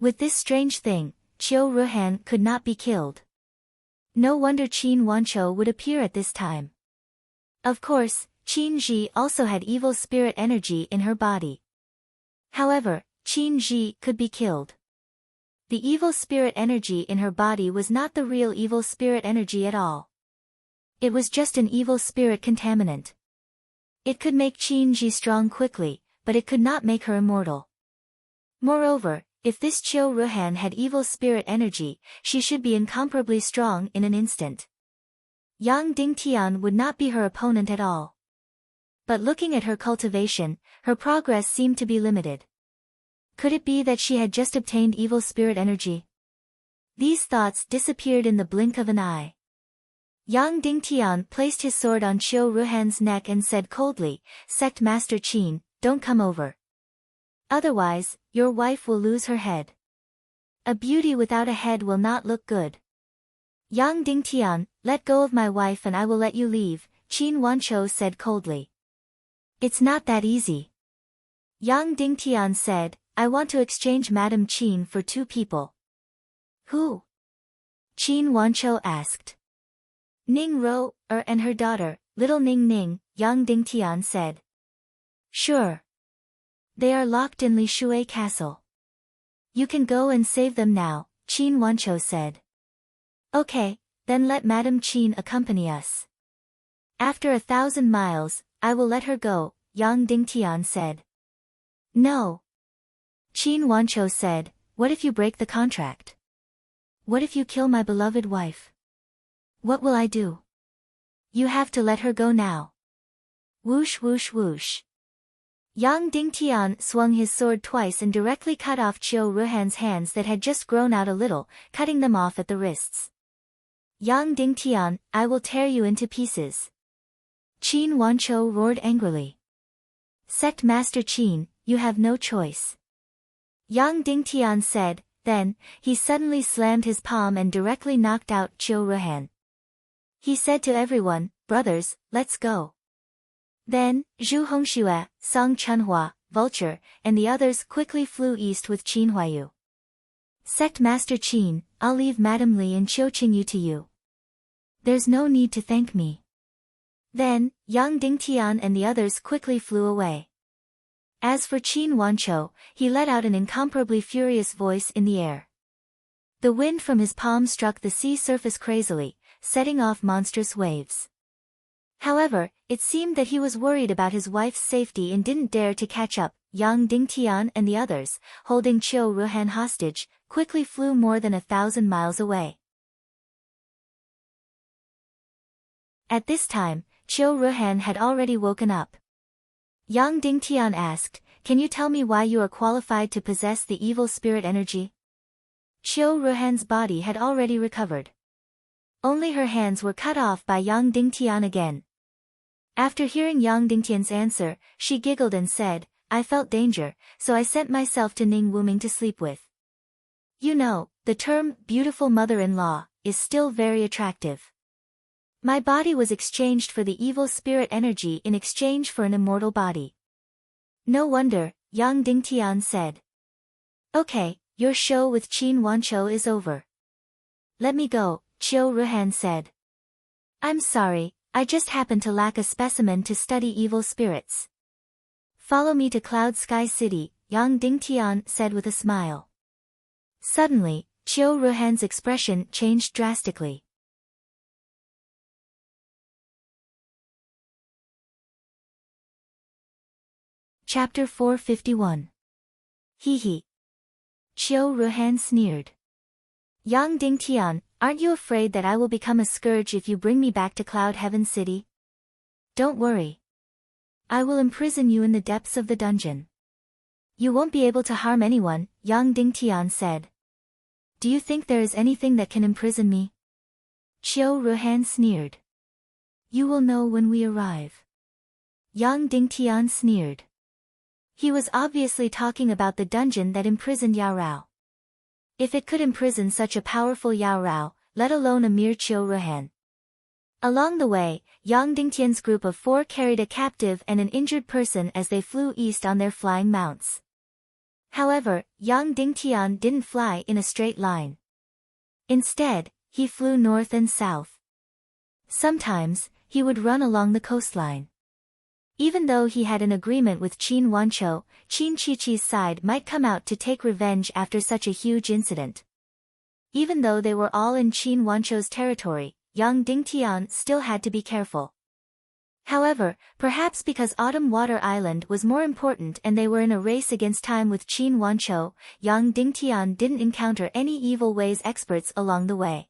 With this strange thing, Qiu Ruhan could not be killed. No wonder Qin Wanchou would appear at this time. Of course, Qin Ji also had evil spirit energy in her body. However, Qin Ji could be killed. The evil spirit energy in her body was not the real evil spirit energy at all. It was just an evil spirit contaminant. It could make Qin Ji strong quickly, but it could not make her immortal. Moreover, if this Qiu Ruhan had evil spirit energy, she should be incomparably strong in an instant. Yang Dingtian would not be her opponent at all. But looking at her cultivation, her progress seemed to be limited. Could it be that she had just obtained evil spirit energy? These thoughts disappeared in the blink of an eye. Yang Dingtian placed his sword on Qiu Ruhan's neck and said coldly, "Sect Master Qin, don't come over. Otherwise, your wife will lose her head. A beauty without a head will not look good." "Yang Dingtian, let go of my wife and I will let you leave," Qin Wanqiu said coldly. "It's not that easy." Yang Dingtian said, "I want to exchange Madame Qin for two people." "Who?" Qin Wanqiu asked. "Ning Ro, and her daughter, little Ning Ning," Yang Dingtian said. "Sure. They are locked in Li Shui Castle. You can go and save them now," Qin Wanqiu said. "Okay, then let Madame Qin accompany us. After 1,000 miles, I will let her go," Yang Dingtian said. "No." Qin Wanqiu said, "What if you break the contract? What if you kill my beloved wife? What will I do? You have to let her go now." Whoosh whoosh whoosh. Yang Dingtian swung his sword twice and directly cut off Qiu Ruhan's hands that had just grown out a little, cutting them off at the wrists. "Yang Dingtian, I will tear you into pieces." Qin Wanqiu roared angrily. "Sect Master Qin, you have no choice." Yang Dingtian said. Then, he suddenly slammed his palm and directly knocked out Qiu Ruhan. He said to everyone, "Brothers, let's go." Then, Zhu Hongxue, Song Chunhua, Vulture, and the others quickly flew east with Qin Huayu. "Sect Master Qin, I'll leave Madame Li and Qiu Qingyu to you. There's no need to thank me." Then, Yang Dingtian and the others quickly flew away. As for Qin Wanqiu, he let out an incomparably furious voice in the air. The wind from his palm struck the sea surface crazily, setting off monstrous waves. However, it seemed that he was worried about his wife's safety and didn't dare to catch up. Yang Dingtian and the others, holding Qiu Ruhan hostage, quickly flew more than 1,000 miles away. At this time, Qiu Ruhan had already woken up. Yang Dingtian asked, "Can you tell me why you are qualified to possess the evil spirit energy?" Qiu Ruhan's body had already recovered. Only her hands were cut off by Yang Dingtian again. After hearing Yang Dingtian's answer, she giggled and said, "I felt danger, so I sent myself to Ning Wuming to sleep with. You know, the term, beautiful mother-in-law, is still very attractive. My body was exchanged for the evil spirit energy in exchange for an immortal body." "No wonder," Yang Dingtian said. "Okay, your show with Qin Wanqiu is over. Let me go," Qiu Ruhan said. "I'm sorry, I just happen to lack a specimen to study evil spirits. Follow me to Cloud Sky City," Yang Dingtian said with a smile. Suddenly, Qiu Ruhan's expression changed drastically. Chapter 451. Hee. Qiu Ruhan sneered. "Yang Dingtian, aren't you afraid that I will become a scourge if you bring me back to Cloud Heaven City? Don't worry. I will imprison you in the depths of the dungeon. You won't be able to harm anyone," Yang Dingtian said. "Do you think there is anything that can imprison me?" Qiu Ruhan sneered. "You will know when we arrive." Yang Dingtian sneered. He was obviously talking about the dungeon that imprisoned Yao Rao. If it could imprison such a powerful Yao Rao, let alone a mere Qiu Ruhan. Along the way, Yang Dingtian's group of 4 carried a captive and an injured person as they flew east on their flying mounts. However, Yang Dingtian didn't fly in a straight line. Instead, he flew north and south. Sometimes, he would run along the coastline. Even though he had an agreement with Qin Wanqiu, Qin Qiqi's side might come out to take revenge after such a huge incident. Even though they were all in Qin Wanqiu's territory, Yang Dingtian still had to be careful. However, perhaps because Autumn Water Island was more important and they were in a race against time with Qin Wanqiu, Yang Dingtian didn't encounter any evil ways experts along the way.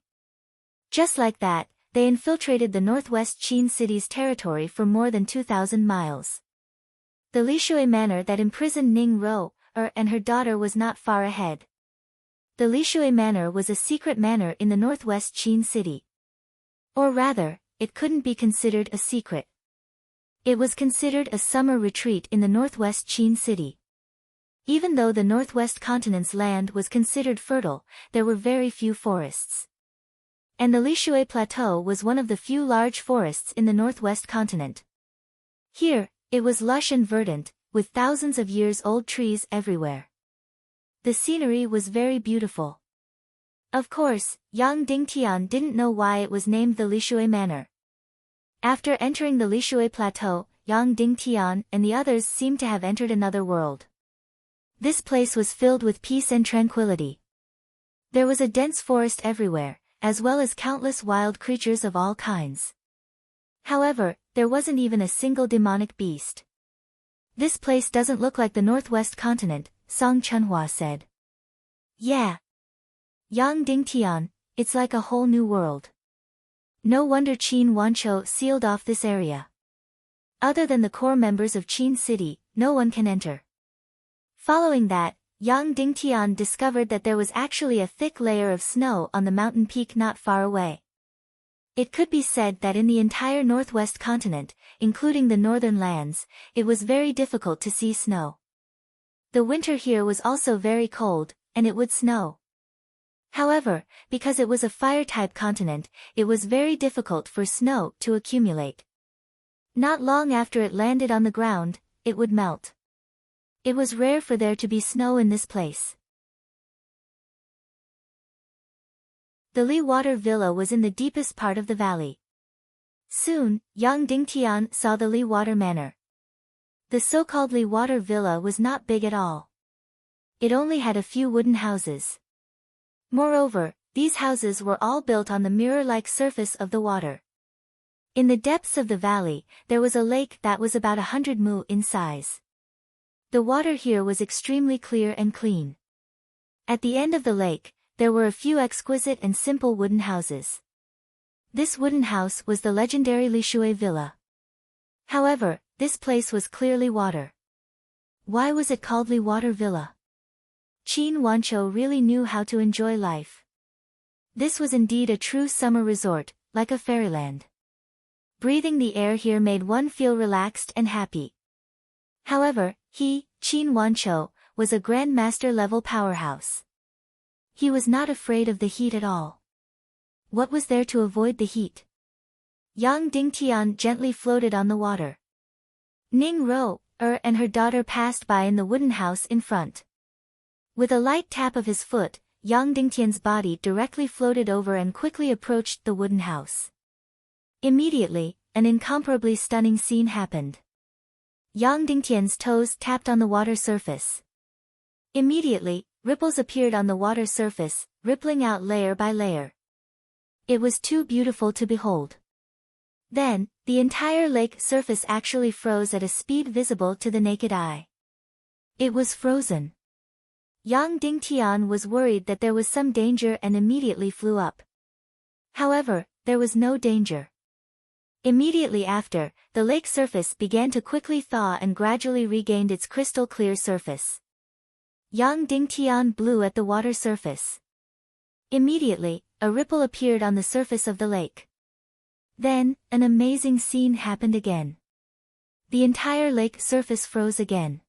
Just like that, they infiltrated the northwest Qin city's territory for more than 2,000 miles. The Lishui manor that imprisoned Ning Ro, and her daughter was not far ahead. The Lishui Manor was a secret manor in the northwest Qin city. Or rather, it couldn't be considered a secret. It was considered a summer retreat in the northwest Qin city. Even though the northwest continent's land was considered fertile, there were very few forests. And the Lishui Plateau was one of the few large forests in the northwest continent. Here, it was lush and verdant, with thousands of years-old trees everywhere. The scenery was very beautiful. Of course, Yang Dingtian didn't know why it was named the Lishui Manor. After entering the Lishui Plateau, Yang Dingtian and the others seemed to have entered another world. This place was filled with peace and tranquility. There was a dense forest everywhere, as well as countless wild creatures of all kinds. However, there wasn't even a single demonic beast. This place doesn't look like the northwest continent, Song Chunhua said. Yeah. Yang Dingtian, it's like a whole new world. No wonder Qin Wanchou sealed off this area. Other than the core members of Qin City, no one can enter. Following that, Yang Dingtian discovered that there was actually a thick layer of snow on the mountain peak not far away. It could be said that in the entire northwest continent, including the northern lands, it was very difficult to see snow. The winter here was also very cold, and it would snow. However, because it was a fire-type continent, it was very difficult for snow to accumulate. Not long after it landed on the ground, it would melt. It was rare for there to be snow in this place. The Li Water Villa was in the deepest part of the valley. Soon, Yang Dingtian saw the Li Water Manor. The so-called Li Water Villa was not big at all. It only had a few wooden houses. Moreover, these houses were all built on the mirror-like surface of the water. In the depths of the valley, there was a lake that was about 100 mu in size. The water here was extremely clear and clean. At the end of the lake, there were a few exquisite and simple wooden houses. This wooden house was the legendary Lishui Villa. However, this place was clearly water. Why was it called Li Water Villa? Qin Wanchou really knew how to enjoy life. This was indeed a true summer resort, like a fairyland. Breathing the air here made one feel relaxed and happy. However, he, Qin Wanchou, was a grandmaster-level powerhouse. He was not afraid of the heat at all. What was there to avoid the heat? Yang Dingtian gently floated on the water. Ning Rou, and her daughter passed by in the wooden house in front. With a light tap of his foot, Yang Dingtian's body directly floated over and quickly approached the wooden house. Immediately, an incomparably stunning scene happened. Yang Dingtian's toes tapped on the water surface. Immediately, ripples appeared on the water surface, rippling out layer by layer. It was too beautiful to behold. Then, the entire lake surface actually froze at a speed visible to the naked eye. It was frozen. Yang Dingtian was worried that there was some danger and immediately flew up. However, there was no danger. Immediately after, the lake surface began to quickly thaw and gradually regained its crystal-clear surface. Yang Dingtian blew at the water surface. Immediately, a ripple appeared on the surface of the lake. Then, an amazing scene happened again. The entire lake surface froze again.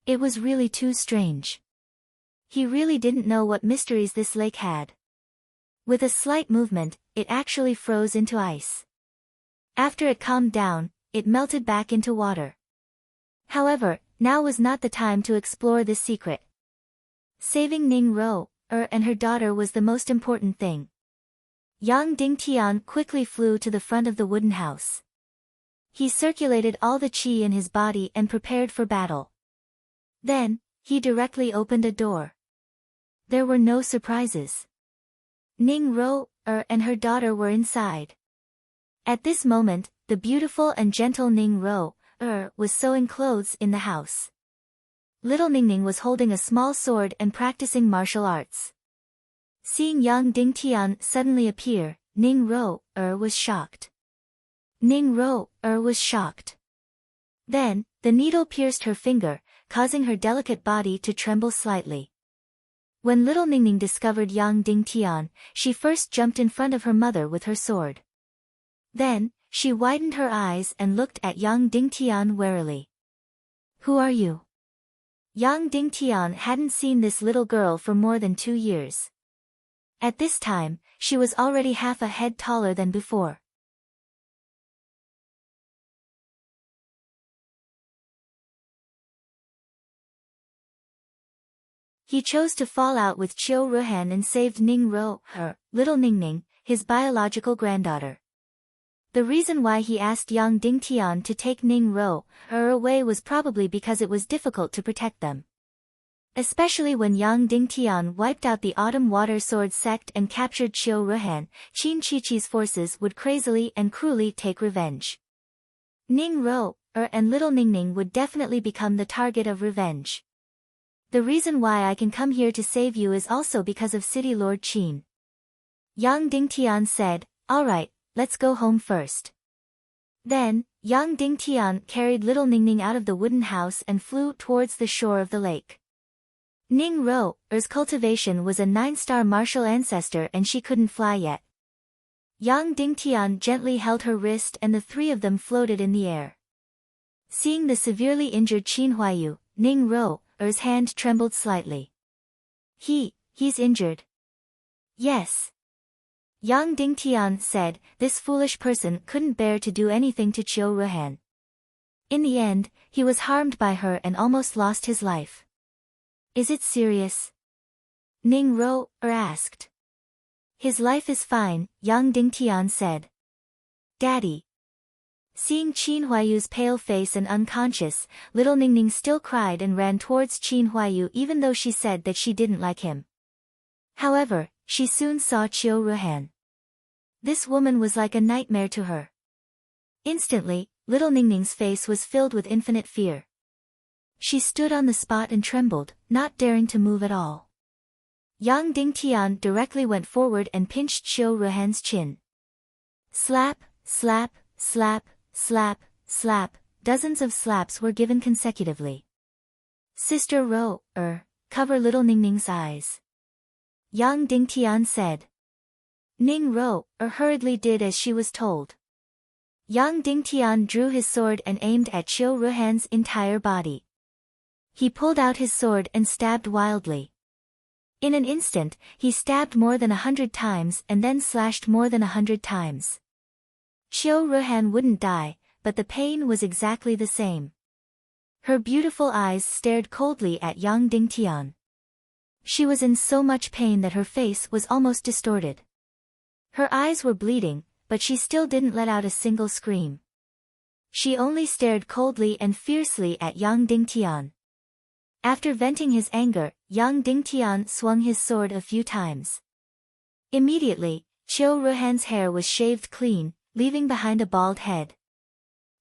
It was really too strange. He really didn't know what mysteries this lake had. With a slight movement, it actually froze into ice. After it calmed down, it melted back into water. However, now was not the time to explore this secret. Saving Ning Rou, and her daughter was the most important thing. Yang Dingtian quickly flew to the front of the wooden house. He circulated all the qi in his body and prepared for battle. Then, he directly opened a door. There were no surprises. Ning Rou, and her daughter were inside. At this moment, the beautiful and gentle Ning Rou, was sewing clothes in the house. Little Ningning was holding a small sword and practicing martial arts. Seeing Yang Dingtian suddenly appear, Ning Rou, was shocked. Ning Rou, was shocked. Then, the needle pierced her finger, causing her delicate body to tremble slightly. When little Ningning discovered Yang Dingtian, she first jumped in front of her mother with her sword. Then, she widened her eyes and looked at Yang Dingtian warily. "Who are you?" Yang Dingtian hadn't seen this little girl for more than 2 years. At this time, she was already half a head taller than before. He chose to fall out with Qiu Ruhan and saved Ning Ro, little Ningning, his biological granddaughter. The reason why he asked Yang Dingtian to take Ning Ro, away was probably because it was difficult to protect them. Especially when Yang Dingtian wiped out the Autumn Water Sword sect and captured Qiu Ruhan, Qin Chichi's forces would crazily and cruelly take revenge. Ning Ro, and little Ningning would definitely become the target of revenge. The reason why I can come here to save you is also because of City Lord Qin. Yang Dingtian said, "Alright, let's go home first." Then, Yang Dingtian carried little Ningning out of the wooden house and flew towards the shore of the lake. Ning Ro's cultivation was a 9-star martial ancestor and she couldn't fly yet. Yang Dingtian gently held her wrist and the three of them floated in the air. Seeing the severely injured Qin Huayu, Ning Ro's hand trembled slightly. He's injured. Yes. Yang Dingtian said, this foolish person couldn't bear to do anything to Qiu Ruhan. In the end, he was harmed by her and almost lost his life. Is it serious? Ning Ro asked. His life is fine, Yang Dingtian said. Daddy. Seeing Qin Huayu's pale face and unconscious, little Ningning still cried and ran towards Qin Huayu even though she said that she didn't like him. However, she soon saw Qiu Ruhan. This woman was like a nightmare to her. Instantly, little Ningning's face was filled with infinite fear. She stood on the spot and trembled, not daring to move at all. Yang Dingtian directly went forward and pinched Qiu Ruhan's chin. Slap, slap, slap, slap, slap, dozens of slaps were given consecutively. Sister Ro, cover little Ningning's eyes. Yang Dingtian said. Ning Ro, hurriedly did as she was told. Yang Dingtian drew his sword and aimed at Qiu Ruhan's entire body. He pulled out his sword and stabbed wildly. In an instant, he stabbed more than 100 times and then slashed more than 100 times. Qiu Ruhan wouldn't die, but the pain was exactly the same. Her beautiful eyes stared coldly at Yang Dingtian. She was in so much pain that her face was almost distorted. Her eyes were bleeding, but she still didn't let out a single scream. She only stared coldly and fiercely at Yang Dingtian. After venting his anger, Yang Dingtian swung his sword a few times. Immediately, Qiu Ruhan's hair was shaved clean, leaving behind a bald head.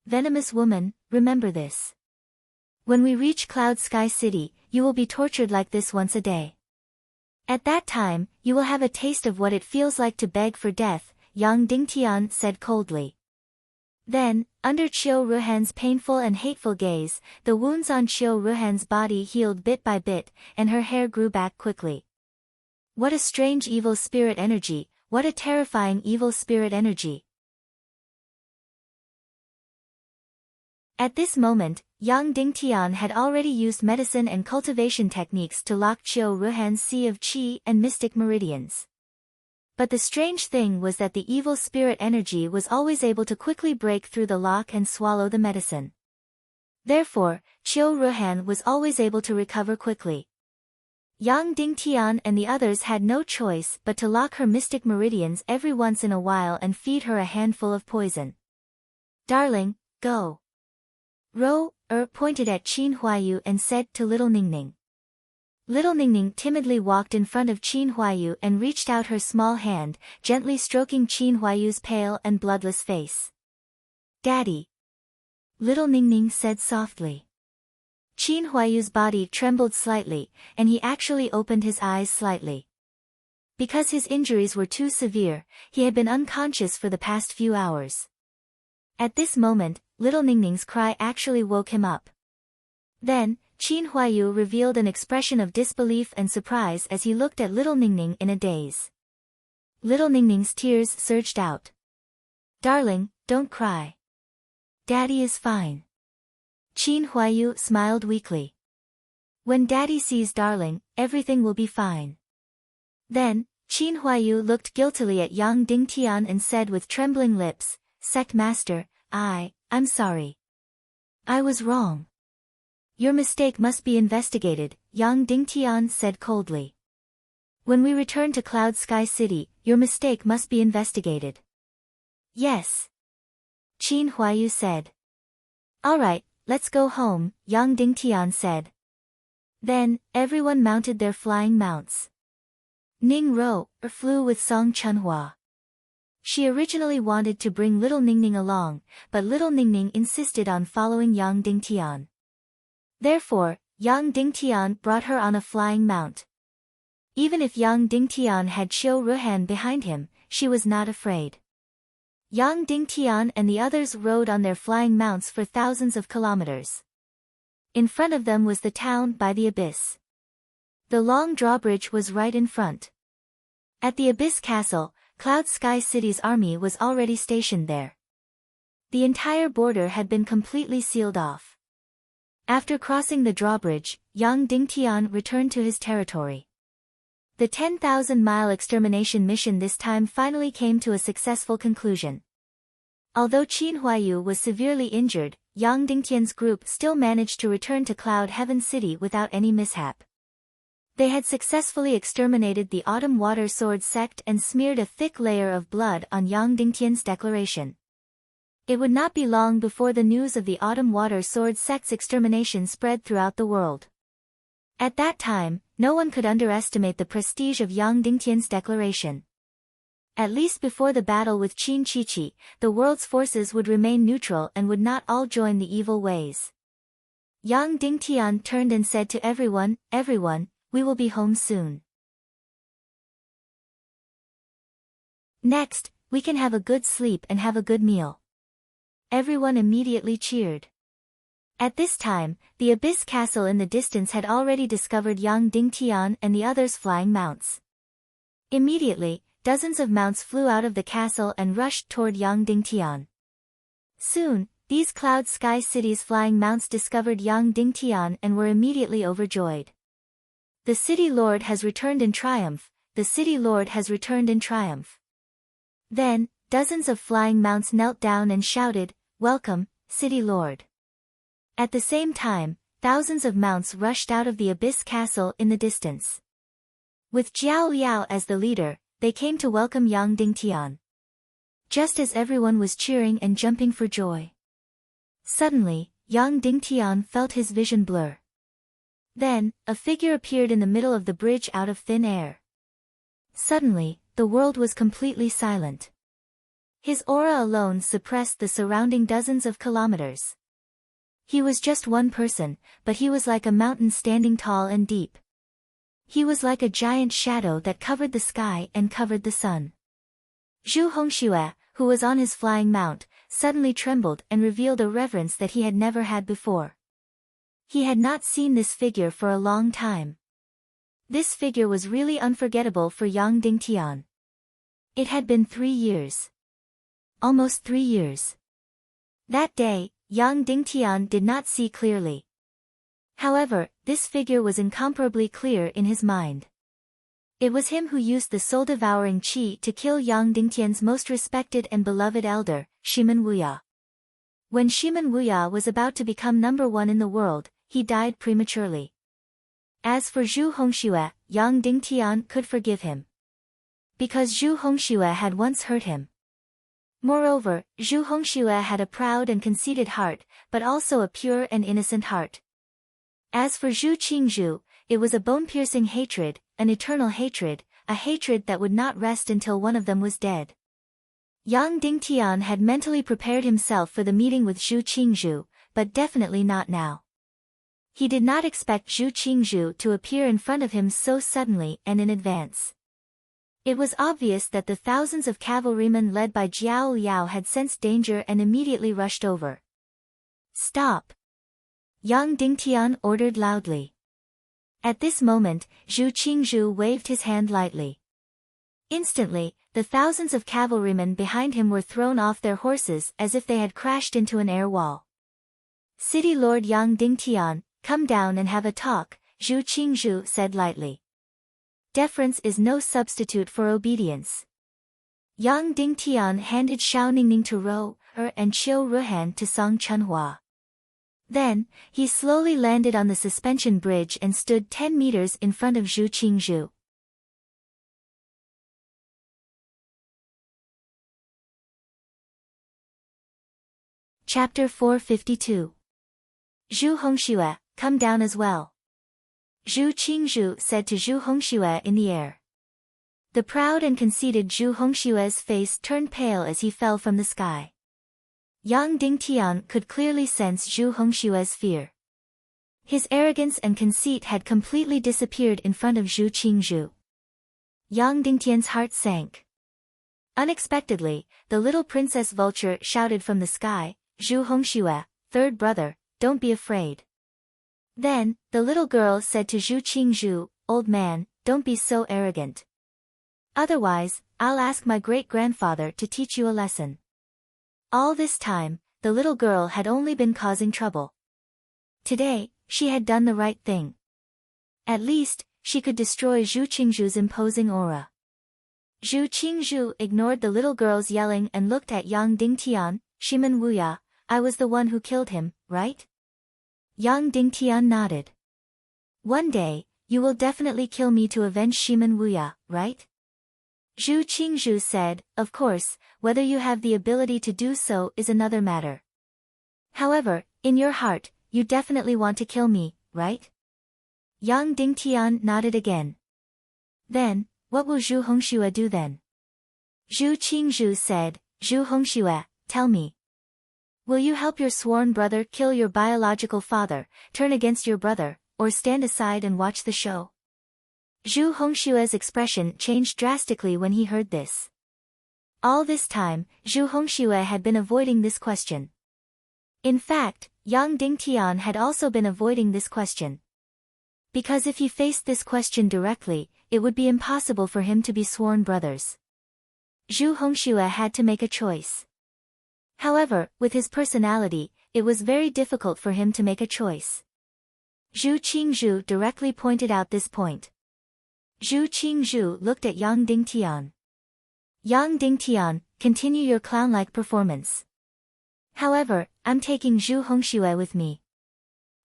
Venomous woman, remember this. When we reach Cloud Sky City, you will be tortured like this once a day. At that time, you will have a taste of what it feels like to beg for death, Yang Dingtian said coldly. Then, under Qiu Ruhan's painful and hateful gaze, the wounds on Qiu Ruhan's body healed bit by bit, and her hair grew back quickly. What a strange evil spirit energy, what a terrifying evil spirit energy. At this moment, Yang Dingtian had already used medicine and cultivation techniques to lock Qiu Ruhan's sea of qi and mystic meridians. But the strange thing was that the evil spirit energy was always able to quickly break through the lock and swallow the medicine. Therefore, Qiu Ruhan was always able to recover quickly. Yang Dingtian and the others had no choice but to lock her mystic meridians every once in a while and feed her a handful of poison. Darling, go. Ro, pointed at Qin Huayu and said to little Ningning. Little Ningning timidly walked in front of Qin Huayu and reached out her small hand, gently stroking Qin Huayu's pale and bloodless face. Daddy. Little Ningning said softly. Qin Huayu's body trembled slightly, and he actually opened his eyes slightly. Because his injuries were too severe, he had been unconscious for the past few hours. At this moment, little Ningning's cry actually woke him up. Then, Qin Huayu revealed an expression of disbelief and surprise as he looked at little Ningning in a daze. Little Ningning's tears surged out. "Darling, don't cry. Daddy is fine." Qin Huayu smiled weakly. "When Daddy sees darling, everything will be fine." Then, Qin Huayu looked guiltily at Yang Dingtian and said with trembling lips, "Sect Master, I'm sorry. I was wrong." "Your mistake must be investigated," Yang Dingtian said coldly. "When we return to Cloud Sky City, your mistake must be investigated." "Yes," Qin Huayu said. "All right, let's go home," Yang Dingtian said. Then, everyone mounted their flying mounts. Ning Ro flew with Song Chunhua. She originally wanted to bring little Ningning along, but little Ningning insisted on following Yang Dingtian. Therefore, Yang Dingtian brought her on a flying mount. Even if Yang Dingtian had Qiu Ruhan behind him, she was not afraid. Yang Dingtian and the others rode on their flying mounts for thousands of kilometers. In front of them was the town by the abyss. The long drawbridge was right in front. At the Abyss Castle, Cloud Sky City's army was already stationed there. The entire border had been completely sealed off. After crossing the drawbridge, Yang Dingtian returned to his territory. The 10,000-mile extermination mission this time finally came to a successful conclusion. Although Qin Huayu was severely injured, Yang Dingtian's group still managed to return to Cloud Heaven City without any mishap. They had successfully exterminated the Autumn Water Sword sect and smeared a thick layer of blood on Yang Dingtian's declaration. It would not be long before the news of the Autumn Water Sword sect's extermination spread throughout the world. At that time, no one could underestimate the prestige of Yang Dingtian's declaration. At least before the battle with Qin Chichi, the world's forces would remain neutral and would not all join the evil ways. Yang Dingtian turned and said to everyone, "Everyone, we will be home soon. Next, we can have a good sleep and have a good meal." Everyone immediately cheered. At this time, the Abyss Castle in the distance had already discovered Yang Dingtian and the others' flying mounts. Immediately, dozens of mounts flew out of the castle and rushed toward Yang Dingtian. Soon, these Cloud Sky City's flying mounts discovered Yang Dingtian and were immediately overjoyed. "The City Lord has returned in triumph, the City Lord has returned in triumph." Then, dozens of flying mounts knelt down and shouted, "Welcome, City Lord." At the same time, thousands of mounts rushed out of the Abyss Castle in the distance. With Jiao Liao as the leader, they came to welcome Yang Dingtian. Just as everyone was cheering and jumping for joy. Suddenly, Yang Dingtian felt his vision blur. Then, a figure appeared in the middle of the bridge out of thin air. Suddenly, the world was completely silent. His aura alone suppressed the surrounding dozens of kilometers. He was just one person, but he was like a mountain standing tall and deep. He was like a giant shadow that covered the sky and covered the sun. Zhu Hongxue, who was on his flying mount, suddenly trembled and revealed a reverence that he had never had before. He had not seen this figure for a long time. This figure was really unforgettable for Yang Dingtian. It had been 3 years. Almost 3 years. That day, Yang Dingtian did not see clearly. However, this figure was incomparably clear in his mind. It was him who used the soul-devouring qi to kill Yang Dingtian's most respected and beloved elder, Shimen Wuya. When Shimen Wuya was about to become #1 in the world, he died prematurely. As for Zhu Hongxue, Yang Dingtian could forgive him. Because Zhu Hongxue had once hurt him. Moreover, Zhu Hongxue had a proud and conceited heart, but also a pure and innocent heart. As for Zhu Qingzhu, it was a bone-piercing hatred, an eternal hatred, a hatred that would not rest until one of them was dead. Yang Dingtian had mentally prepared himself for the meeting with Zhu Qingzhu, but definitely not now. He did not expect Zhu Qingzhu to appear in front of him so suddenly and in advance. It was obvious that the thousands of cavalrymen led by Jiao Liao had sensed danger and immediately rushed over. "Stop! Yang Dingtian ordered loudly. At this moment, Zhu Qingzhu waved his hand lightly. Instantly, the thousands of cavalrymen behind him were thrown off their horses as if they had crashed into an air wall. City Lord Yang Dingtian, come down and have a talk, Zhu Qingzhu said lightly. Deference is no substitute for obedience. Yang Dingtian handed Xiao Ningning to Rou Er and Qiu Ruhan to Song Chunhua. Then, he slowly landed on the suspension bridge and stood 10 meters in front of Zhu Qingzhu. Chapter 452. Zhu Hongxue, come down as well. Zhu Qingzhu said to Zhu Hongxue in the air. The proud and conceited Zhu Hongxue's face turned pale as he fell from the sky. Yang Dingtian could clearly sense Zhu Hongxue's fear. His arrogance and conceit had completely disappeared in front of Zhu Qingzhu. Yang Dingtian's heart sank. Unexpectedly, the little princess vulture shouted from the sky, Zhu Hongxue, third brother, don't be afraid. Then, the little girl said to Zhu Qingzhu, old man, don't be so arrogant. Otherwise, I'll ask my great-grandfather to teach you a lesson. All this time, the little girl had only been causing trouble. Today, she had done the right thing. At least, she could destroy Zhu Qingzhu's imposing aura. Zhu Qingzhu ignored the little girl's yelling and looked at Yang Dingtian, Shimen Wuya, I was the one who killed him, right? Yang Dingtian nodded. One day, you will definitely kill me to avenge Shimen Wuya, right? Zhu Qingzhu said, of course, whether you have the ability to do so is another matter. However, in your heart, you definitely want to kill me, right? Yang Dingtian nodded again. Then, what will Zhu Hongxue do then? Zhu Qingzhu said, Zhu Hongxue, tell me. Will you help your sworn brother kill your biological father, turn against your brother, or stand aside and watch the show? Zhu Hongxue's expression changed drastically when he heard this. All this time, Zhu Hongxue had been avoiding this question. In fact, Yang Dingtian had also been avoiding this question. Because if he faced this question directly, it would be impossible for him to be sworn brothers. Zhu Hongxue had to make a choice. However, with his personality, it was very difficult for him to make a choice. Zhu Qingzhu directly pointed out this point. Zhu Qingzhu looked at Yang Dingtian. Yang Dingtian, continue your clown-like performance. However, I'm taking Zhu Hongxue with me.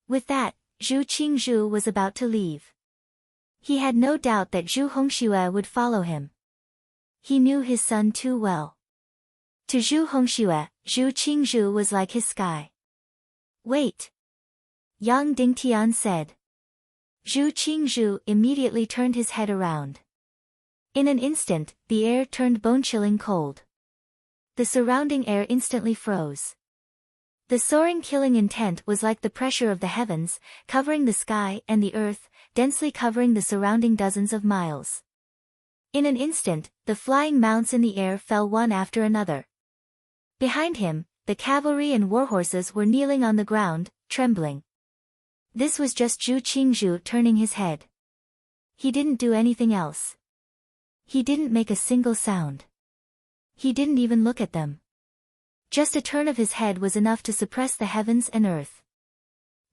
With that, Zhu Qingzhu was about to leave. He had no doubt that Zhu Hongxue would follow him. He knew his son too well. To Zhu Hongxue, Zhu Qingzhu was like his sky. Wait. Yang Dingtian said. Zhu Qingzhu immediately turned his head around. In an instant, the air turned bone-chilling cold. The surrounding air instantly froze. The soaring killing intent was like the pressure of the heavens, covering the sky and the earth, densely covering the surrounding dozens of miles. In an instant, the flying mounts in the air fell one after another. Behind him, the cavalry and warhorses were kneeling on the ground, trembling. This was just Zhu Qingzhu turning his head. He didn't do anything else. He didn't make a single sound. He didn't even look at them. Just a turn of his head was enough to suppress the heavens and earth.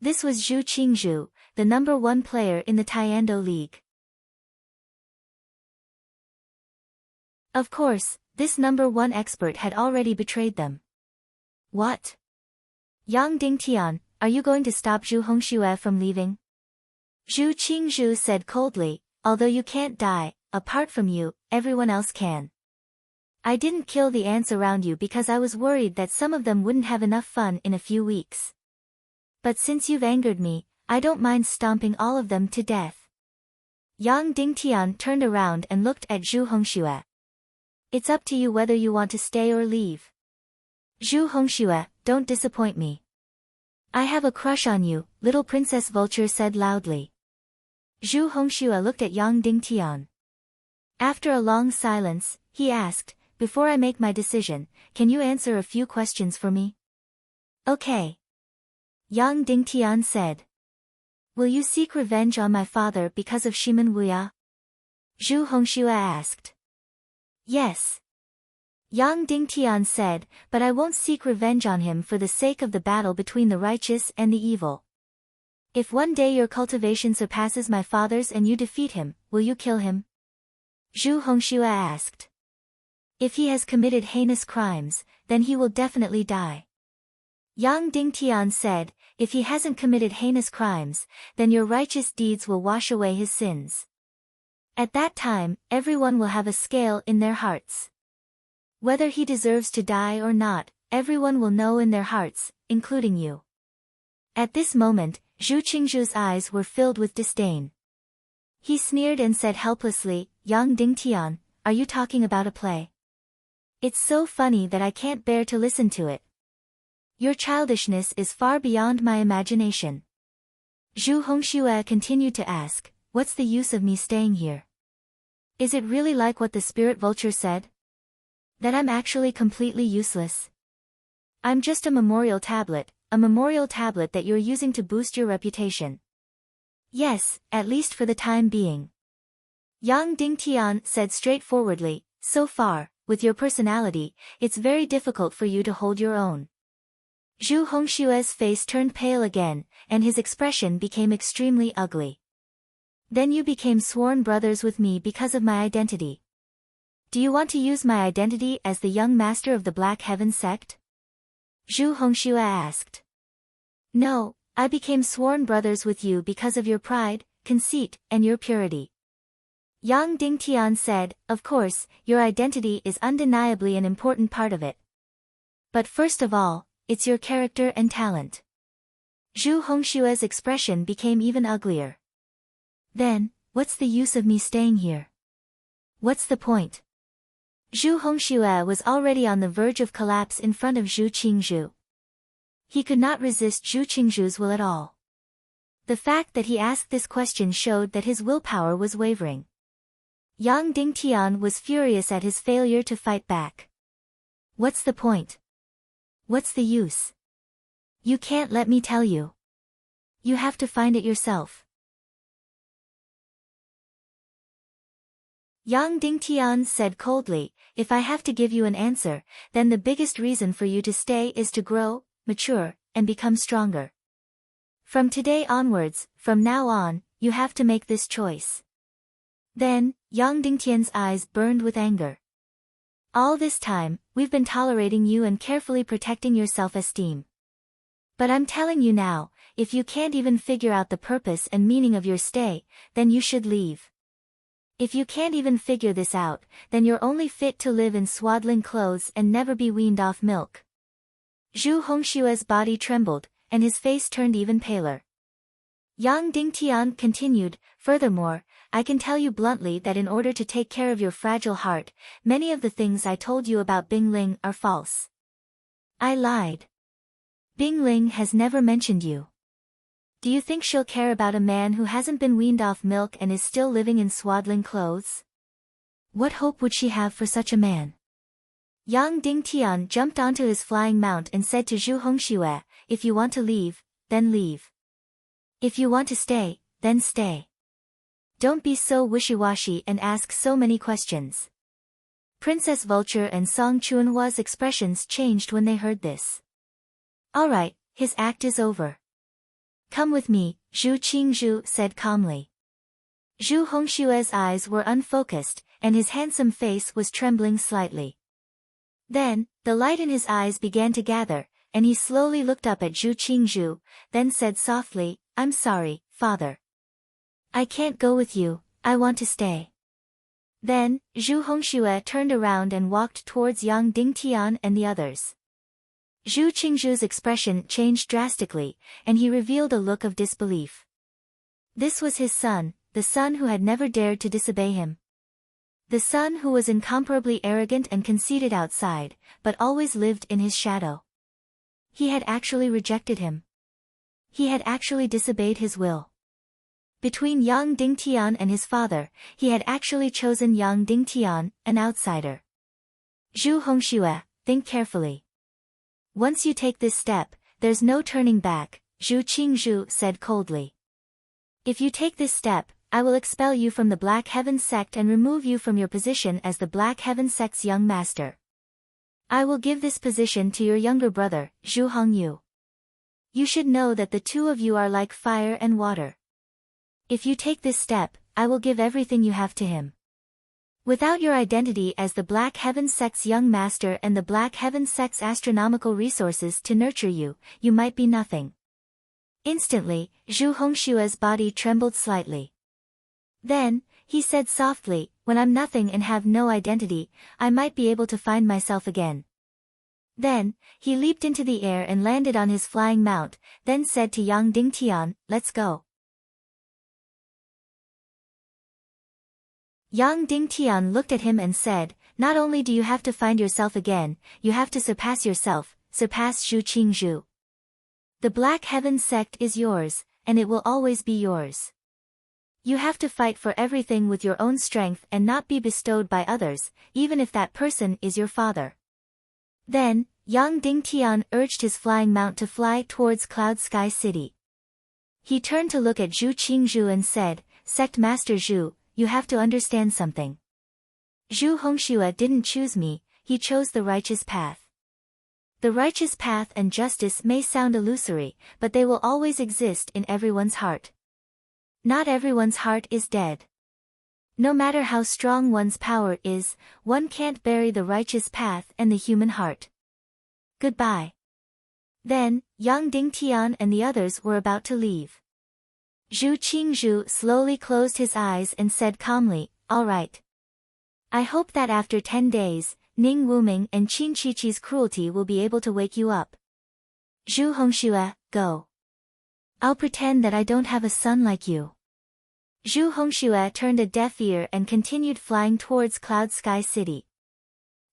This was Zhu Qingzhu, the number one player in the Taekwondo League. Of course, this number one expert had already betrayed them. What? Yang Dingtian, are you going to stop Zhu Hongxue from leaving? Zhu Qingzhu said coldly, although you can't die, apart from you, everyone else can. I didn't kill the ants around you because I was worried that some of them wouldn't have enough fun in a few weeks. But since you've angered me, I don't mind stomping all of them to death. Yang Dingtian turned around and looked at Zhu Hongxue. It's up to you whether you want to stay or leave. Zhu Hongxue, don't disappoint me. I have a crush on you, little Princess Vulture said loudly. Zhu Hongxue looked at Yang Dingtian. After a long silence, he asked, before I make my decision, can you answer a few questions for me? Okay. Yang Dingtian said. Will you seek revenge on my father because of Shimen Wuya? Zhu Hongxue asked. Yes. Yang Dingtian said, but I won't seek revenge on him for the sake of the battle between the righteous and the evil. If one day your cultivation surpasses my father's and you defeat him, will you kill him? Zhu Hongxue asked. If he has committed heinous crimes, then he will definitely die. Yang Dingtian said, if he hasn't committed heinous crimes, then your righteous deeds will wash away his sins. At that time, everyone will have a scale in their hearts. Whether he deserves to die or not, everyone will know in their hearts, including you. At this moment, Zhu Qingzhu's eyes were filled with disdain. He sneered and said helplessly, Yang Dingtian, are you talking about a play? It's so funny that I can't bear to listen to it. Your childishness is far beyond my imagination. Zhu Hongxue continued to ask, what's the use of me staying here? Is it really like what the spirit vulture said? That I'm actually completely useless? I'm just a memorial tablet that you're using to boost your reputation. Yes, at least for the time being. Yang Dingtian said straightforwardly, so far, with your personality, it's very difficult for you to hold your own. Zhu Hongxue's face turned pale again, and his expression became extremely ugly. Then you became sworn brothers with me because of my identity. Do you want to use my identity as the young master of the Black Heaven sect? Zhu Hongxue asked. No, I became sworn brothers with you because of your pride, conceit, and your purity. Yang Dingtian said, of course, your identity is undeniably an important part of it. But first of all, it's your character and talent. Zhu Hongxue's expression became even uglier. Then, what's the use of me staying here? What's the point? Zhu Hongxue was already on the verge of collapse in front of Zhu Qingzhu. He could not resist Zhu Qingzhu's will at all. The fact that he asked this question showed that his willpower was wavering. Yang Dingtian was furious at his failure to fight back. What's the point? What's the use? You can't let me tell you. You have to find it yourself. Yang Dingtian said coldly, if I have to give you an answer, then the biggest reason for you to stay is to grow, mature, and become stronger. From today onwards, from now on, you have to make this choice. Then, Yang Dingtian's eyes burned with anger. All this time, we've been tolerating you and carefully protecting your self-esteem. But I'm telling you now, if you can't even figure out the purpose and meaning of your stay, then you should leave. If you can't even figure this out, then you're only fit to live in swaddling clothes and never be weaned off milk. Zhu Hongxue's body trembled, and his face turned even paler. Yang Dingtian continued, furthermore, I can tell you bluntly that in order to take care of your fragile heart, many of the things I told you about Bingling are false. I lied. Bingling has never mentioned you. Do you think she'll care about a man who hasn't been weaned off milk and is still living in swaddling clothes? What hope would she have for such a man? Yang Dingtian jumped onto his flying mount and said to Zhu Hongxue, if you want to leave, then leave. If you want to stay, then stay. Don't be so wishy-washy and ask so many questions. Princess Vulture and Song Chuanhua's expressions changed when they heard this. Alright, his act is over. Come with me, Zhu Qingzhu said calmly. Zhu Hongxue's eyes were unfocused, and his handsome face was trembling slightly. Then, the light in his eyes began to gather, and he slowly looked up at Zhu Qingzhu, then said softly, I'm sorry, father. I can't go with you, I want to stay. Then, Zhu Hongxue turned around and walked towards Yang Dingtian and the others. Zhu Qingzhu's expression changed drastically, and he revealed a look of disbelief. This was his son, the son who had never dared to disobey him. The son who was incomparably arrogant and conceited outside, but always lived in his shadow. He had actually rejected him. He had actually disobeyed his will. Between Yang Dingtian and his father, he had actually chosen Yang Dingtian, an outsider. Zhu Hongxue, think carefully. Once you take this step, there's no turning back, Zhu Qingzhu said coldly. If you take this step, I will expel you from the Black Heaven sect and remove you from your position as the Black Heaven sect's young master. I will give this position to your younger brother, Zhu Hongyu. You should know that the two of you are like fire and water. If you take this step, I will give everything you have to him. Without your identity as the Black Heaven sect's young master and the Black Heaven sect's astronomical resources to nurture you, you might be nothing. Instantly, Zhu Hongshua's body trembled slightly. Then, he said softly, when I'm nothing and have no identity, I might be able to find myself again. Then, he leaped into the air and landed on his flying mount, then said to Yang Dingtian, let's go. Yang Dingtian looked at him and said, not only do you have to find yourself again, you have to surpass yourself, surpass Zhu Qingzhu. The Black Heaven sect is yours, and it will always be yours. You have to fight for everything with your own strength and not be bestowed by others, even if that person is your father. Then, Yang Dingtian urged his flying mount to fly towards Cloud Sky City. He turned to look at Zhu Qingzhu and said, Sect Master Zhu, you have to understand something. Zhu Hongxue didn't choose me, he chose the righteous path. The righteous path and justice may sound illusory, but they will always exist in everyone's heart. Not everyone's heart is dead. No matter how strong one's power is, one can't bury the righteous path and the human heart. Goodbye. Then, Yang Dingtian and the others were about to leave. Zhu Qingzhu slowly closed his eyes and said calmly, all right. I hope that after 10 days, Ning Wuming and Qin Qiqi's cruelty will be able to wake you up. Zhu Hongxue, go. I'll pretend that I don't have a son like you. Zhu Hongxue turned a deaf ear and continued flying towards Cloud Sky City.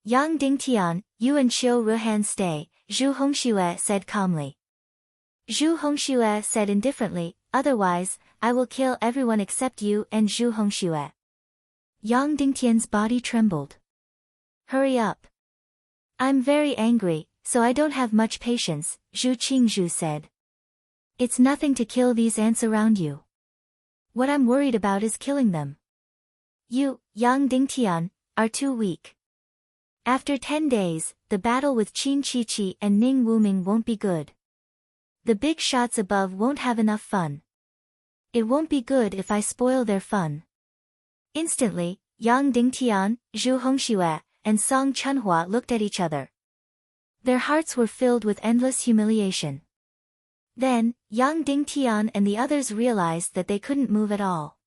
Yang Dingtian, you and Qiu Ruhan stay, Zhu Hongxue said calmly. Zhu Hongxue said indifferently, otherwise, I will kill everyone except you and Zhu Hongxue. Yang Dingtian's body trembled. Hurry up. I'm very angry, so I don't have much patience, Zhu Qingzhu said. It's nothing to kill these ants around you. What I'm worried about is killing them. You, Yang Dingtian, are too weak. After 10 days, the battle with Qin Qiqi and Ning Wuming won't be good. The big shots above won't have enough fun. It won't be good if I spoil their fun. Instantly, Yang Dingtian, Zhu Hongxue, and Song Chunhua looked at each other. Their hearts were filled with endless humiliation. Then, Yang Dingtian and the others realized that they couldn't move at all.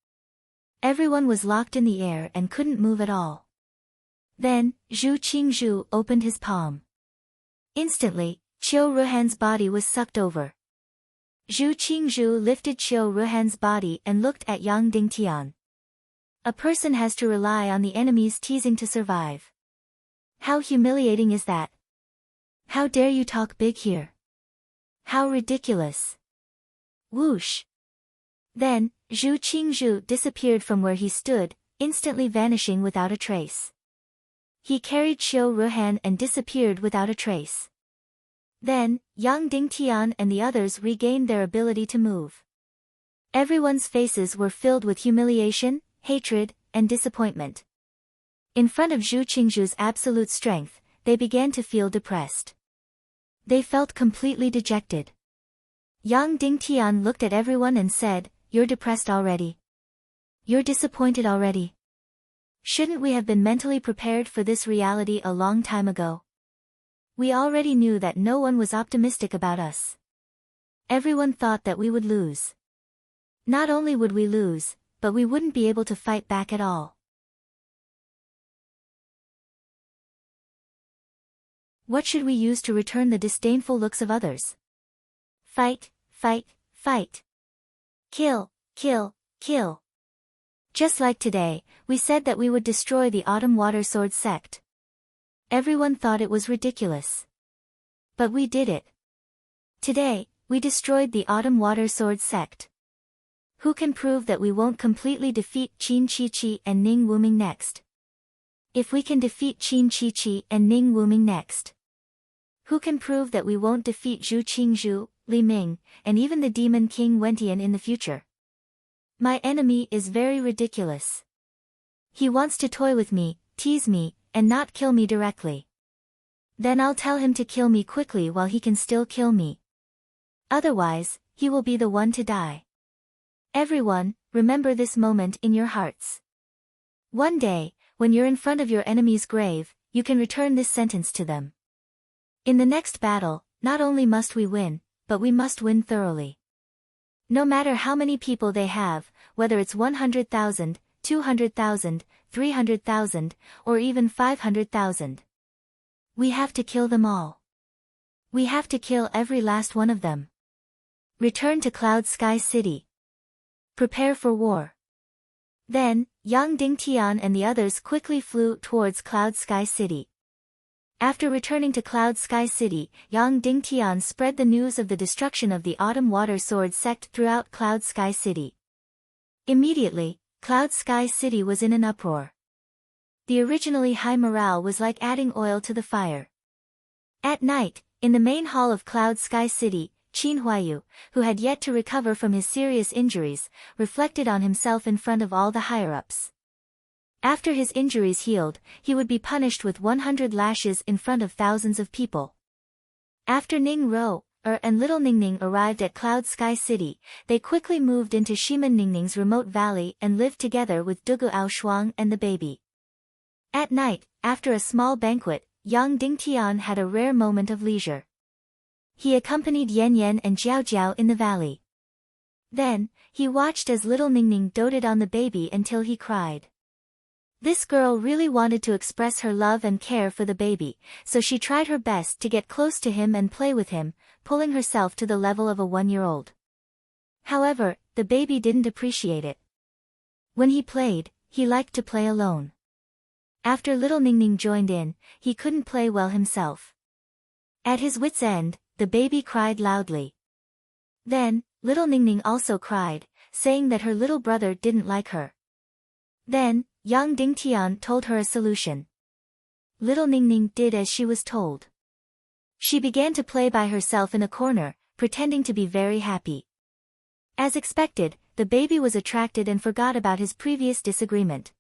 Everyone was locked in the air and couldn't move at all. Then, Zhu Qingzhu opened his palm. Instantly, Qiu Ruhan's body was sucked over. Zhu Qingzhu lifted Qiu Ruhan's body and looked at Yang Dingtian. A person has to rely on the enemy's teasing to survive. How humiliating is that? How dare you talk big here? How ridiculous. Whoosh. Then, Zhu Qingzhu disappeared from where he stood, instantly vanishing without a trace. He carried Qiu Ruhan and disappeared without a trace. Then, Yang Dingtian and the others regained their ability to move. Everyone's faces were filled with humiliation, hatred, and disappointment. In front of Zhu Qingzhu's absolute strength, they began to feel depressed. They felt completely dejected. Yang Dingtian looked at everyone and said, You're depressed already. You're disappointed already. Shouldn't we have been mentally prepared for this reality a long time ago? We already knew that no one was optimistic about us. Everyone thought that we would lose. Not only would we lose, but we wouldn't be able to fight back at all. What should we use to return the disdainful looks of others? Fight, fight, fight. Kill, kill, kill. Just like today, we said that we would destroy the Autumn Water Sword sect. Everyone thought it was ridiculous. But we did it. Today, we destroyed the Autumn Water Sword sect. Who can prove that we won't completely defeat Qin Qiqi and Ning Wuming next? If we can defeat Qin Qiqi and Ning Wuming next, who can prove that we won't defeat Zhu Qingzhu, Li Ming, and even the demon king Wentian in the future. My enemy is very ridiculous. He wants to toy with me, tease me, and not kill me directly. Then I'll tell him to kill me quickly while he can still kill me. Otherwise, he will be the one to die. Everyone, remember this moment in your hearts. One day, when you're in front of your enemy's grave, you can return this sentence to them. In the next battle, not only must we win, but we must win thoroughly. No matter how many people they have, whether it's 100,000, 200,000, 300,000, or even 500,000. We have to kill them all. We have to kill every last one of them. Return to Cloud Sky City. Prepare for war. Then, Yang Dingtian and the others quickly flew towards Cloud Sky City. After returning to Cloud Sky City, Yang Dingtian spread the news of the destruction of the Autumn Water Sword sect throughout Cloud Sky City. Immediately, Cloud Sky City was in an uproar. The originally high morale was like adding oil to the fire. At night, in the main hall of Cloud Sky City, Qin Huayu, who had yet to recover from his serious injuries, reflected on himself in front of all the higher-ups. After his injuries healed, he would be punished with 100 lashes in front of thousands of people. After Ning Ro, and little Ningning arrived at Cloud Sky City, they quickly moved into Shiman Ningning's remote valley and lived together with Dugu Aoshuang and the baby. At night, after a small banquet, Yang Dingtian had a rare moment of leisure. He accompanied Yan Yan and Jiao Jiao in the valley. Then, he watched as little Ningning doted on the baby until he cried. This girl really wanted to express her love and care for the baby, so she tried her best to get close to him and play with him, pulling herself to the level of a 1-year-old. However, the baby didn't appreciate it. When he played, he liked to play alone. After little Ningning joined in, he couldn't play well himself. At his wit's end, the baby cried loudly. Then, little Ningning also cried, saying that her little brother didn't like her. Then, Yang Dingtian told her a solution. Little Ningning did as she was told. She began to play by herself in a corner, pretending to be very happy. As expected, the baby was attracted and forgot about his previous disagreement.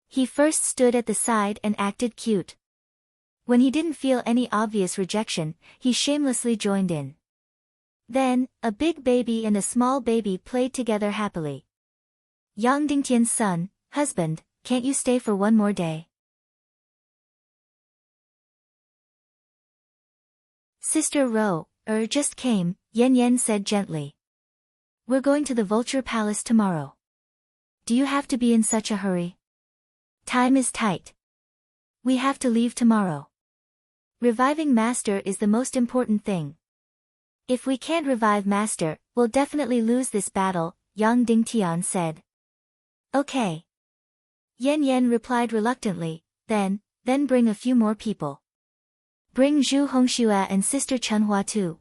He first stood at the side and acted cute. When he didn't feel any obvious rejection, he shamelessly joined in. Then, a big baby and a small baby played together happily. Yang Dingtian's son, husband, can't you stay for one more day? Sister Ro, just came, Yan Yan said gently. We're going to the Vulture Palace tomorrow. Do you have to be in such a hurry? Time is tight. We have to leave tomorrow. Reviving Master is the most important thing. If we can't revive Master, we'll definitely lose this battle, Yang Dingtian said. Okay. Yan Yan replied reluctantly, then bring a few more people. Bring Zhu Hongxue and Sister Chunhua too.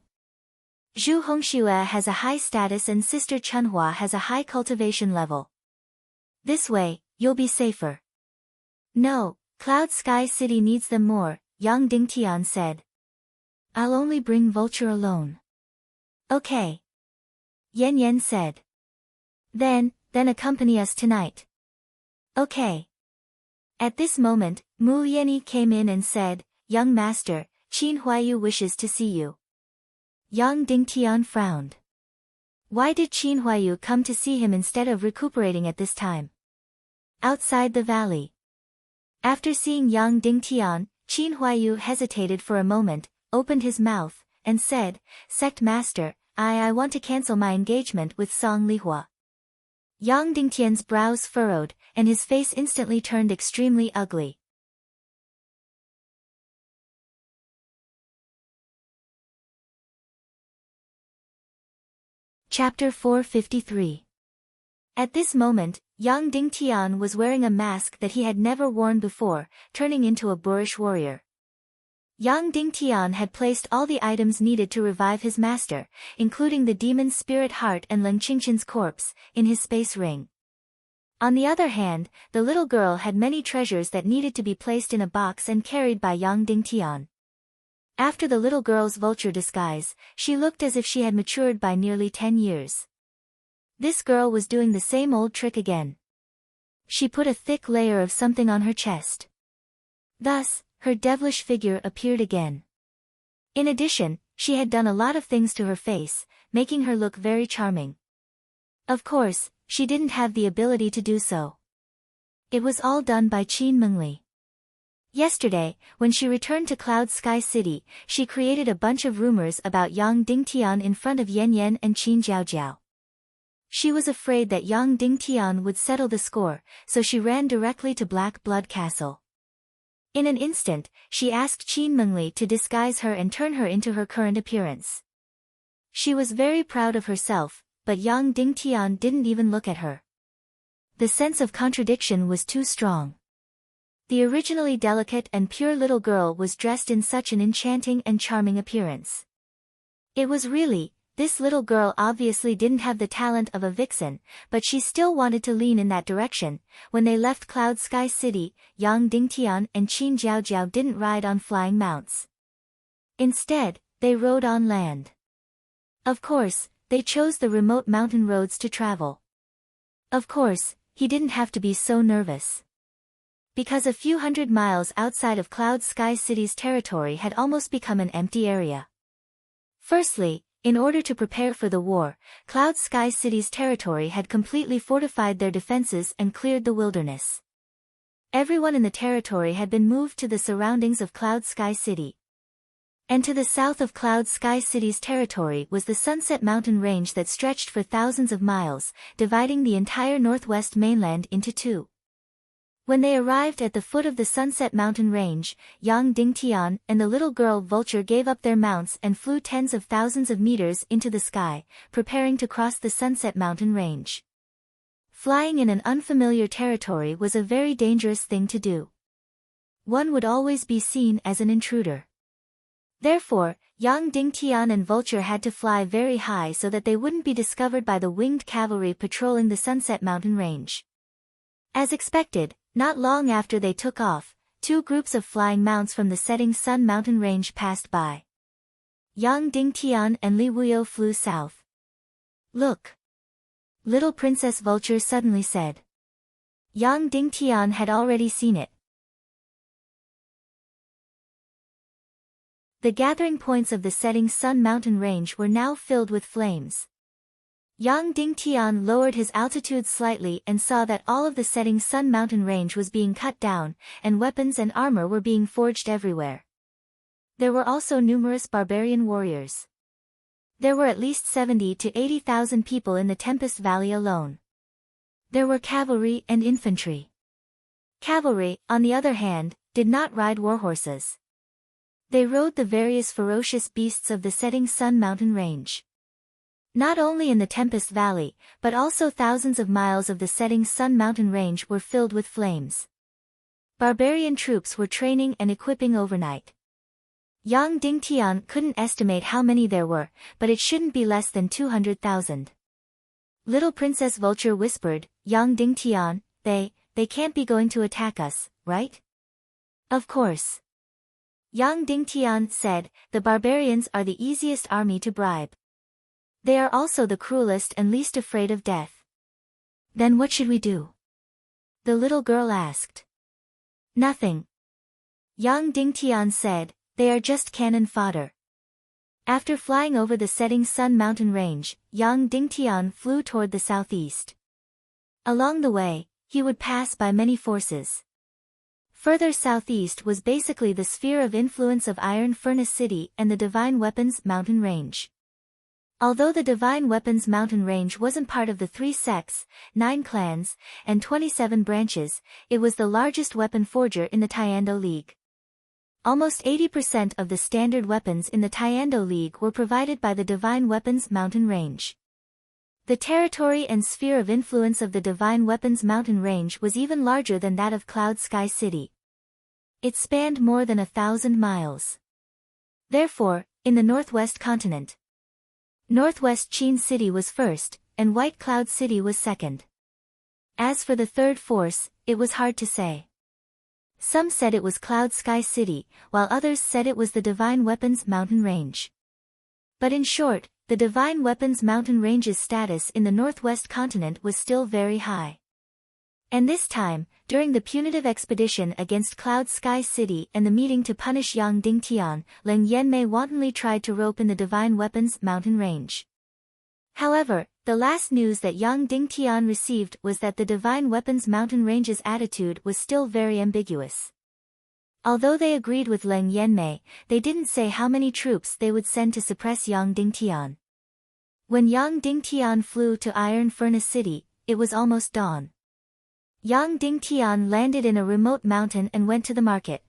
Zhu Hongxue has a high status and Sister Chunhua has a high cultivation level. This way, you'll be safer. No, Cloud Sky City needs them more, Yang Dingtian said. I'll only bring Vulture alone. Okay. Yan Yan said. Then accompany us tonight. Okay. At this moment, Mu Yenny came in and said, Young Master, Qin Huayu wishes to see you. Yang Dingtian frowned. Why did Qin Huayu come to see him instead of recuperating at this time? Outside the valley. After seeing Yang Dingtian, Qin Huayu hesitated for a moment, opened his mouth, and said, Sect Master, I want to cancel my engagement with Song Lihua. Yang Dingtian's brows furrowed, and his face instantly turned extremely ugly. Chapter 453. At this moment, Yang Dingtian was wearing a mask that he had never worn before, turning into a boorish warrior. Yang Dingtian had placed all the items needed to revive his master, including the demon's spirit heart and Leng Qingqian's corpse, in his space ring. On the other hand, the little girl had many treasures that needed to be placed in a box and carried by Yang Dingtian. After the little girl's vulture disguise, she looked as if she had matured by nearly 10 years. This girl was doing the same old trick again. She put a thick layer of something on her chest. Thus, her devilish figure appeared again. In addition, she had done a lot of things to her face, making her look very charming. Of course, she didn't have the ability to do so. It was all done by Qin Mengli. Yesterday, when she returned to Cloud Sky City, she created a bunch of rumors about Yang Dingtian in front of Yan Yan and Qin Jiaojiao. She was afraid that Yang Dingtian would settle the score, so she ran directly to Black Blood Castle. In an instant, she asked Qin Mengli to disguise her and turn her into her current appearance. She was very proud of herself, but Yang Dingtian didn't even look at her. The sense of contradiction was too strong. The originally delicate and pure little girl was dressed in such an enchanting and charming appearance. It was really, this little girl obviously didn't have the talent of a vixen, but she still wanted to lean in that direction. When they left Cloud Sky City, Yang Dingtian and Qin Jiaojiao didn't ride on flying mounts. Instead, they rode on land. Of course, they chose the remote mountain roads to travel. Of course, he didn't have to be so nervous. Because a few hundred miles outside of Cloud Sky City's territory had almost become an empty area. Firstly, in order to prepare for the war, Cloud Sky City's territory had completely fortified their defenses and cleared the wilderness. Everyone in the territory had been moved to the surroundings of Cloud Sky City. And to the south of Cloud Sky City's territory was the Sunset Mountain Range that stretched for thousands of miles, dividing the entire northwest mainland into two. When they arrived at the foot of the Sunset Mountain Range, Yang Dingtian and the little girl Vulture gave up their mounts and flew tens of thousands of meters into the sky, preparing to cross the Sunset Mountain Range. Flying in an unfamiliar territory was a very dangerous thing to do. One would always be seen as an intruder. Therefore, Yang Dingtian and Vulture had to fly very high so that they wouldn't be discovered by the winged cavalry patrolling the Sunset Mountain Range. As expected, not long after they took off, two groups of flying mounts from the setting Sun Mountain Range passed by. Yang Dingtian and Li Wuyo flew south. "Look!" Little Princess Vulture suddenly said. Yang Dingtian had already seen it. The gathering points of the setting Sun Mountain Range were now filled with flames. Yang Dingtian lowered his altitude slightly and saw that all of the setting Sun Mountain Range was being cut down, and weapons and armor were being forged everywhere. There were also numerous barbarian warriors. There were at least 70 to 80,000 people in the Tempest Valley alone. There were cavalry and infantry. Cavalry, on the other hand, did not ride warhorses. They rode the various ferocious beasts of the setting Sun Mountain Range. Not only in the Tempest Valley, but also thousands of miles of the setting Sun Mountain Range were filled with flames. Barbarian troops were training and equipping overnight. Yang Dingtian couldn't estimate how many there were, but it shouldn't be less than 200,000. Little Princess Vulture whispered, "Yang Dingtian, they can't be going to attack us, right?" "Of course." Yang Dingtian said, "The barbarians are the easiest army to bribe. They are also the cruelest and least afraid of death." "Then what should we do?" the little girl asked. "Nothing." Yang Dingtian said, "They are just cannon fodder." After flying over the setting Sun Mountain Range, Yang Dingtian flew toward the southeast. Along the way, he would pass by many forces. Further southeast was basically the sphere of influence of Iron Furnace City and the Divine Weapons Mountain Range. Although the Divine Weapons Mountain Range wasn't part of the 3 sects, 9 clans, and 27 branches, it was the largest weapon forger in the Tiando League. Almost 80% of the standard weapons in the Tiando League were provided by the Divine Weapons Mountain Range. The territory and sphere of influence of the Divine Weapons Mountain Range was even larger than that of Cloud Sky City. It spanned more than 1,000 miles. Therefore, in the Northwest continent, Northwest Qin City was first, and White Cloud City was second. As for the third force, it was hard to say. Some said it was Cloud Sky City, while others said it was the Divine Weapons Mountain Range. But in short, the Divine Weapons Mountain Range's status in the northwest continent was still very high. And this time, during the punitive expedition against Cloud Sky City and the meeting to punish Yang Dingtian, Leng Yanmei wantonly tried to rope in the Divine Weapons Mountain Range. However, the last news that Yang Dingtian received was that the Divine Weapons Mountain Range's attitude was still very ambiguous. Although they agreed with Leng Yanmei, they didn't say how many troops they would send to suppress Yang Dingtian. When Yang Dingtian flew to Iron Furnace City, it was almost dawn. Yang Dingtian landed in a remote mountain and went to the market.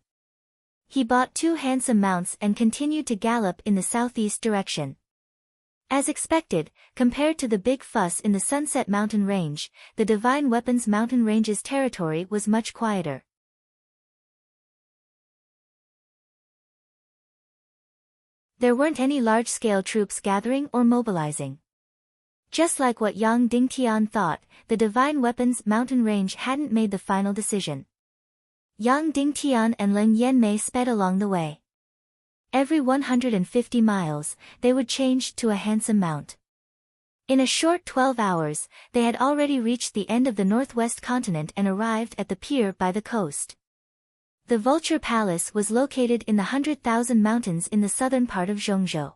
He bought 2 handsome mounts and continued to gallop in the southeast direction. As expected, compared to the big fuss in the Sunset Mountain Range, the Divine Weapons Mountain Range's territory was much quieter. There weren't any large-scale troops gathering or mobilizing. Just like what Yang Dingtian thought, the Divine Weapons Mountain Range hadn't made the final decision. Yang Dingtian and Leng Yanmei sped along the way. Every 150 miles, they would change to a handsome mount. In a short 12 hours, they had already reached the end of the northwest continent and arrived at the pier by the coast. The Vulture Palace was located in the 100,000 mountains in the southern part of Zhongzhou.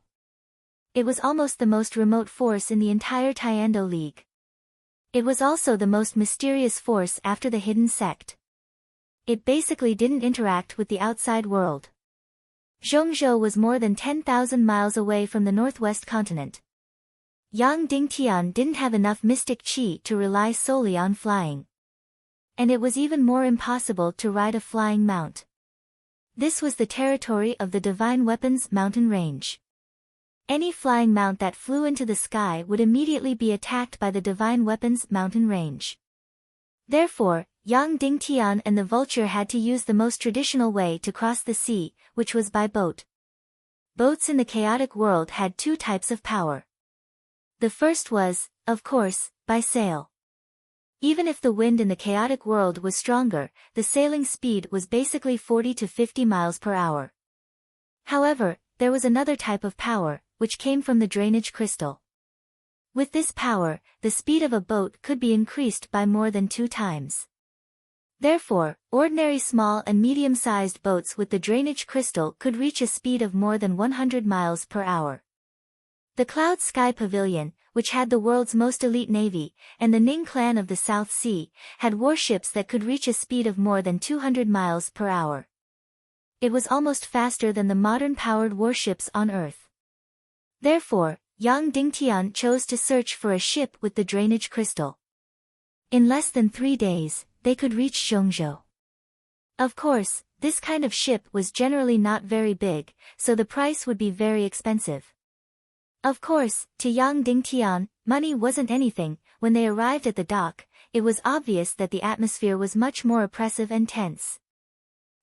It was almost the most remote force in the entire Tiando League. It was also the most mysterious force after the hidden sect. It basically didn't interact with the outside world. Zhongzhou was more than 10,000 miles away from the northwest continent. Yang Dingtian didn't have enough mystic qi to rely solely on flying. And it was even more impossible to ride a flying mount. This was the territory of the Divine Weapons Mountain Range. Any flying mount that flew into the sky would immediately be attacked by the Divine Weapons Mountain Range. Therefore, Yang Dingtian and the Vulture had to use the most traditional way to cross the sea, which was by boat. Boats in the chaotic world had 2 types of power. The first was, of course, by sail. Even if the wind in the chaotic world was stronger, the sailing speed was basically 40 to 50 miles per hour. However, there was another type of power, which came from the drainage crystal. With this power, the speed of a boat could be increased by more than 2 times. Therefore, ordinary small and medium-sized boats with the drainage crystal could reach a speed of more than 100 miles per hour. The Cloud Sky Pavilion, which had the world's most elite navy, and the Ning clan of the South Sea, had warships that could reach a speed of more than 200 miles per hour. It was almost faster than the modern-powered warships on Earth. Therefore, Yang Dingtian chose to search for a ship with the drainage crystal. In less than 3 days, they could reach Zhongzhou. Of course, this kind of ship was generally not very big, so the price would be very expensive. Of course, to Yang Dingtian, money wasn't anything. When they arrived at the dock, it was obvious that the atmosphere was much more oppressive and tense.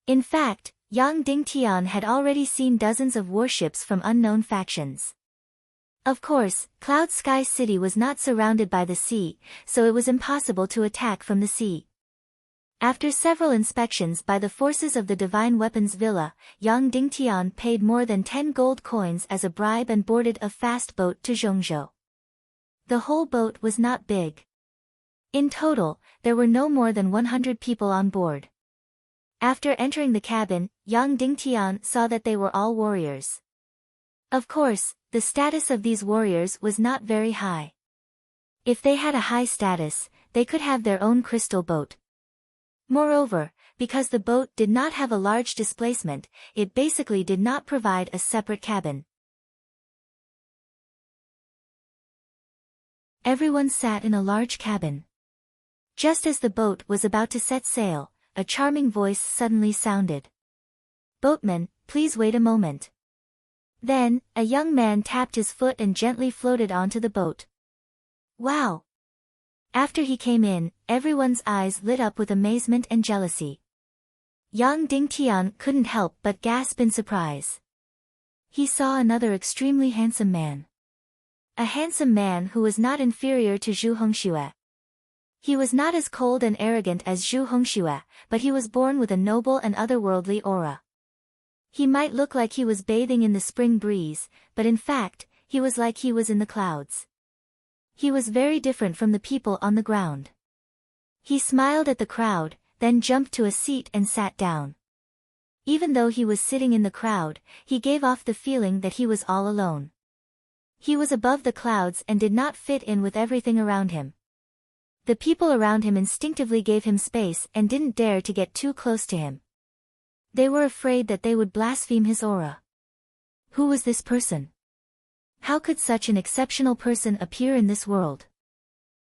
In fact, Yang Dingtian had already seen dozens of warships from unknown factions. Of course, Cloud Sky City was not surrounded by the sea, so it was impossible to attack from the sea. After several inspections by the forces of the Divine Weapons Villa, Yang Dingtian paid more than 10 gold coins as a bribe and boarded a fast boat to Zhongzhou. The whole boat was not big. In total, there were no more than 100 people on board. After entering the cabin, Yang Dingtian saw that they were all warriors. Of course, the status of these warriors was not very high. If they had a high status, they could have their own crystal boat. Moreover, because the boat did not have a large displacement, it basically did not provide a separate cabin. Everyone sat in a large cabin. Just as the boat was about to set sail, a charming voice suddenly sounded. "Boatman, please wait a moment." Then, a young man tapped his foot and gently floated onto the boat. Wow! After he came in, everyone's eyes lit up with amazement and jealousy. Yang Dingtian couldn't help but gasp in surprise. He saw another extremely handsome man. A handsome man who was not inferior to Zhu Hongxue. He was not as cold and arrogant as Zhu Hongxue, but he was born with a noble and otherworldly aura. He might look like he was bathing in the spring breeze, but in fact, he was like he was in the clouds. He was very different from the people on the ground. He smiled at the crowd, then jumped to a seat and sat down. Even though he was sitting in the crowd, he gave off the feeling that he was all alone. He was above the clouds and did not fit in with everything around him. The people around him instinctively gave him space and didn't dare to get too close to him. They were afraid that they would blaspheme his aura. Who was this person? How could such an exceptional person appear in this world?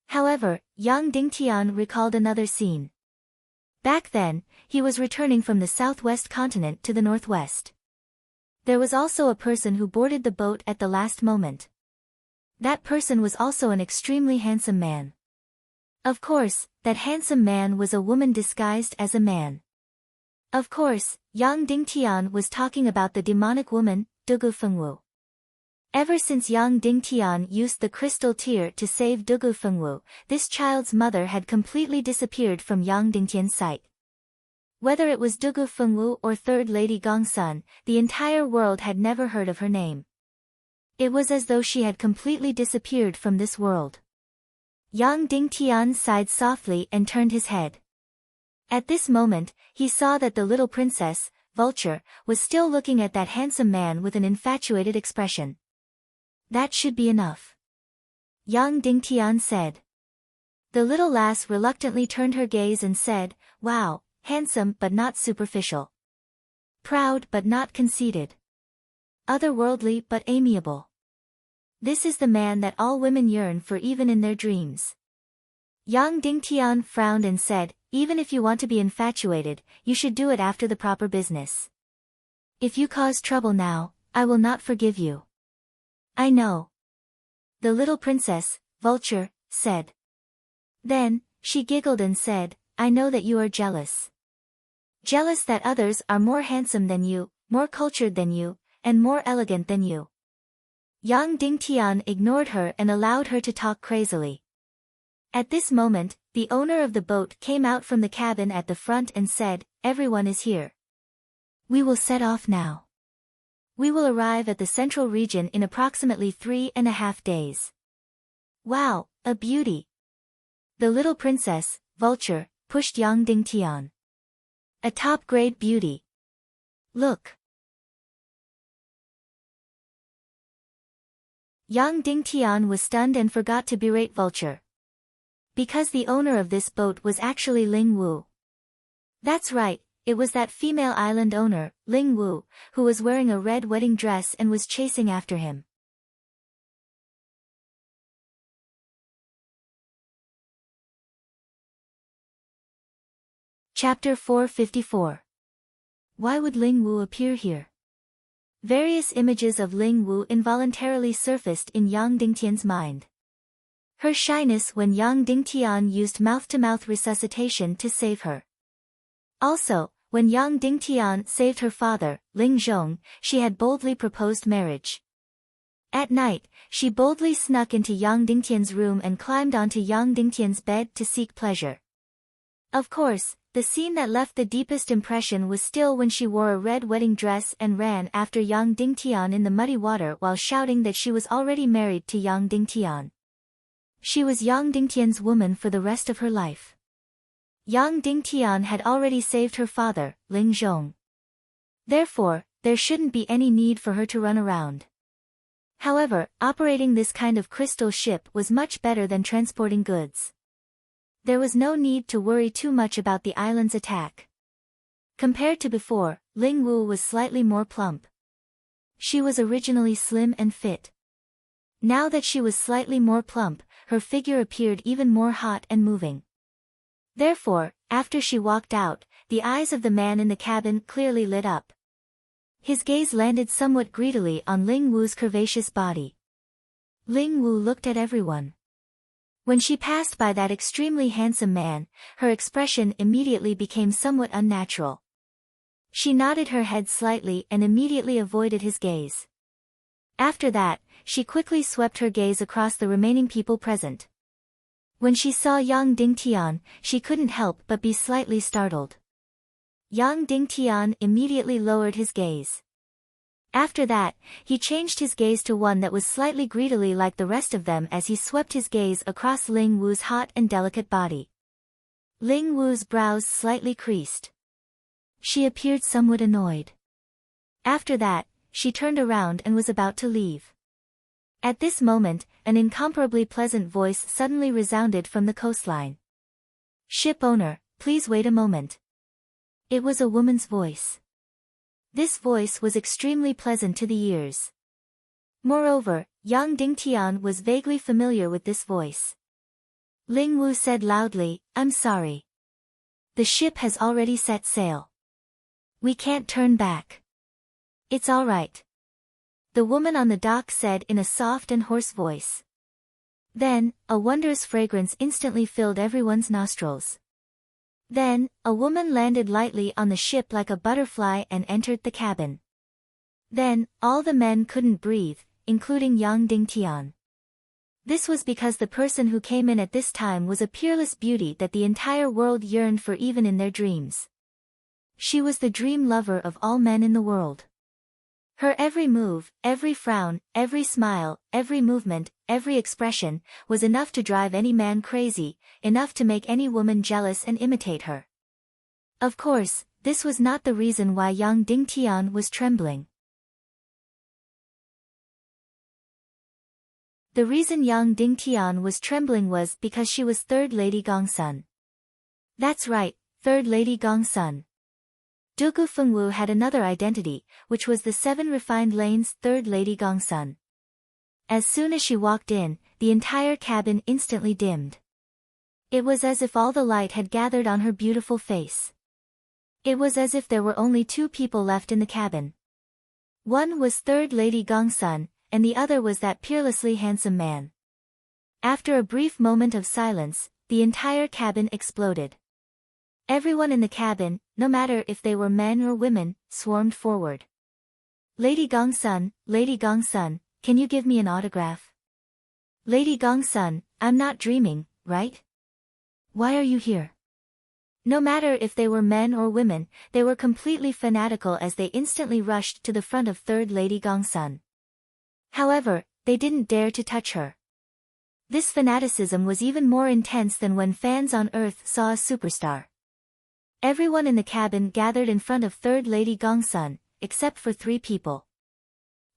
However, Yang Dingtian recalled another scene. Back then, he was returning from the southwest continent to the northwest. There was also a person who boarded the boat at the last moment. That person was also an extremely handsome man. Of course, that handsome man was a woman disguised as a man. Of course, Yang Dingtian was talking about the demonic woman, Dugu Fengwu. Ever since Yang Dingtian used the crystal tear to save Dugu Fengwu, this child's mother had completely disappeared from Yang Dingtian's sight. Whether it was Dugu Fengwu or Third Lady Gongsun, the entire world had never heard of her name. It was as though she had completely disappeared from this world. Yang Dingtian sighed softly and turned his head. At this moment, he saw that the little princess, Vulture, was still looking at that handsome man with an infatuated expression. That should be enough. Yang Dingtian said. The little lass reluctantly turned her gaze and said, "Wow, handsome but not superficial. Proud but not conceited. Otherworldly but amiable. This is the man that all women yearn for even in their dreams." Yang Dingtian frowned and said, "Even if you want to be infatuated, you should do it after the proper business. If you cause trouble now, I will not forgive you." "I know." The little princess, Vulture, said. Then, she giggled and said, "I know that you are jealous. Jealous that others are more handsome than you, more cultured than you, and more elegant than you." Yang Dingtian ignored her and allowed her to talk crazily. At this moment, the owner of the boat came out from the cabin at the front and said, "Everyone is here. We will set off now. We will arrive at the central region in approximately 3.5 days. Wow, a beauty." The little princess, Vulture, pushed Yang Dingtian. "A top-grade beauty. Look." Yang Dingtian was stunned and forgot to berate Vulture. Because the owner of this boat was actually Ling Wu. That's right, it was that female island owner, Ling Wu, who was wearing a red wedding dress and was chasing after him. Chapter 454. Why would Ling Wu appear here? Various images of Ling Wu involuntarily surfaced in Yang Dingtian's mind. Her shyness when Yang Dingtian used mouth-to-mouth resuscitation to save her. Also, when Yang Dingtian saved her father, Ling Zhong, she had boldly proposed marriage. At night, she boldly snuck into Yang Dingtian's room and climbed onto Yang Dingtian's bed to seek pleasure. Of course, the scene that left the deepest impression was still when she wore a red wedding dress and ran after Yang Dingtian in the muddy water while shouting that she was already married to Yang Dingtian. She was Yang Dingtian's woman for the rest of her life. Yang Dingtian had already saved her father, Ling Zhong. Therefore, there shouldn't be any need for her to run around. However, operating this kind of crystal ship was much better than transporting goods. There was no need to worry too much about the island's attack. Compared to before, Ling Wu was slightly more plump. She was originally slim and fit. Now that she was slightly more plump, her figure appeared even more hot and moving. Therefore, after she walked out, the eyes of the man in the cabin clearly lit up. His gaze landed somewhat greedily on Ling Wu's curvaceous body. Ling Wu looked at everyone. When she passed by that extremely handsome man, her expression immediately became somewhat unnatural. She nodded her head slightly and immediately avoided his gaze. After that, she quickly swept her gaze across the remaining people present. When she saw Yang Dingtian, she couldn't help but be slightly startled. Yang Dingtian immediately lowered his gaze. After that, he changed his gaze to one that was slightly greedily like the rest of them as he swept his gaze across Ling Wu's hot and delicate body. Ling Wu's brows slightly creased. She appeared somewhat annoyed. After that, she turned around and was about to leave. At this moment, an incomparably pleasant voice suddenly resounded from the coastline. "Ship owner, please wait a moment." It was a woman's voice. This voice was extremely pleasant to the ears. Moreover, Yang Dingtian was vaguely familiar with this voice. Ling Wu said loudly, "I'm sorry. The ship has already set sail. We can't turn back." "It's all right," the woman on the dock said in a soft and hoarse voice. Then, a wondrous fragrance instantly filled everyone's nostrils. Then, a woman landed lightly on the ship like a butterfly and entered the cabin. Then, all the men couldn't breathe, including Yang Dingtian. This was because the person who came in at this time was a peerless beauty that the entire world yearned for even in their dreams. She was the dream lover of all men in the world. Her every move, every frown, every smile, every movement, every expression, was enough to drive any man crazy, enough to make any woman jealous and imitate her. Of course, this was not the reason why Yang Dingtian was trembling. The reason Yang Dingtian was trembling was because she was Third Lady Gongsun. That's right, Third Lady Gongsun. Dugu Fengwu had another identity, which was the Seven Refined Lanes Third Lady Gongsun. As soon as she walked in, the entire cabin instantly dimmed. It was as if all the light had gathered on her beautiful face. It was as if there were only two people left in the cabin. One was Third Lady Gongsun, and the other was that peerlessly handsome man. After a brief moment of silence, the entire cabin exploded. Everyone in the cabin, no matter if they were men or women, swarmed forward. Lady Gongsun, can you give me an autograph? Lady Gongsun, I'm not dreaming, right? Why are you here? No matter if they were men or women, they were completely fanatical as they instantly rushed to the front of Third Lady Gongsun. However, they didn't dare to touch her. This fanaticism was even more intense than when fans on Earth saw a superstar. Everyone in the cabin gathered in front of Third Lady Gongsun, except for three people.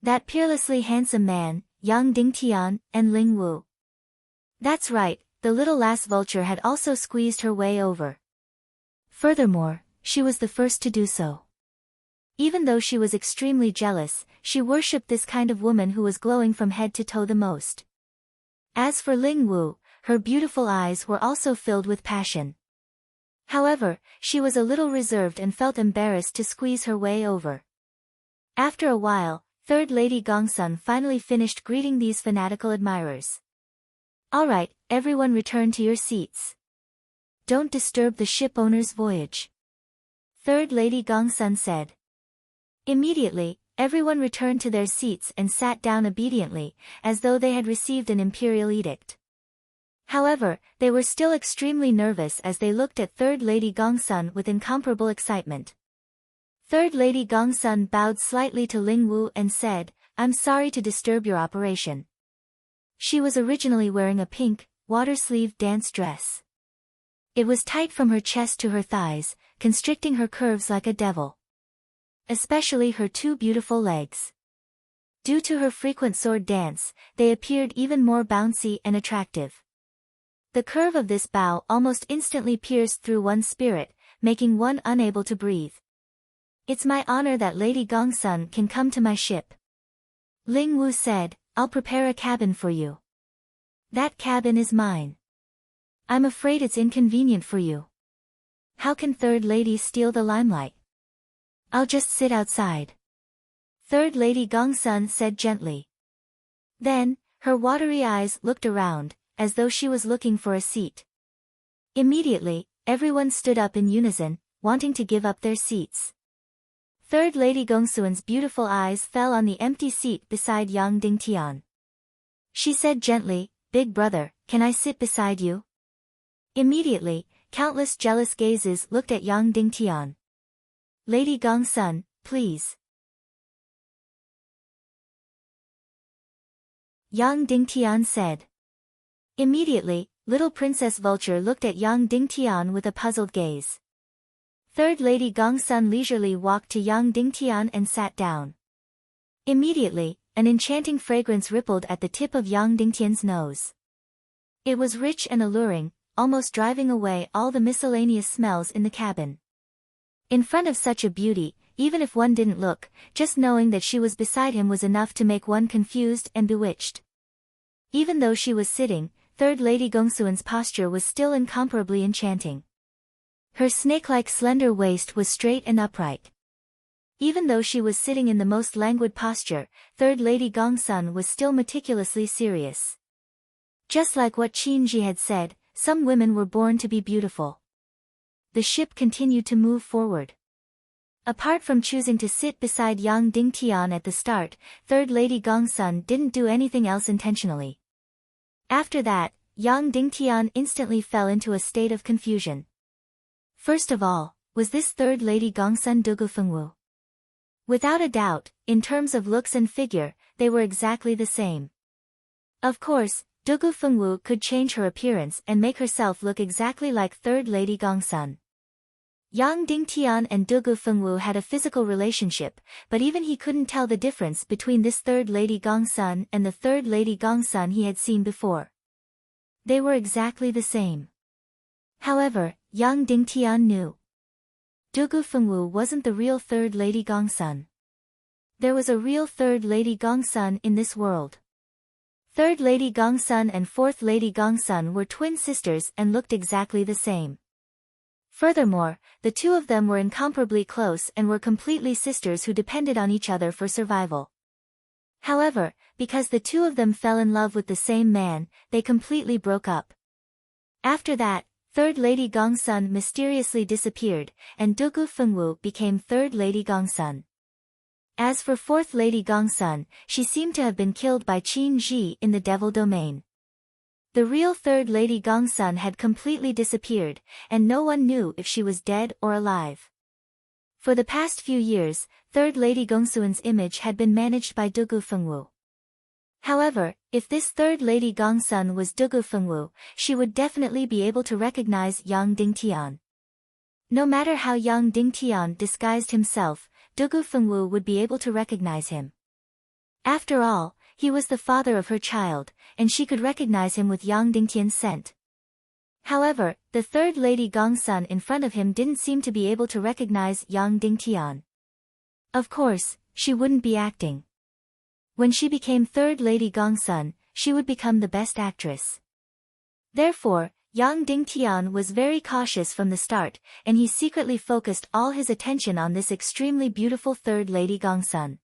That peerlessly handsome man, Yang Dingtian, and Ling Wu. That's right, the little lass vulture had also squeezed her way over. Furthermore, she was the first to do so. Even though she was extremely jealous, she worshipped this kind of woman who was glowing from head to toe the most. As for Ling Wu, her beautiful eyes were also filled with passion. However, she was a little reserved and felt embarrassed to squeeze her way over. After a while, Third Lady Gongsun finally finished greeting these fanatical admirers. "All right, everyone return to your seats. Don't disturb the ship owner's voyage," Third Lady Gongsun said. Immediately, everyone returned to their seats and sat down obediently, as though they had received an imperial edict. However, they were still extremely nervous as they looked at Third Lady Gongsun with incomparable excitement. Third Lady Gongsun bowed slightly to Ling Wu and said, "I'm sorry to disturb your operation." She was originally wearing a pink, water-sleeved dance dress. It was tight from her chest to her thighs, constricting her curves like a devil. Especially her two beautiful legs. Due to her frequent sword dance, they appeared even more bouncy and attractive. The curve of this bow almost instantly pierced through one's spirit, making one unable to breathe. "It's my honor that Lady Gongsun can come to my ship," Ling Wu said. "I'll prepare a cabin for you." "That cabin is mine. I'm afraid it's inconvenient for you. How can Third Lady steal the limelight? I'll just sit outside," Third Lady Gongsun said gently. Then, her watery eyes looked around, as though she was looking for a seat. Immediately, everyone stood up in unison, wanting to give up their seats. Third Lady Gongsun's beautiful eyes fell on the empty seat beside Yang Dingtian. She said gently, "Big brother, can I sit beside you?" Immediately, countless jealous gazes looked at Yang Dingtian. Lady Gongsun, please. Yang Dingtian said. Immediately, little Princess Vulture looked at Yang Dingtian with a puzzled gaze. Third Lady Gongsun leisurely walked to Yang Dingtian and sat down. Immediately, an enchanting fragrance rippled at the tip of Yang Dingtian's nose. It was rich and alluring, almost driving away all the miscellaneous smells in the cabin. In front of such a beauty, even if one didn't look, just knowing that she was beside him was enough to make one confused and bewitched. Even though she was sitting, Third Lady Gongsun's posture was still incomparably enchanting. Her snake-like slender waist was straight and upright. Even though she was sitting in the most languid posture, Third Lady Gongsun was still meticulously serious. Just like what Qin Ji had said, some women were born to be beautiful. The ship continued to move forward. Apart from choosing to sit beside Yang Dingtian at the start, Third Lady Gongsun didn't do anything else intentionally. After that, Yang Dingtian instantly fell into a state of confusion. First of all, was this Third Lady Gongsun Dugu Fengwu? Without a doubt, in terms of looks and figure, they were exactly the same. Of course, Dugu Fengwu could change her appearance and make herself look exactly like Third Lady Gongsun. Yang Dingtian and Dugu Fengwu had a physical relationship, but even he couldn't tell the difference between this Third Lady Gongsun and the Third Lady Gongsun he had seen before. They were exactly the same. However, Yang Dingtian knew. Dugu Fengwu wasn't the real Third Lady Gongsun. There was a real Third Lady Gongsun in this world. Third Lady Gongsun and Fourth Lady Gongsun were twin sisters and looked exactly the same. Furthermore, the two of them were incomparably close and were completely sisters who depended on each other for survival. However, because the two of them fell in love with the same man, they completely broke up. After that, Third Lady Gongsun mysteriously disappeared, and Dugu Fengwu became Third Lady Gongsun. As for Fourth Lady Gongsun, she seemed to have been killed by Qin Ji in the Devil Domain. The real Third Lady Gongsun had completely disappeared, and no one knew if she was dead or alive. For the past few years, Third Lady Gongsun's image had been managed by Dugu Fengwu. However, if this Third Lady Gongsun was Dugu Fengwu, she would definitely be able to recognize Yang Dingtian. No matter how Yang Dingtian disguised himself, Dugu Fengwu would be able to recognize him. After all, he was the father of her child, and she could recognize him with Yang Dingtian's scent. However, the Third Lady Gongsun in front of him didn't seem to be able to recognize Yang Dingtian. Of course, she wouldn't be acting. When she became Third Lady Gongsun, she would become the best actress. Therefore, Yang Dingtian was very cautious from the start, and he secretly focused all his attention on this extremely beautiful Third Lady Gongsun.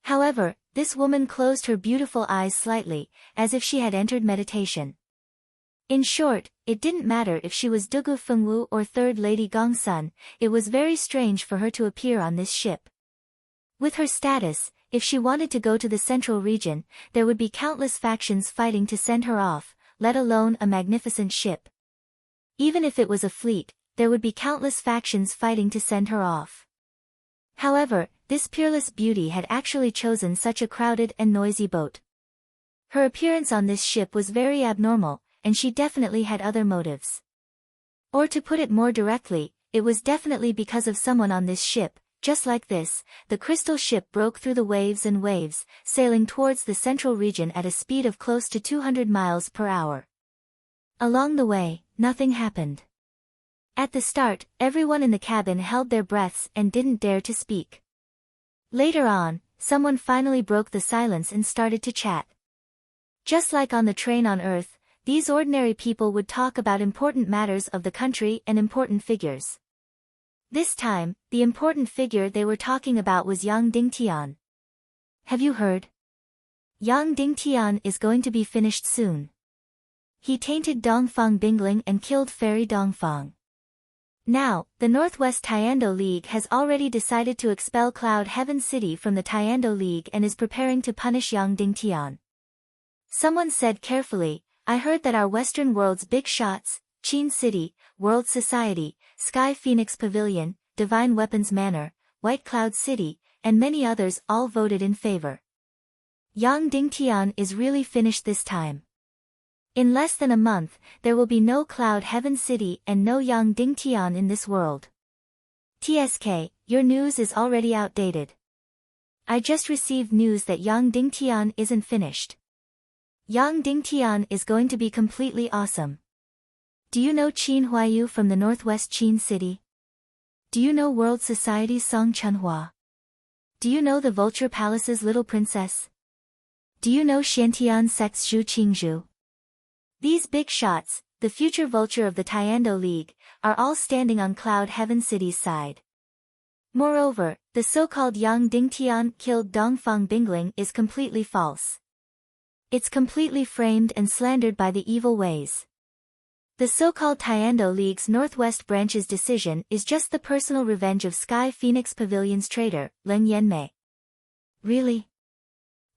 However, this woman closed her beautiful eyes slightly, as if she had entered meditation. In short, it didn't matter if she was Dugu Fengwu or Third Lady Gongsun, it was very strange for her to appear on this ship. With her status, if she wanted to go to the central region, there would be countless factions fighting to send her off, let alone a magnificent ship. Even if it was a fleet, there would be countless factions fighting to send her off. However, this peerless beauty had actually chosen such a crowded and noisy boat. Her appearance on this ship was very abnormal, and she definitely had other motives. Or to put it more directly, it was definitely because of someone on this ship. Just like this, the crystal ship broke through the waves and waves, sailing towards the central region at a speed of close to 200 miles per hour. Along the way, nothing happened. At the start, everyone in the cabin held their breaths and didn't dare to speak. Later on, someone finally broke the silence and started to chat. Just like on the train on Earth, these ordinary people would talk about important matters of the country and important figures. This time, the important figure they were talking about was Yang Dingtian. Have you heard? Yang Dingtian is going to be finished soon. He tainted Dongfang Bingling and killed Fairy Dongfang. Now, the Northwest Tiando League has already decided to expel Cloud Heaven City from the Tiando League and is preparing to punish Yang Dingtian. Someone said carefully, I heard that our Western world's big shots, Qin City, World Society, Sky Phoenix Pavilion, Divine Weapons Manor, White Cloud City, and many others all voted in favor. Yang Dingtian is really finished this time. In less than a month, there will be no Cloud Heaven City and no Yang Dingtian in this world. TSK, your news is already outdated. I just received news that Yang Dingtian isn't finished. Yang Dingtian is going to be completely awesome. Do you know Qin Huayu from the northwest Qin City? Do you know World Society's Song Chunhua? Do you know the Vulture Palace's Little Princess? Do you know Xiantian Sect's Zhu Qingzhu? These big shots, the future vulture of the Tiando League, are all standing on Cloud Heaven City's side. Moreover, the so-called Yang Dingtian killed Dongfang Bingling is completely false. It's completely framed and slandered by the evil ways. The so-called Tiando League's Northwest Branch's decision is just the personal revenge of Sky Phoenix Pavilion's traitor, Leng Yanmei. Really?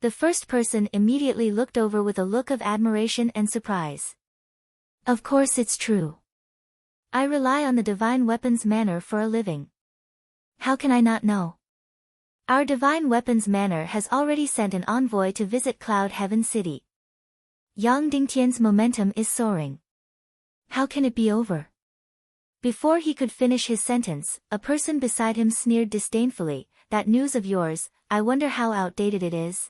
The first person immediately looked over with a look of admiration and surprise. Of course it's true. I rely on the Divine Weapons Manor for a living. How can I not know? Our Divine Weapons Manor has already sent an envoy to visit Cloud Heaven City. Yang Dingtian's momentum is soaring. How can it be over? Before he could finish his sentence, a person beside him sneered disdainfully, that news of yours, I wonder how outdated it is.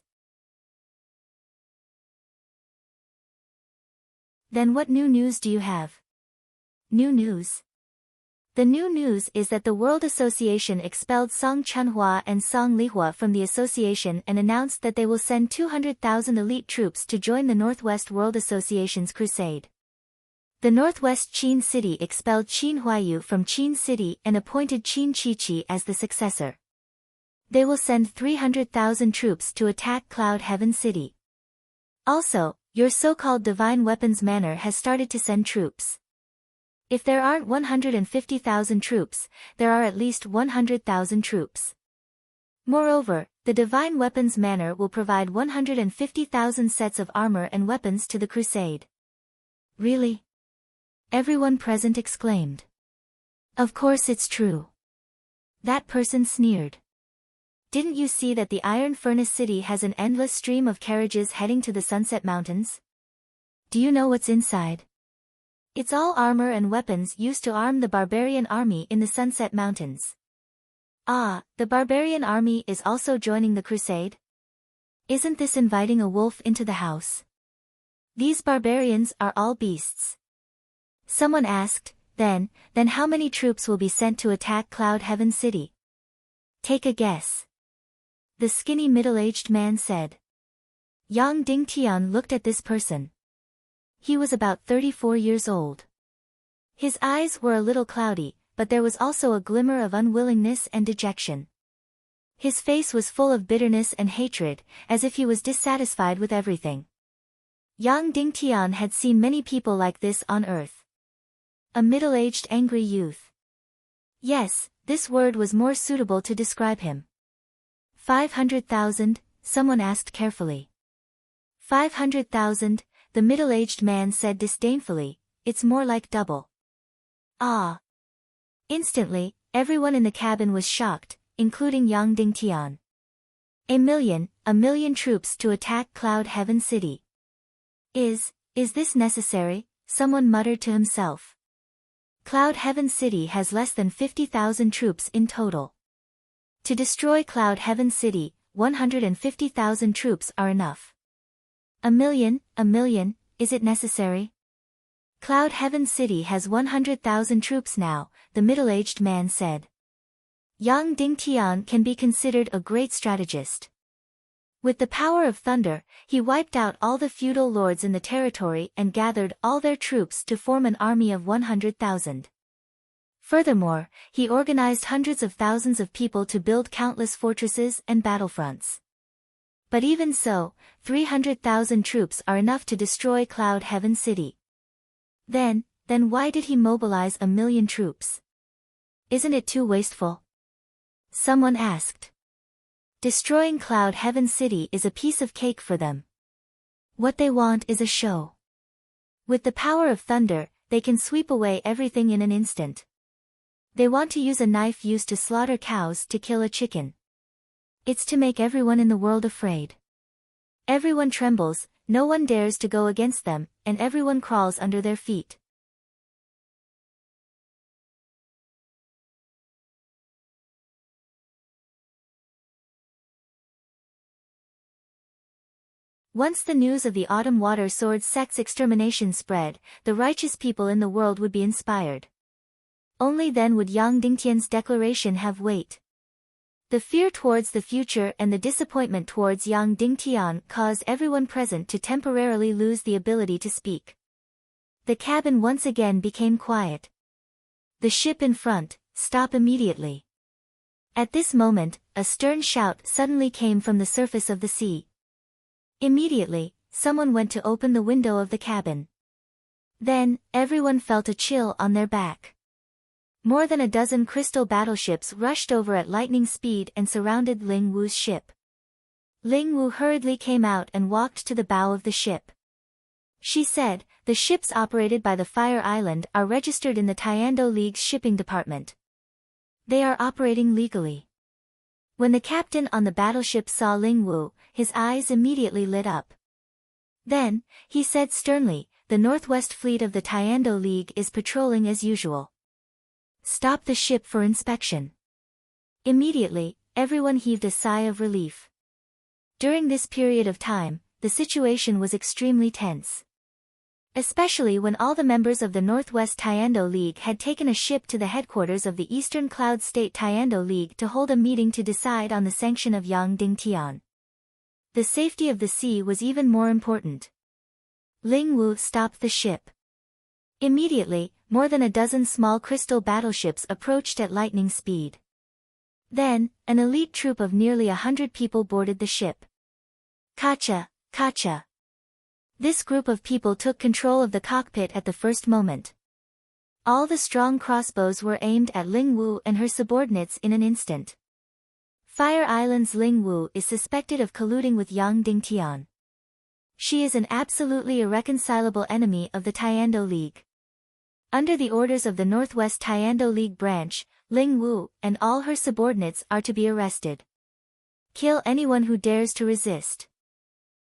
Then what new news do you have? New news? The new news is that the World Association expelled Song Chunhua and Song Lihua from the association and announced that they will send 200,000 elite troops to join the Northwest World Association's crusade. The Northwest Qin City expelled Qin Huayu from Qin City and appointed Qin Chichi as the successor. They will send 300,000 troops to attack Cloud Heaven City. Also, your so-called Divine Weapons Manor has started to send troops. If there aren't 150,000 troops, there are at least 100,000 troops. Moreover, the Divine Weapons Manor will provide 150,000 sets of armor and weapons to the crusade. Really? Everyone present exclaimed. Of course it's true. That person sneered. Didn't you see that the Iron Furnace City has an endless stream of carriages heading to the Sunset Mountains? Do you know what's inside? It's all armor and weapons used to arm the barbarian army in the Sunset Mountains. Ah, the barbarian army is also joining the crusade? Isn't this inviting a wolf into the house? These barbarians are all beasts. Someone asked, then how many troops will be sent to attack Cloud Heaven City? Take a guess. The skinny middle-aged man said. Yang Dingtian looked at this person. He was about 34 years old. His eyes were a little cloudy, but there was also a glimmer of unwillingness and dejection. His face was full of bitterness and hatred, as if he was dissatisfied with everything. Yang Dingtian had seen many people like this on earth. A middle-aged angry youth. Yes, this word was more suitable to describe him. 500,000, someone asked carefully. 500,000, the middle-aged man said disdainfully, it's more like double. Ah! Instantly, everyone in the cabin was shocked, including Yang Dingtian. A million troops to attack Cloud Heaven City. Is this necessary? Someone muttered to himself. Cloud Heaven City has less than 50,000 troops in total. To destroy Cloud Heaven City, 150,000 troops are enough. A million, is it necessary? Cloud Heaven City has 100,000 troops now, the middle-aged man said. Yang Dingtian can be considered a great strategist. With the power of thunder, he wiped out all the feudal lords in the territory and gathered all their troops to form an army of 100,000. Furthermore, he organized hundreds of thousands of people to build countless fortresses and battlefronts. But even so, 300,000 troops are enough to destroy Cloud Heaven City. Then why did he mobilize 1,000,000 troops? Isn't it too wasteful? Someone asked. Destroying Cloud Heaven City is a piece of cake for them. What they want is a show. With the power of thunder, they can sweep away everything in an instant. They want to use a knife used to slaughter cows to kill a chicken. It's to make everyone in the world afraid. Everyone trembles, no one dares to go against them, and everyone crawls under their feet. Once the news of the Autumn Water Sword sect's extermination spread, the righteous people in the world would be inspired. Only then would Yang Dingtian's declaration have weight. The fear towards the future and the disappointment towards Yang Dingtian caused everyone present to temporarily lose the ability to speak. The cabin once again became quiet. The ship in front, stop immediately. At this moment, a stern shout suddenly came from the surface of the sea. Immediately, someone went to open the window of the cabin. Then, everyone felt a chill on their back. More than a dozen crystal battleships rushed over at lightning speed and surrounded Ling Wu's ship. Ling Wu hurriedly came out and walked to the bow of the ship. She said, "The ships operated by the Fire Island are registered in the Tiando League's shipping department. They are operating legally." When the captain on the battleship saw Ling Wu, his eyes immediately lit up. Then, he said sternly, "The Northwest Fleet of the Tiando League is patrolling as usual. Stop the ship for inspection." Immediately, everyone heaved a sigh of relief. During this period of time, the situation was extremely tense. Especially when all the members of the Northwest Tiando League had taken a ship to the headquarters of the Eastern Cloud State Tiando League to hold a meeting to decide on the sanction of Yang Dingtian. The safety of the sea was even more important. Ling Wu stopped the ship. Immediately, more than a dozen small crystal battleships approached at lightning speed. Then, an elite troop of nearly 100 people boarded the ship. Kacha, Kacha. This group of people took control of the cockpit at the first moment. All the strong crossbows were aimed at Ling Wu and her subordinates in an instant. Fire Island's Ling Wu is suspected of colluding with Yang Dingtian. She is an absolutely irreconcilable enemy of the Tiando League. Under the orders of the Northwest Tiando League branch, Ling Wu and all her subordinates are to be arrested. Kill anyone who dares to resist.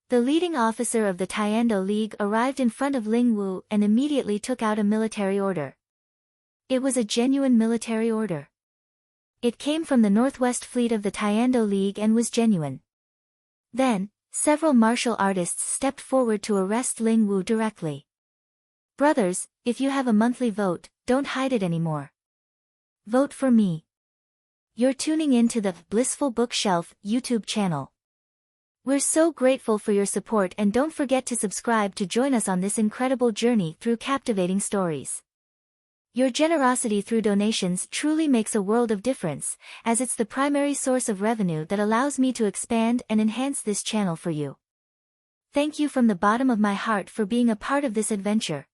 The leading officer of the Tiando League arrived in front of Ling Wu and immediately took out a military order. It was a genuine military order. It came from the Northwest Fleet of the Tiando League and was genuine. Then, several martial artists stepped forward to arrest Ling Wu directly. Brothers, if you have a monthly vote, don't hide it anymore. Vote for me. You're tuning in to the Blissful Bookshelf YouTube channel. We're so grateful for your support, and don't forget to subscribe to join us on this incredible journey through captivating stories. Your generosity through donations truly makes a world of difference, as it's the primary source of revenue that allows me to expand and enhance this channel for you. Thank you from the bottom of my heart for being a part of this adventure.